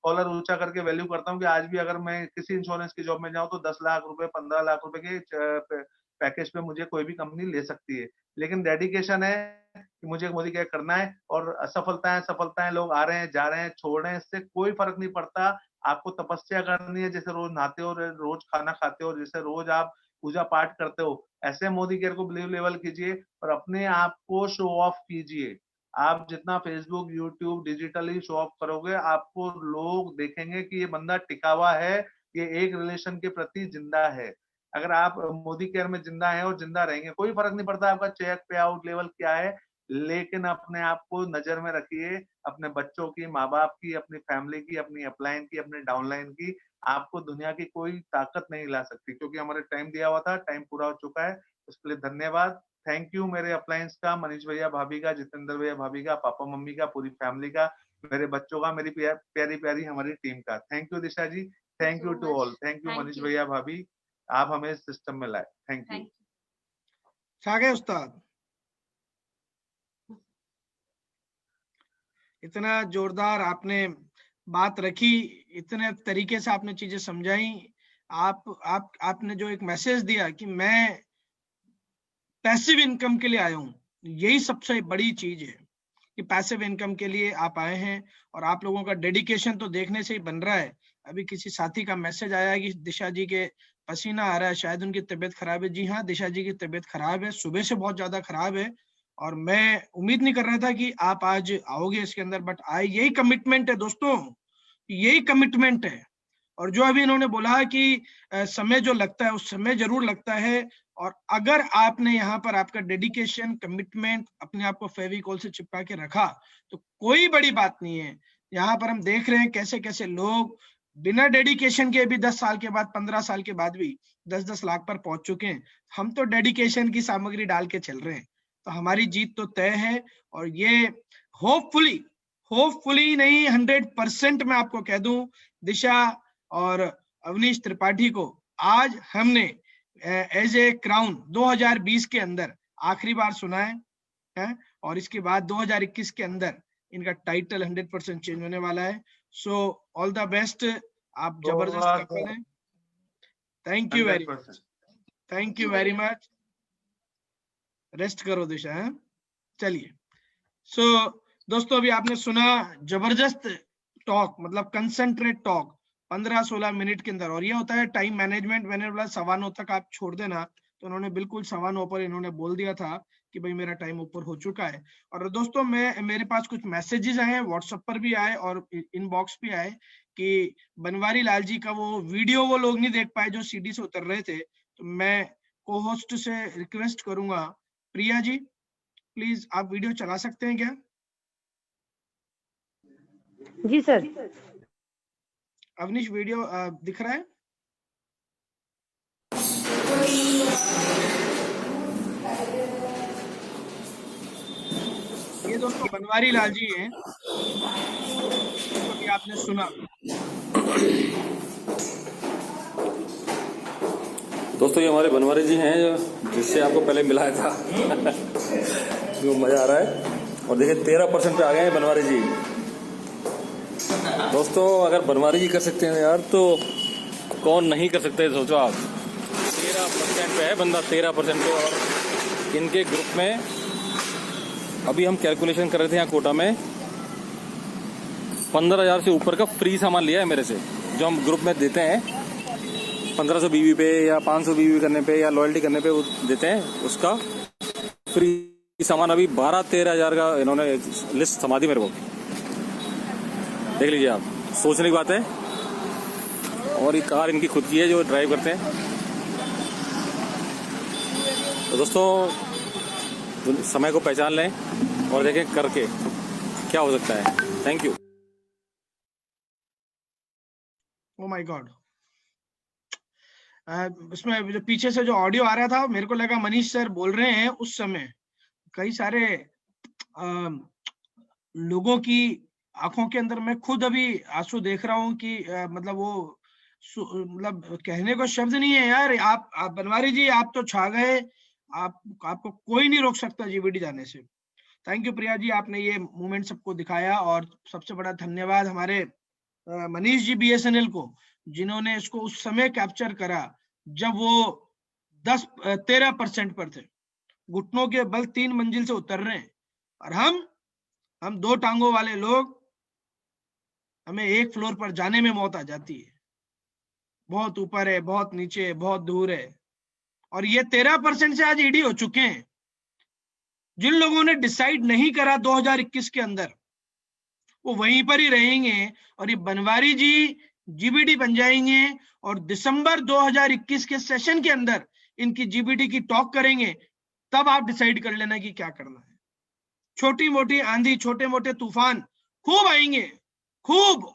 कॉलर ऊंचा करके वैल्यू करता हूँ कि आज भी अगर मैं किसी इंश्योरेंस की जॉब में जाऊँ तो 10 लाख रुपए, 15 लाख रुपए के पैकेज पे मुझे कोई भी कंपनी ले सकती है। लेकिन डेडिकेशन है कि मुझे मोदी केयर करना है। और असफलताएं लोग आ रहे हैं, जा रहे हैं, छोड़ रहे हैं, इससे कोई फर्क नहीं पड़ता। आपको तपस्या करनी है, जैसे रोज नहाते हो, रोज खाना खाते हो, जैसे रोज आप पूजा पाठ करते हो, ऐसे मोदी केयर को बिलीव लेवल कीजिए और अपने आप को शो ऑफ कीजिए। आप जितना Facebook, YouTube digitally show off करोगे, आपको लोग देखेंगे कि ये बंदा टिका हुआ है, ये एक रिलेशन के प्रति जिंदा है। अगर आप मोदी केयर में जिंदा हैं और जिंदा रहेंगे, कोई फर्क नहीं पड़ता आपका चेक पे आउट लेवल क्या है, लेकिन अपने आप को नजर में रखिए, अपने बच्चों की, माँ बाप की, अपनी फैमिली की, अपनी अपलाइन की, अपने डाउनलाइन की। आपको दुनिया की कोई ताकत नहीं ला सकती, क्योंकि हमारे टाइम दिया हुआ था, टाइम पूरा हो चुका है। उसके लिए धन्यवाद। थैंक यू मेरे अपलायंस का, मनीष भैया भाभी का, जितेंद्र भैया भाभी का, पापा मम्मी का, पूरी फैमिली का, मेरे बच्चों का, मेरी प्यारी प्यारी हमारी टीम का। Thank you Disha ji, thank you to all, thank you Manish भैया भाभी, आप हमें इस सिस्टम में लाए। Thank you. सागे उस्ताद, इतना जोरदार आपने बात रखी, इतने तरीके से आपने चीजें समझाई। आपने जो एक मैसेज दिया कि मैं पैसिव इनकम के लिए आया हूँ, यही सबसे बड़ी चीज है कि पैसिव इनकम के लिए आप आए हैं। और आप लोगों का डेडिकेशन तो देखने से ही बन रहा है। अभी किसी साथी का मैसेज आया है कि दिशा जी के पसीना आ रहा है, शायद उनकी तबीयत खराब है। जी हाँ, दिशा जी की तबीयत खराब है, सुबह से बहुत ज्यादा खराब है, और मैं उम्मीद नहीं कर रहा था कि आप आज आओगे इसके अंदर, बट यही कमिटमेंट है दोस्तों, यही कमिटमेंट है। और जो अभी इन्होंने बोला कि समय जो लगता है उस समय जरूर लगता है, और अगर आपने यहाँ पर आपका डेडिकेशन, कमिटमेंट, अपने आप को फेविकॉल से चिपका के रखा तो कोई बड़ी बात नहीं है। यहाँ पर हम देख रहे हैं कैसे कैसे लोग बिना डेडिकेशन के भी 10 साल के बाद, 15 साल के बाद भी 10-10 लाख पर पहुंच चुके हैं। हम तो डेडिकेशन की सामग्री डाल के चल रहे हैं, तो हमारी जीत तो तय है। और ये होपफुली नहीं 100% मैं आपको कह दूं, दिशा और अवनीश त्रिपाठी को आज हमने एज ए क्राउन 2020 के अंदर आखिरी बार सुना है, और इसके बाद 2021 के अंदर इनका टाइटल 100% चेंज होने वाला है। सो ऑल द बेस्ट, आप जबरदस्त कपल हैं। Thank you very much, thank you very much. Rest करो दिशा है। चलिए, सो दोस्तों अभी आपने सुना जबरदस्त टॉक, मतलब कंसंट्रेट टॉक 15-16 मिनट के अंदर। और ये होता है टाइम मैनेजमेंट। मैंने बोला 9:15 तक आप छोड़ देना, तो उन्होंने बिल्कुल 9:15 पर इन्होंने बोल दिया था कि भाई मेरा टाइम ऊपर हो चुका है। और दोस्तों मेरे पास कुछ मैसेजेस आए, व्हाट्सएप पर भी आए और इनबॉक्स भी आए कि बनवारी लाल जी का वो वीडियो वो लोग नहीं देख पाए जो सीडी से उतर रहे थे। तो मैं को होस्ट से रिक्वेस्ट करूंगा, प्रिया जी प्लीज आप वीडियो चला सकते हैं क्या? जी सर। अवनीश वीडियो दिख रहा है? ये दोस्तों बनवारी लाल जी हैं, तो आपने सुना। दोस्तों ये हमारे बनवारी जी हैं जिससे आपको पहले मिलाया था। जो मजा आ रहा है। और देखिए 13% पे आ गए हैं बनवारी जी। दोस्तों अगर बनवारी जी कर सकते हैं यार तो कौन नहीं कर सकते, सोचो आप। 13% पे है बंदा, 13% पे। और इनके ग्रुप में अभी हम कैलकुलेशन कर रहे थे यहाँ कोटा में 15,000 से ऊपर का फ्री सामान लिया है मेरे से, जो हम ग्रुप में देते हैं 1500 बीवी पे या 500 बीवी करने पे या लॉयल्टी करने पे वो देते हैं, उसका फ्री सामान अभी 12-13 हज़ार का इन्होंने लिस्ट थमा दी मेरे को। देख लीजिए आप, सोचने की बात है। और ये कार इनकी खुद की है जो ड्राइव करते हैं। तो दोस्तों समय को पहचान लें और देखें करके क्या हो सकता है। Thank you. Oh my God, इसमें जो पीछे से जो ऑडियो आ रहा था मेरे को लगा मनीष सर बोल रहे हैं। उस समय कई सारे लोगों की आंखों के अंदर मैं खुद अभी आंसू देख रहा हूँ कि मतलब वो मतलब कहने को शब्द नहीं है यार। आप बनवारी जी आप तो छा गए, आपको कोई नहीं रोक सकता जीबीडी जाने से। थैंक यू प्रिया जी, आपने ये मूवमेंट सबको दिखाया। और सबसे बड़ा धन्यवाद हमारे मनीष जी BSNL को, जिन्होंने इसको उस समय कैप्चर करा जब वो 13% पर थे, घुटनों के बल 3 मंजिल से उतर रहे हैं। और हम 2 टांगों वाले लोग, हमें 1 फ्लोर पर जाने में मौत आ जाती है। बहुत ऊपर है, बहुत नीचे है, बहुत दूर है। और ये 13% से आज ईडी हो चुके हैं। जिन लोगों ने डिसाइड नहीं करा 2021 के अंदर, वो वहीं पर ही रहेंगे। और ये बनवारी जी जीबीडी बन जाएंगे और दिसंबर 2021 के सेशन के अंदर इनकी जीबीडी की टॉक करेंगे। तब आप डिसाइड कर लेना कि क्या करना है। छोटी मोटी आंधी, छोटे मोटे तूफान खूब आएंगे, खूब,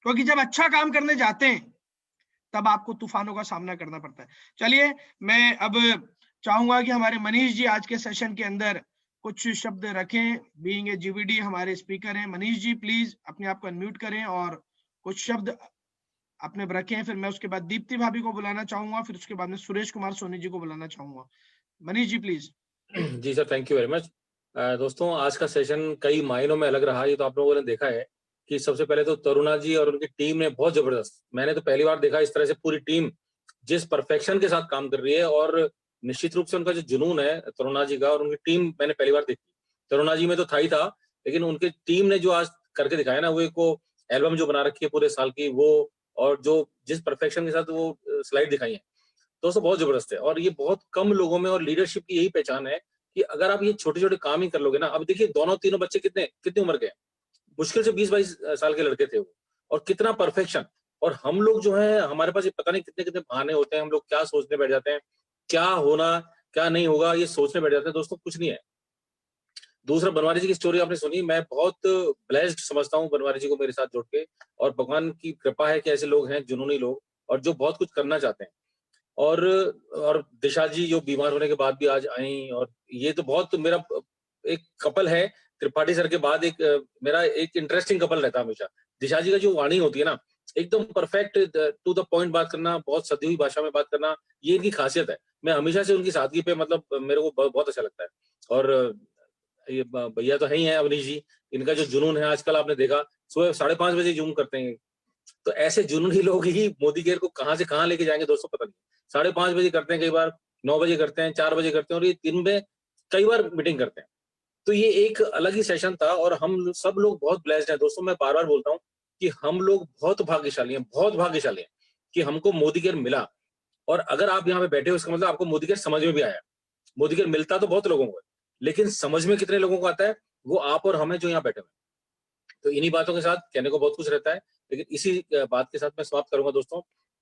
क्योंकि जब अच्छा काम करने जाते हैं तब आपको तूफानों का सामना करना पड़ता है। चलिए, मैं अब चाहूंगा कि हमारे मनीष जी आज के सेशन के अंदर कुछ शब्द रखें। बीइंग ए जीबीडी हमारे स्पीकर हैं। मनीष जी प्लीज अपने आप को अनम्यूट करें और कुछ शब्द अपने रखें। फिर मैं उसके बाद दीप्ति भाभी को बुलाना चाहूंगा, फिर उसके बाद में सुरेश कुमार सोनी जी को बुलाना चाहूंगा। मनीष जी प्लीज। जी sir, thank you very much. दोस्तों आज का सेशन कई मायनों में अलग रहा। ये तो आप लोगों ने देखा है कि सबसे पहले तो तरुणा जी और उनकी टीम ने बहुत जबरदस्त, मैंने तो पहली बार देखा इस तरह से पूरी टीम जिस परफेक्शन के साथ काम कर रही है। और निश्चित रूप से उनका जो जुनून है तरुणा जी का और उनकी टीम, मैंने पहली बार देखी। तरुणा जी में तो था ही था, लेकिन उनकी टीम ने जो आज करके दिखाया ना, वो एक एल्बम जो बना रखी है पूरे साल की, वो और जो जिस परफेक्शन के साथ वो स्लाइड दिखाई है दोस्तों, बहुत जबरदस्त है। और ये बहुत कम लोगों में, और लीडरशिप की यही पहचान है कि अगर आप ये छोटे छोटे काम ही कर लोगे ना, अब देखिए दोनों तीनों बच्चे कितनी उम्र के हैं, मुश्किल से 20-22 साल के लड़के थे वो, और कितना परफेक्शन। और हम लोग जो है, हमारे पास ये पता नहीं कितने कितने बहाने होते हैं, हम लोग क्या सोचने बैठ जाते हैं, क्या होना क्या नहीं होगा ये सोचने बैठ जाते हैं। दोस्तों कुछ नहीं है। दूसरा, बनवारी जी की स्टोरी आपने सुनी, मैं बहुत ब्लेस्ड समझता हूँ बनवारी जी को मेरे साथ जोड़ के, और भगवान की कृपा है कि ऐसे लोग हैं, जुनूनी लोग, और जो बहुत कुछ करना चाहते हैं। और दिशा जी जो बीमार होने के बाद भी आज आई, और ये तो बहुत मेरा एक कपल है, त्रिपाठी सर के बाद मेरा एक इंटरेस्टिंग कपल रहता है हमेशा। दिशा जी का जो वाणी होती है ना, एकदम परफेक्ट टू द पॉइंट बात करना, बहुत सदी हुई भाषा में बात करना, ये इनकी खासियत है। मैं हमेशा से उनकी सादगी पे मतलब मेरे को बहुत अच्छा लगता है। और ये भैया तो है ही है अवनीश जी, इनका जो जुनून है आजकल आपने देखा, सुबह 5:30 बजे जूम करते हैं। तो ऐसे जुनूनी लोग ही मोदी केयर को कहाँ से कहाँ लेके जाएंगे दोस्तों, पता नहीं। 5:30 बजे करते हैं, कई बार 9 बजे करते हैं, 4 बजे करते हैं, और ये दिन में कई बार मीटिंग करते हैं। तो ये एक अलग ही सेशन था, और हम सब लोग बहुत ब्लेस्ड हैं दोस्तों। मैं बार बार बोलता हूँ कि हम लोग बहुत भाग्यशाली हैं, बहुत भाग्यशाली हैं कि हमको मोदी केयर मिला। और अगर आप यहाँ पे बैठे हो, इसका मतलब आपको मोदी केयर समझ में भी आया। मोदी केयर मिलता तो बहुत लोगों को है, लेकिन समझ में कितने लोगों को आता है, वो आप और हमें जो यहाँ बैठे हुए। तो इन्हीं बातों के साथ कहने को बहुत कुछ रहता है, लेकिन इसी बात के साथ मैं समाप्त करूंगा दोस्तों।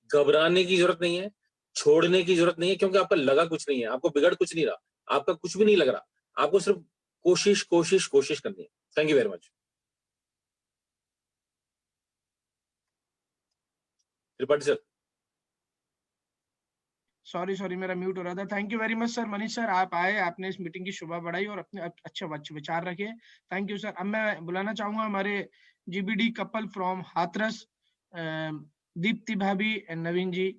घबराने की जरूरत नहीं है, छोड़ने की जरूरत नहीं है, क्योंकि आपका लगा कुछ नहीं है, आपको बिगड़ कुछ नहीं रहा, आपका कुछ भी नहीं लग रहा, आपको सिर्फ कोशिश कोशिश कोशिश करनी है। Thank you very much. Tripathi sir. Sorry मेरा म्यूट हो रहा था। Thank you very much sir. Manish sir आप आए, आपने इस मीटिंग की शोभा बढ़ाई और अपने अच्छे विचार रखे। Thank you sir. अब मैं बुलाना चाहूंगा हमारे GBD couple from Hathras, Deepti भाभी एंड नवीन जी।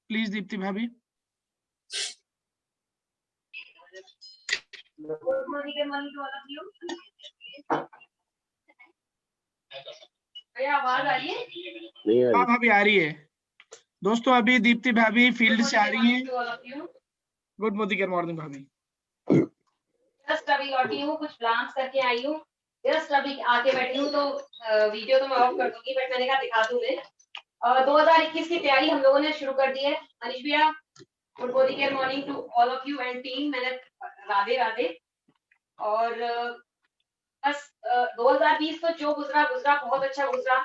प्लीज दीप्ति भाभी। आवाज आ रही है? हाँ भाभी आ रही है। दोस्तों अभी दीप्ति भाभी फील्ड से आ रही हैं। गुड मोदी केयर मॉर्निंग भाभी। जस्ट अभी लौटी हूँ, कुछ प्लान्स करके आई हूँ, जस्ट अभी आके बैठी हूँ। तो वीडियो तो मैं ऑफ कर दूंगी, बट मैंने कहा दिखा दूं मैं। 2021 की तैयारी हम लोगों ने शुरू कर दी है। मनीष भैया, good Modicare morning to all of you and team. मैंने राधे राधे। और बस 2020 तो जो गुजरा बहुत अच्छा गुजरा,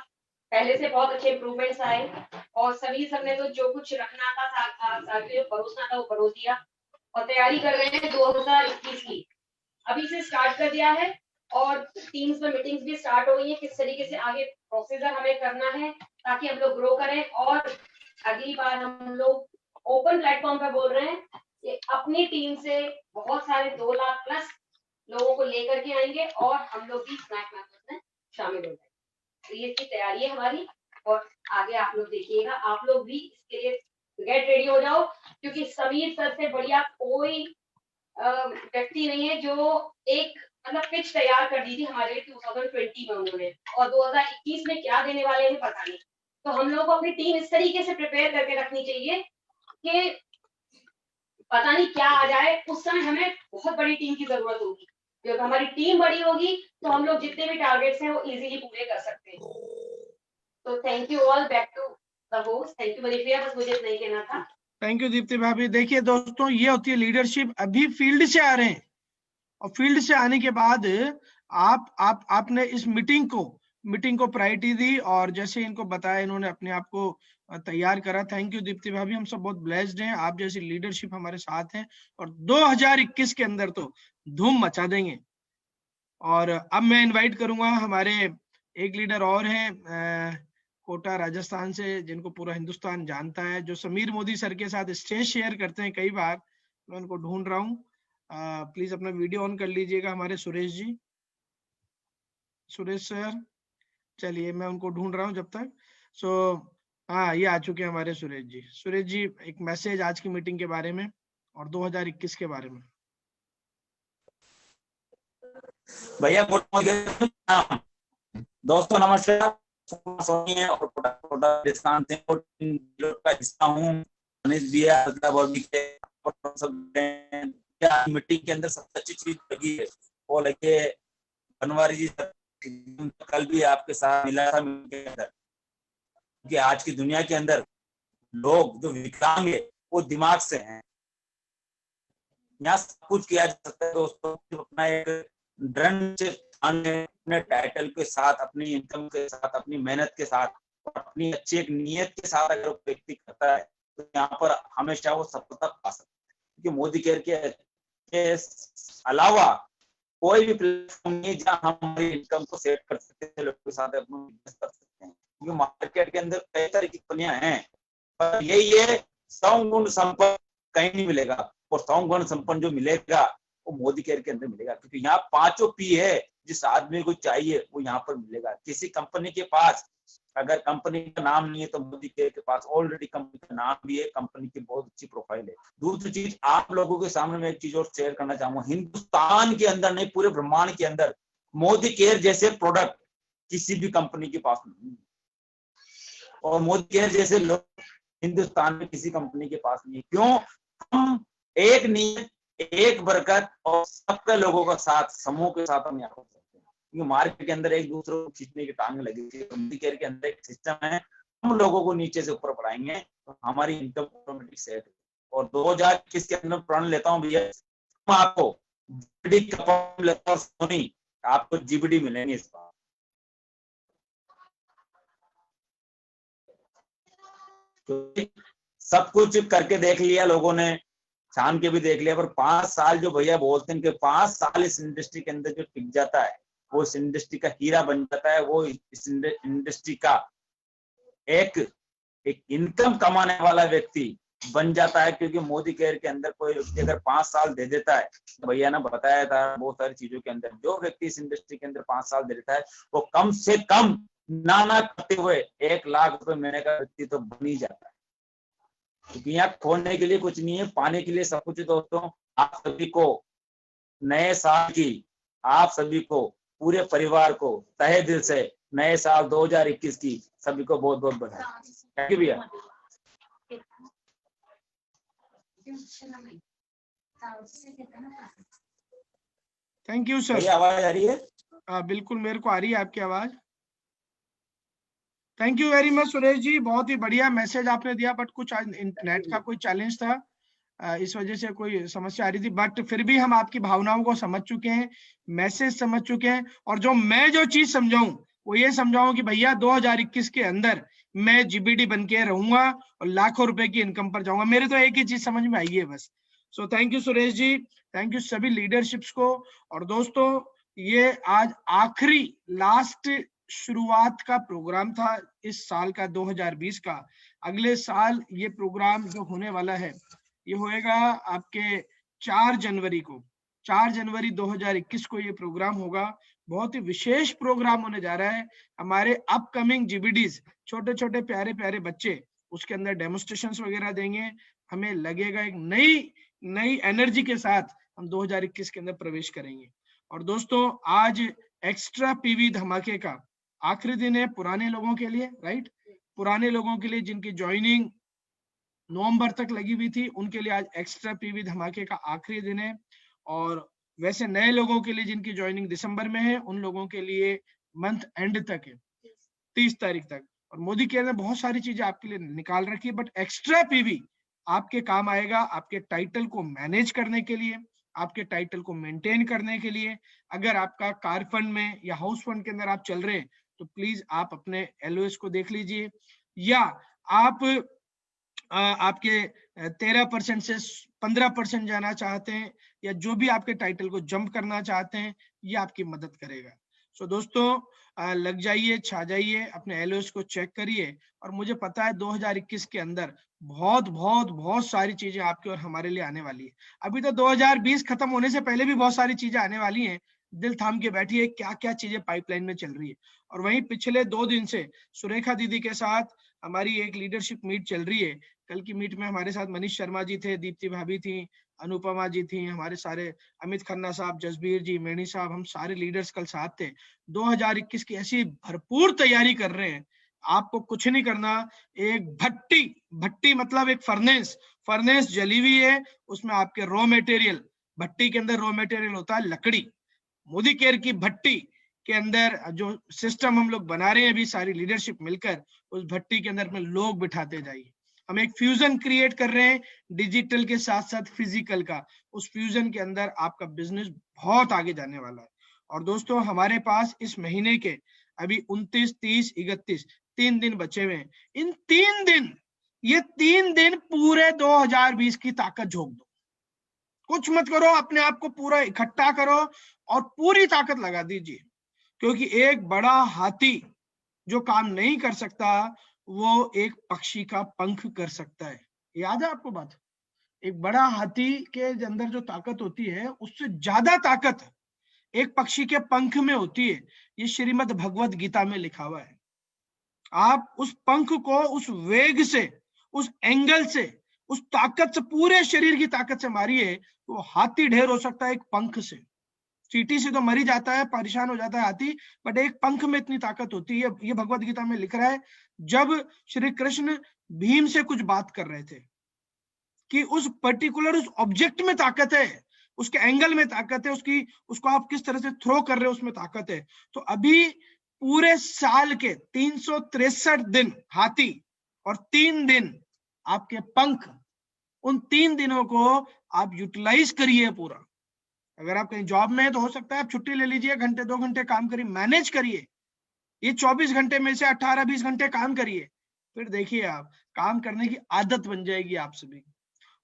पहले से बहुत अच्छे इम्प्रूवमेंट्स आए, और सबने तो जो कुछ रखना था जो परोसना था वो परोस दिया, और तैयारी कर रहे हैं 2021 की। अभी से स्टार्ट कर दिया है, और टीम्स में मीटिंग्स भी स्टार्ट हो गई है, किस तरीके से आगे प्रोसीजर हमें करना है ताकि हम लोग ग्रो करें। और अगली बार हम लोग ओपन प्लेटफॉर्म पे बोल रहे हैं कि अपनी टीम से बहुत सारे 2 लाख प्लस लोगों को लेकर के आएंगे, और हम लोग भी स्नैक मैथर्स में शामिल हो जाएंगे। तो ये इसकी तैयारी है हमारी, और आगे आप लोग देखिएगा। आप लोग भी इसके लिए गेट रेडी हो जाओ, क्योंकि समीर सर से बढ़िया कोई व्यक्ति नहीं है। जो एक मतलब पिच तैयार कर दी थी हमारे 2020 में उन्होंने, और 2021 में क्या देने वाले हैं पता नहीं। तो हम लोग को अपनी टीम इस तरीके से प्रिपेयर करके रखनी चाहिए कि पता नहीं क्या आ जाए, उस समय हमें बहुत बड़ी टीम की जरूरत होगी। जब हमारी टीम बड़ी होगी तो हम लोग जितने भी टारगेट्स हैं वो इजीली पूरे कर सकते हैं। तो thank you all, back to the host. Thank you Manish भैया, बस मुझे इतना ही कहना था। थैंक यू दीप्ति भाभी। देखिए दोस्तों, ये होती है लीडरशिप। अभी फील्ड से आ रहे हैं, और फील्ड से आने के बाद आपने इस मीटिंग को प्रायोरिटी दी, और जैसे इनको बताया इन्होंने अपने आप को तैयार करा। थैंक यू दीप्ति भाभी, हम सब बहुत ब्लेस्ड हैं, आप जैसी लीडरशिप हमारे साथ है, और 2021 के अंदर तो धूम मचा देंगे। और अब मैं इनवाइट करूंगा हमारे एक लीडर और हैं कोटा राजस्थान से, जिनको पूरा हिंदुस्तान जानता है, जो समीर मोदी सर के साथ स्टेज शेयर करते हैं कई बार। मैं उनको ढूंढ रहा हूँ, प्लीज अपना वीडियो ऑन कर लीजिएगा हमारे सुरेश जी। सुरेश सर, चलिए मैं उनको ढूंढ रहा हूँ जब तक। हाँ, ये आ चुके हैं हमारे सुरेश जी। सुरेश जी, एक मैसेज आज की मीटिंग के बारे में और 2021 के बारे में। भैया गुड मॉर्निंग दोस्तों, नमस्कार। सोनी और राजस्थान से का हिस्सा हूँ। मनीष भैया मीटिंग के अंदर सबसे अच्छी चीज लगी है वो लगे बनवारी जी, कल भी आपके साथ मिला था के अंदर, कि आज की दुनिया के अंदर लोग जो विकलांग है वो दिमाग से हैं, यहाँ सब कुछ किया जा सकता है दोस्तों। अपना एक दृढ़ अपने टाइटल के साथ, अपनी इनकम के साथ, अपनी मेहनत के साथ, अपनी अच्छी एक नीयत के साथ अगर व्यक्ति करता है तो यहाँ पर हमेशा वो सफलता पा सकता है। क्योंकि मोदी केयर के अलावा कोई भी प्लेटफॉर्म नहीं जहाँ हम हमारी इनकम को सेट कर सकते हैं, लोगों के साथ अपना बिजनेस कर सकते हैं। क्योंकि मार्केट के अंदर कई तरह की कंपनियां हैं, पर ये सौगुण संपन्न कहीं नहीं मिलेगा, और सौगुण संपन्न जो मिलेगा वो मोदी केयर के अंदर मिलेगा। क्योंकि यहाँ 5 P है, जिस आदमी को चाहिए वो यहाँ पर मिलेगा। किसी कंपनी के पास अगर कंपनी का नाम नहीं है तो मोदी केयर के पास ऑलरेडी कंपनी का नाम भी है, कंपनी की बहुत अच्छी प्रोफाइल है। दूसरी चीज, आप लोगों के सामने मैं एक चीज और शेयर करना चाहूंगा, हिंदुस्तान के अंदर नहीं, पूरे ब्रह्मांड के अंदर मोदी केयर जैसे प्रोडक्ट किसी भी कंपनी के पास नहीं, और मोदी केयर जैसे लोग हिंदुस्तान में किसी कंपनी के पास नहीं है। क्यों? हम एक नीयत, एक बरकत और सबके लोगों का साथ, समूह के साथ हम यहाँ कर सकते हैं। क्योंकि मार्केट के अंदर एक दूसरे को खींचने की टांग लगी हुई है। मोदी केयर के अंदर एक सिस्टम है, हम लोगों को नीचे से ऊपर बढ़ाएंगे तो हमारी इनकम ऑटोमेटिक सेट है। और 2021 के अंदर प्रण लेता हूँ भैया, आपको जीबीडी का लेता हूँ, सोनी आपको जीबीडी मिलेंगे इस बार। सब कुछ करके देख लिया लोगों ने, छान के भी देख लिया, पर 5 साल जो भैया बोलते हैं कि 5 साल इस इंडस्ट्री के अंदर जो टिक जाता है वो इस इंडस्ट्री का हीरा बन जाता है, वो इस इंडस्ट्री का एक इनकम कमाने वाला व्यक्ति बन जाता है। क्योंकि मोदी केयर के अंदर कोई व्यक्ति अगर 5 साल दे देता है, तो भैया ने बताया था बहुत सारी चीजों के अंदर, जो व्यक्ति इस इंडस्ट्री के अंदर 5 साल दे देता है वो कम से कम ना करते हुए 1 लाख रुपए महीने का व्यक्ति तो बन ही जाता है। क्योंकि यहाँ खोने के लिए कुछ नहीं है, पाने के लिए सब कुछ है। दोस्तों, आप सभी को नए साल की, आप सभी को, पूरे परिवार को तहे दिल से नए साल 2021 की सभी को बहुत बहुत बधाई। थैंक यू भैया। Thank you sir. आवाज आ रही है? बिल्कुल मेरे को आ रही है आपकी आवाज। Thank you very much Suresh ji, बहुत ही बढ़िया मैसेज आपने दिया। बट कुछ आज इंटरनेट का कोई चैलेंज था, इस वजह से कोई समस्या आ रही थी, बट फिर भी हम आपकी भावनाओं को समझ चुके हैं, मैसेज समझ चुके हैं। और जो चीज समझाऊं वो ये समझाऊं कि भैया 2021 के अंदर मैं जीबीडी बन के रहूंगा और लाखों रुपए की इनकम पर जाऊंगा। मेरे तो एक ही चीज समझ में आई है बस। So thank you Suresh ji, thank you सभी लीडरशिप्स को। और दोस्तों, ये आज आखिरी लास्ट शुरुआत का प्रोग्राम था इस साल का 2020 का। अगले साल ये प्रोग्राम जो होने वाला है ये होएगा आपके 4 जनवरी को, 4 जनवरी 2021 को ये प्रोग्राम होगा। बहुत ही विशेष प्रोग्राम होने जा रहा है। हमारे अपकमिंग जीबीडीज, छोटे छोटे प्यारे प्यारे बच्चे उसके अंदर डेमोन्स्ट्रेशंस वगैरह देंगे। हमें लगेगा एक नई एनर्जी के साथ हम 2021 के अंदर प्रवेश करेंगे। और दोस्तों, आज एक्स्ट्रा पीवी धमाके का आखिरी दिन है पुराने लोगों के लिए, राइट? पुराने लोगों के लिए जिनकी ज्वाइनिंग नवंबर तक लगी हुई थी, उनके लिए आज एक्स्ट्रा पीवी धमाके का आखिरी दिन है। और वैसे नए लोगों के लिए जिनकी ज्वाइनिंग दिसंबर में है, उन लोगों के लिए मंथ एंड तक है, 30 तारीख तक। और मोदी केयर ने बहुत सारी चीजें आपके लिए निकाल रखी है, बट एक्स्ट्रा पीवी आपके काम आएगा, आपके टाइटल को मैनेज करने के लिए, आपके टाइटल को मेंटेन करने के लिए। अगर आपका कार फंड में या हाउस फंड के अंदर आप चल रहे हैं तो प्लीज आप अपने एलओएस को देख लीजिए, या आप आपके 13% से 15% जाना चाहते हैं, या जो भी आपके टाइटल को जंप करना चाहते हैं, ये आपकी मदद करेगा। सो दोस्तों, लग जाइए, छा जाइए, अपने एलओएस को चेक करिए। और मुझे पता है 2021 के अंदर बहुत सारी चीजें आपके और हमारे लिए आने वाली है। अभी तो 2020 खत्म होने से पहले भी बहुत सारी चीजें आने वाली हैं। दिल थाम के बैठिए, क्या क्या चीजें पाइपलाइन में चल रही है। और वहीं पिछले 2 दिन से सुरेखा दीदी के साथ हमारी एक लीडरशिप मीट चल रही है। कल की मीट में हमारे साथ मनीष शर्मा जी थे, दीप्ति भाभी थी, अनुपमा जी थी, हमारे सारे अमित खन्ना साहब, जसबीर जी, मेणी साहब, हम सारे लीडर्स कल साथ थे। 2021 की ऐसी भरपूर तैयारी कर रहे हैं, आपको कुछ नहीं करना। एक भट्टी मतलब एक फर्नेस जली हुई है, उसमें आपके रॉ मटेरियल, भट्टी के अंदर रॉ मटेरियल होता है लकड़ी। मोदी केयर की भट्टी के अंदर जो सिस्टम हम लोग बना रहे हैं अभी सारी लीडरशिप मिलकर, उस भट्टी के अंदर में लोग बिठाते जाइए। हम एक फ्यूजन क्रिएट कर रहे हैं डिजिटल के साथ साथ फिजिकल का। उस फ्यूजन के अंदर आपका बिजनेस बहुत आगे जाने वाला है। और दोस्तों हमारे पास इस महीने के अभी 29, 30, 31 3 दिन बचे हुए हैं। इन 3 दिन, ये 3 दिन पूरे 2020 की ताकत झोंक दो। कुछ मत करो, अपने आप को पूरा इकट्ठा करो और पूरी ताकत लगा दीजिए, क्योंकि एक बड़ा हाथी जो काम नहीं कर सकता वो एक पक्षी का पंख कर सकता है। याद है आपको बात? एक बड़ा हाथी के अंदर जो ताकत होती है उससे ज्यादा ताकत एक पक्षी के पंख में होती है। ये श्रीमद् भगवत गीता में लिखा हुआ है। आप उस पंख को उस वेग से, उस एंगल से, उस ताकत से, पूरे शरीर की ताकत से मारिए तो हाथी ढेर हो सकता है एक पंख से। चींटी से तो मर ही जाता है, परेशान हो जाता है हाथी, बट एक पंख में इतनी ताकत होती है। ये भगवत गीता में लिख रहा है। जब श्री कृष्ण भीम से कुछ बात कर रहे थे कि उस पर्टिकुलर उस ऑब्जेक्ट में ताकत है, उसके एंगल में ताकत है, उसको आप किस तरह से थ्रो कर रहे हो उसमें ताकत है। तो अभी पूरे साल के 363 दिन हाथी और 3 दिन आपके पंख, उन 3 दिनों को आप यूटिलाइज करिए पूरा। अगर आप कहीं जॉब में है तो हो सकता है आप छुट्टी ले लीजिए, घंटे 2 घंटे काम करिए, मैनेज करिए। ये 24 घंटे में से 18-20 घंटे काम करिए, फिर देखिए आप काम करने की आदत बन जाएगी आप सभी।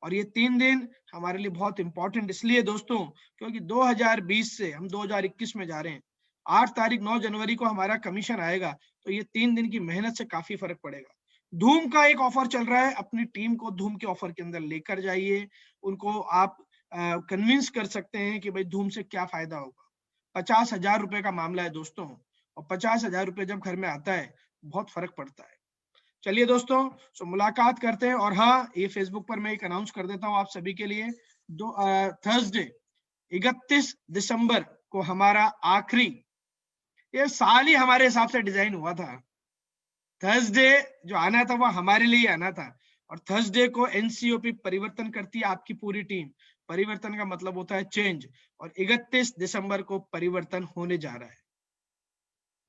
और ये 3 दिन हमारे लिए बहुत इंपॉर्टेंट इसलिए दोस्तों, क्योंकि 2020 से हम 2021 में जा रहे हैं। 8 तारीख 9 जनवरी को हमारा कमीशन आएगा, तो ये 3 दिन की मेहनत से काफी फर्क पड़ेगा। धूम का एक ऑफर चल रहा है, अपनी टीम को धूम के ऑफर के अंदर लेकर जाइए। उनको आप कन्विंस कर सकते हैं कि भाई धूम से क्या फायदा होगा। 50,000 रुपए का मामला है दोस्तों, और 50,000 रुपए जब घर में आता है बहुत फर्क पड़ता है। चलिए दोस्तों, सो मुलाकात करते हैं। और हाँ, ये फेसबुक पर मैं एक अनाउंस कर देता हूँ आप सभी के लिए, थर्सडे 31 दिसंबर को हमारा आखिरी, ये साल ही हमारे हिसाब से डिजाइन हुआ था। थर्सडे जो आना था वो हमारे लिए आना था, और थर्सडे को एनसीओपी परिवर्तन करती है आपकी पूरी टीम। परिवर्तन का मतलब होता है चेंज, और 31 दिसंबर को परिवर्तन होने जा रहा है।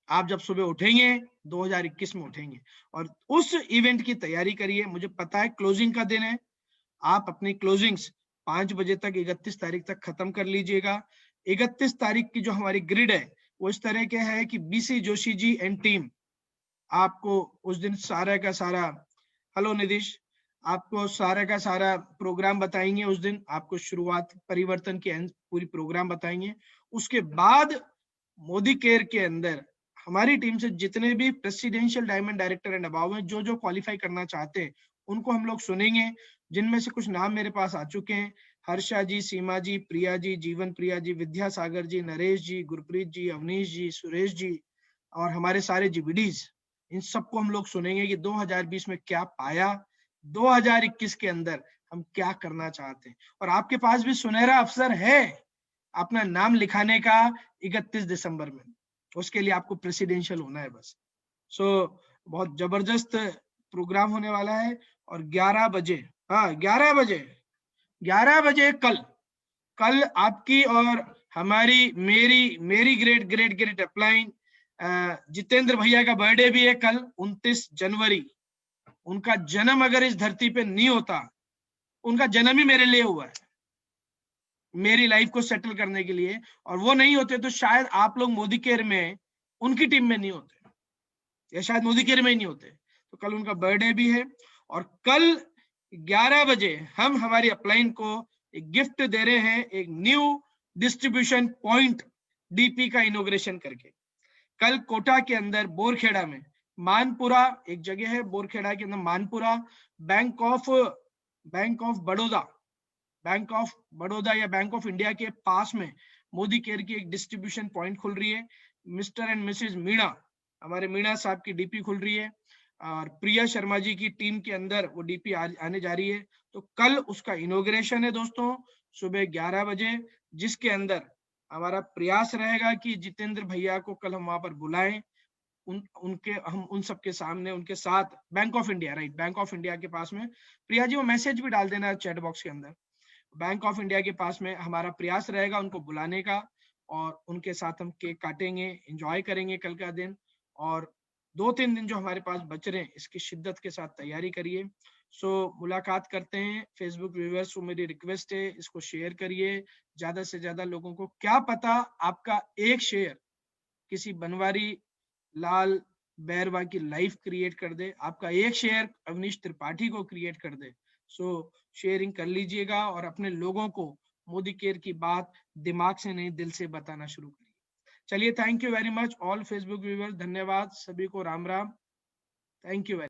आप जब सुबह उठेंगे 2021 में उठेंगे, और उस इवेंट की तैयारी करिए। मुझे पता है क्लोजिंग का दिन है, आप अपनी क्लोजिंग्स 5 बजे तक 31 तारीख तक खत्म कर लीजिएगा। 31 तारीख की जो हमारी ग्रिड है वो इस तरह के है कि BC Joshi ji and team आपको उस दिन सारा का सारा, हेलो निधिश, आपको सारा का सारा प्रोग्राम बताएंगे। उस दिन आपको शुरुआत परिवर्तन की पूरी प्रोग्राम बताएंगे। उसके बाद मोदी केयर के अंदर हमारी टीम से जितने भी presidential diamond director and above हैं, जो क्वालिफाई करना चाहते हैं, उनको हम लोग सुनेंगे, जिनमें से कुछ नाम मेरे पास आ चुके हैं। हर्षा जी, सीमा जी, प्रिया जी, जीवन प्रिया जी, विद्यासागर जी, नरेश जी, गुरप्रीत जी, अवनीश जी, सुरेश जी, और हमारे सारे जीबीडीज, इन सबको हम लोग सुनेंगे कि 2020 में क्या पाया, 2021 के अंदर हम क्या करना चाहते हैं। और आपके पास भी सुनहरा अवसर है अपना नाम लिखाने का 31 दिसंबर में। उसके लिए आपको प्रेसिडेंशियल होना है बस। सो बहुत जबरदस्त प्रोग्राम होने वाला है। और 11 बजे, हाँ 11 बजे कल आपकी और हमारी मेरी ग्रेट अपलाइन जितेंद्र भैया का बर्थडे भी है कल 29 जनवरी। उनका जन्म अगर इस धरती पे नहीं होता, उनका जन्म ही मेरे लिए हुआ है, मेरी लाइफ को सेटल करने के लिए, और वो नहीं होते तो शायद आप लोग मोदी केयर में उनकी टीम में नहीं होते, या शायद मोदी केयर में ही नहीं होते। तो कल उनका बर्थडे भी है, और कल 11 बजे हम हमारी अपलाइन को एक गिफ्ट दे रहे हैं, एक न्यू डिस्ट्रीब्यूशन पॉइंट डीपी का इनॉग्रेशन करके। कल कोटा के अंदर बोरखेड़ा में मानपुरा एक जगह है, बोरखेड़ा के अंदर मानपुरा, बैंक ऑफ बड़ौदा या बैंक ऑफ इंडिया के पास में मोदी केयर की एक डिस्ट्रीब्यूशन पॉइंट खुल रही है। मिस्टर एंड मिसेज मीणा, हमारे मीणा साहब की डीपी खुल रही है, और प्रिया शर्मा जी की टीम के अंदर वो डीपी आने जा रही है। तो कल उसका इनॉग्रेशन है दोस्तों, सुबह 11 बजे, जिसके अंदर हमारा प्रयास रहेगा कि जितेंद्र भैया को कल हम वहां पर बुलाएं। हम उन सबके सामने उनके साथ bank of India, right, bank of India के पास में, प्रिया जी वो मैसेज भी डाल देना चैट बॉक्स के अंदर। बैंक ऑफ इंडिया के पास में हमारा प्रयास रहेगा उनको बुलाने का, और उनके साथ हम केक काटेंगे, एंजॉय करेंगे कल का दिन। और 2-3 दिन जो हमारे पास बच रहे हैं इसकी शिद्दत के साथ तैयारी करिए। सो मुलाकात करते हैं। फेसबुक व्यूअर्स को मेरी रिक्वेस्ट है, इसको शेयर करिए ज्यादा से ज्यादा लोगों को। क्या पता आपका एक शेयर किसी बनवारी लाल बैरवा की लाइफ क्रिएट कर दे, आपका एक शेयर अवनीश त्रिपाठी को क्रिएट कर दे। सो शेयरिंग कर लीजिएगा और अपने लोगों को मोदी केयर की बात दिमाग से नहीं दिल से बताना शुरू करिए। चलिए, thank you very much all Facebook viewers, धन्यवाद सभी को, Ram Ram, thank you very